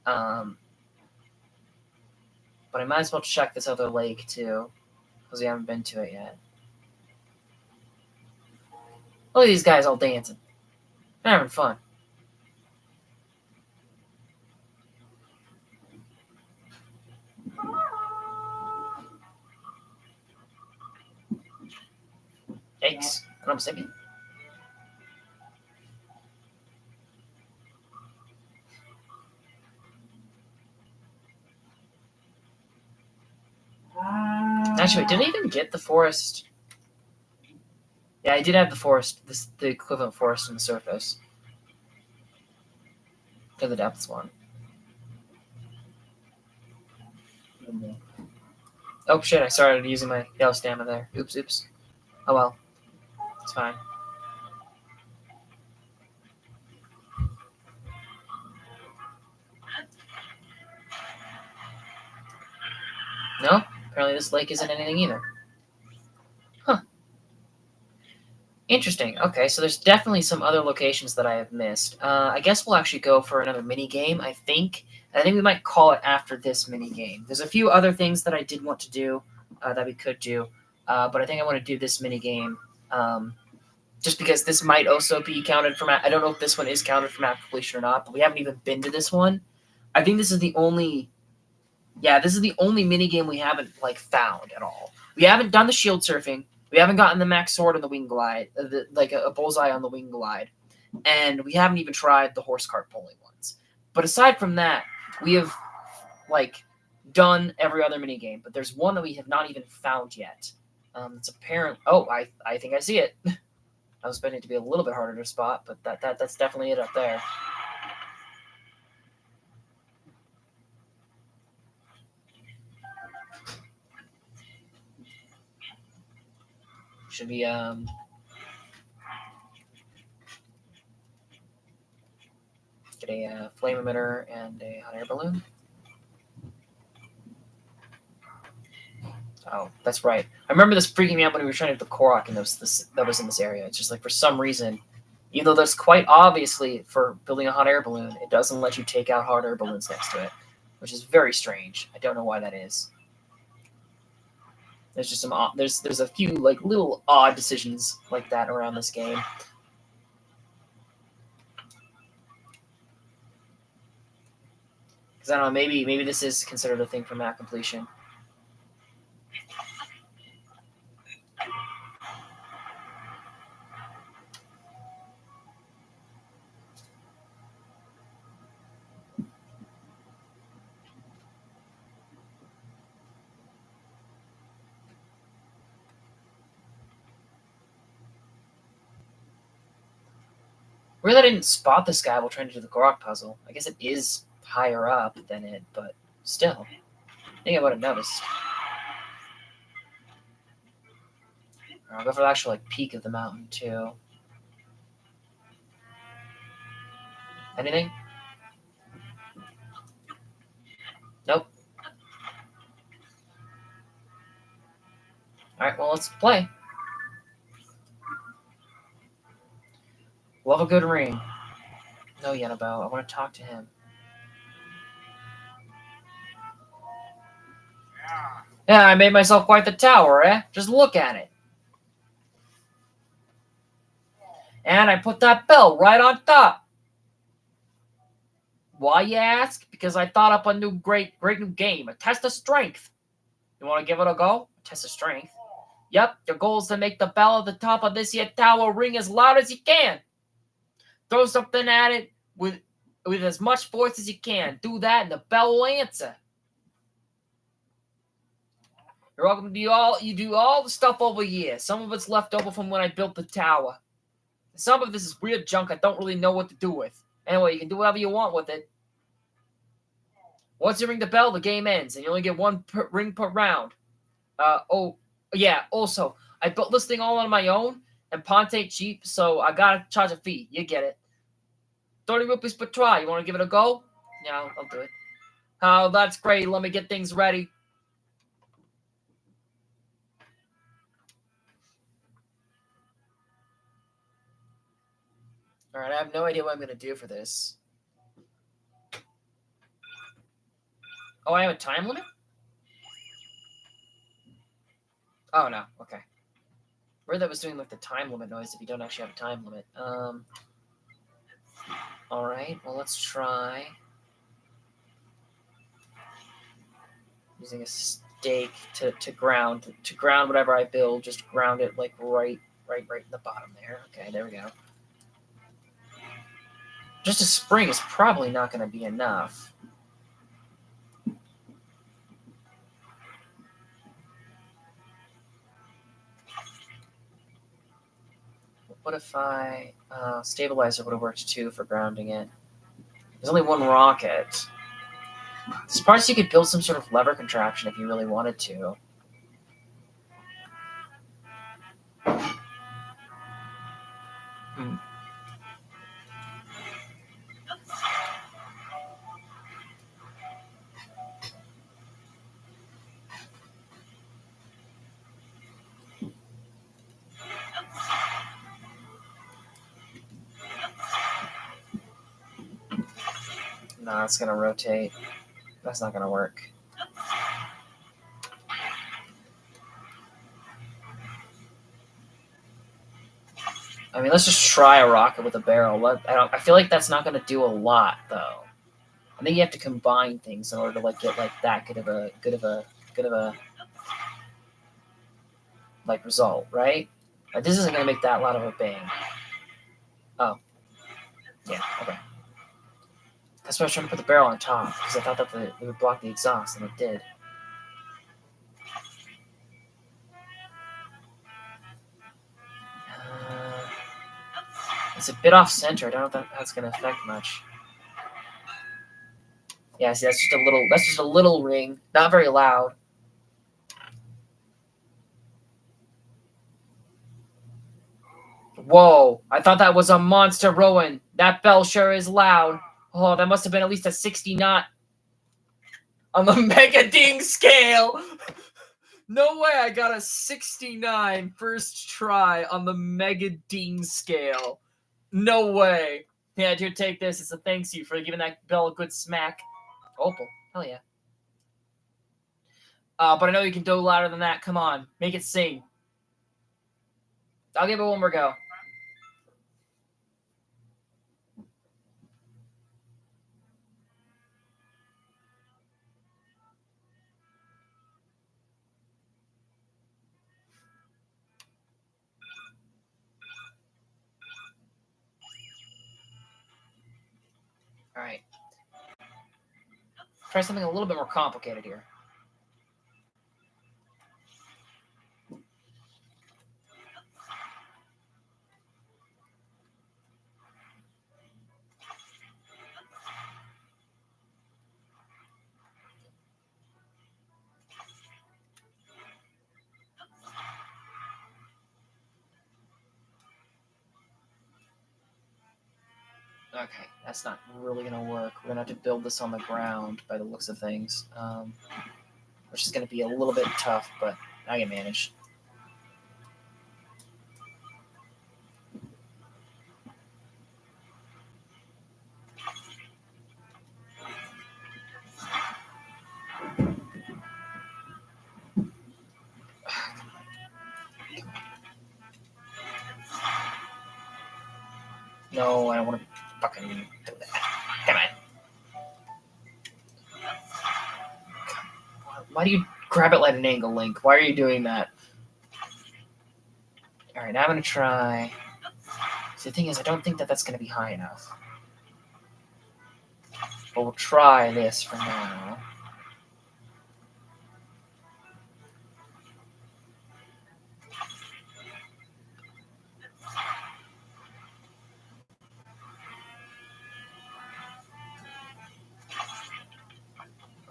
But I might as well check this other lake too, because we haven't been to it yet. Look at these guys all dancing. They're having fun. Yikes. And I'm singing. Actually, did I even get the forest? Yeah, I did have the forest, the equivalent forest on the surface. To the depths one. Oh shit, I started using my yellow stamina there. Oops. Oh well. It's fine. No? Apparently this lake isn't anything either. Huh. Interesting. Okay, so there's definitely some other locations that I have missed. I guess we'll actually go for another mini game. I think we might call it after this mini game. There's a few other things that I did want to do that we could do, but I think I want to do this mini game just because this might also be counted for map. I don't know if this one is counted for map completion or not, but we haven't even been to this one. I think this is the only. Yeah, this is the only mini game we haven't like found at all. We haven't done the shield surfing. We haven't gotten the max sword on the wing glide, like a bullseye on the wing glide, and we haven't even tried the horse cart pulling ones. But aside from that, we have like done every other mini game. But there's one that we have not even found yet. It's apparent. Oh, I think I see it. I was expecting it to be a little bit harder to spot, but that's definitely it up there. Should be get a flame emitter and a hot air balloon. Oh, that's right. I remember this freaking me out when we were trying to do the Korok and that was in this area. It's just like for some reason, even though there's quite obviously for building a hot air balloon, it doesn't let you take out hot air balloons next to it, which is very strange. I don't know why that is. There's just there's a few like little odd decisions like that around this game. Because I don't know, maybe this is considered a thing for map completion. Weird that I didn't spot this guy while trying to do the Korok puzzle. I guess it is higher up than it, but still. I think I would have noticed. I'll go for the actual like peak of the mountain too. Anything? Nope. Alright, well, let's play. Love a good ring. No, Yenabo. I want to talk to him. Yeah, I made myself quite the tower, eh? Just look at it. And I put that bell right on top. Why, you ask? Because I thought up a new great new game, a test of strength. You want to give it a go? A test of strength? Yep, your goal is to make the bell at the top of this here tower ring as loud as you can. Throw something at it with as much force as you can. Do that and the bell will answer. You're welcome to do all the stuff over here. Some of it's left over from when I built the tower. Some of this is weird junk I don't really know what to do with. Anyway, you can do whatever you want with it. Once you ring the bell, the game ends, and you only get one ring per round. Also, I built this thing all on my own, and Ponte ain't cheap, so I gotta charge a fee. You get it. 30 rupees per try. You want to give it a go? Yeah, I'll do it. Oh, that's great. Let me get things ready. Alright, I have no idea what I'm going to do for this. Oh, I have a time limit? Oh, no. Okay. Where that was doing like the time limit noise if you don't actually have a time limit. Alright, well, let's try using a stake to ground whatever I build. Just ground it like right in the bottom there. Okay, there we go. Just a spring is probably not going to be enough. What if I... stabilizer would have worked too for grounding it. There's only one rocket. There's parts you could build some sort of lever contraption if you really wanted to. No, it's going to rotate. That's not going to work. I mean, let's just try a rocket with a barrel. I feel like that's not going to do a lot, though. I think you have to combine things in order to like get like that good of a like result, right? Like, this isn't going to make that loud of a bang. Oh, yeah, okay. That's why I was trying to put the barrel on top because I thought that it would block the exhaust, and it did. It's a bit off center. I don't know if that's going to affect much. Yeah, see, that's just a little ring, not very loud. Whoa! I thought that was a monster Rowan. That bell sure is loud. Oh, that must have been at least a 60 knot on the Mega Ding scale. No way! I got a 69 first try on the Mega Ding scale. No way. Yeah, here, take this. It's a thanks you for giving that bell a good smack. Opal. Hell yeah. But I know you can do louder than that. Come on. Make it sing. I'll give it one more go. Alright. Try something a little bit more complicated here. Okay, that's not really going to work. We're going to have to build this on the ground by the looks of things, which is going to be a little bit tough, but I can manage. No, I don't want to fucking do that. Come on. Why do you grab it at an angle, Link? Why are you doing that? Alright, now I'm going to try... See, the thing is, I don't think that that's going to be high enough. But we'll try this for now.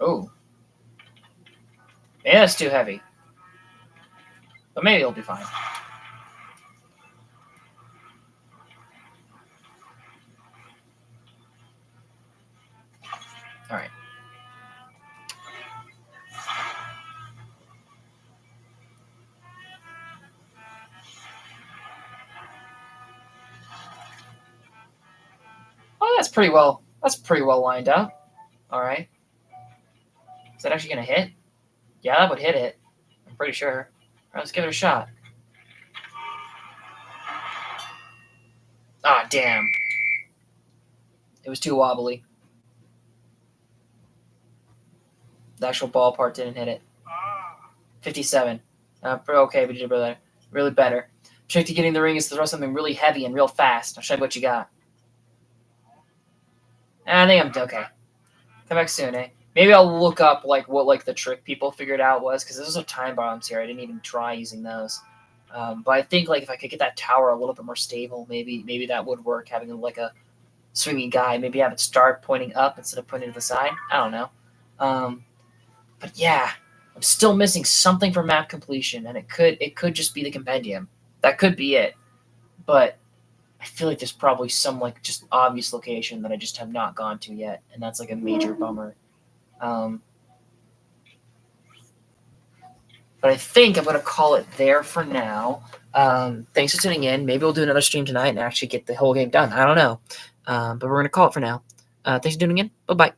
Oh. Yeah, it's too heavy. But maybe it'll be fine. Alright. Oh, that's pretty well lined up. Alright. Is that actually going to hit? Yeah, that would hit it. I'm pretty sure. Alright, let's give it a shot. Ah, damn. It was too wobbly. The actual ball part didn't hit it. 57. Okay, we did really better. Trick to getting the ring is to throw something really heavy and real fast. I'll show you what you got. I think I'm okay. Come back soon, eh? Maybe I'll look up what the trick people figured out was, because there's no time bombs here. I didn't even try using those. But I think if I could get that tower a little bit more stable, maybe that would work. Having a swinging guy, maybe have it start pointing up instead of pointing to the side. I don't know. But yeah, I'm still missing something for map completion, and it could just be the compendium. That could be it. But I feel like there's probably some just obvious location that I just have not gone to yet, and that's a major bummer. But I think I'm gonna call it there for now. Thanks for tuning in. Maybe we'll do another stream tonight and actually get the whole game done. I don't know. But we're gonna call it for now. Thanks for tuning in. Bye bye.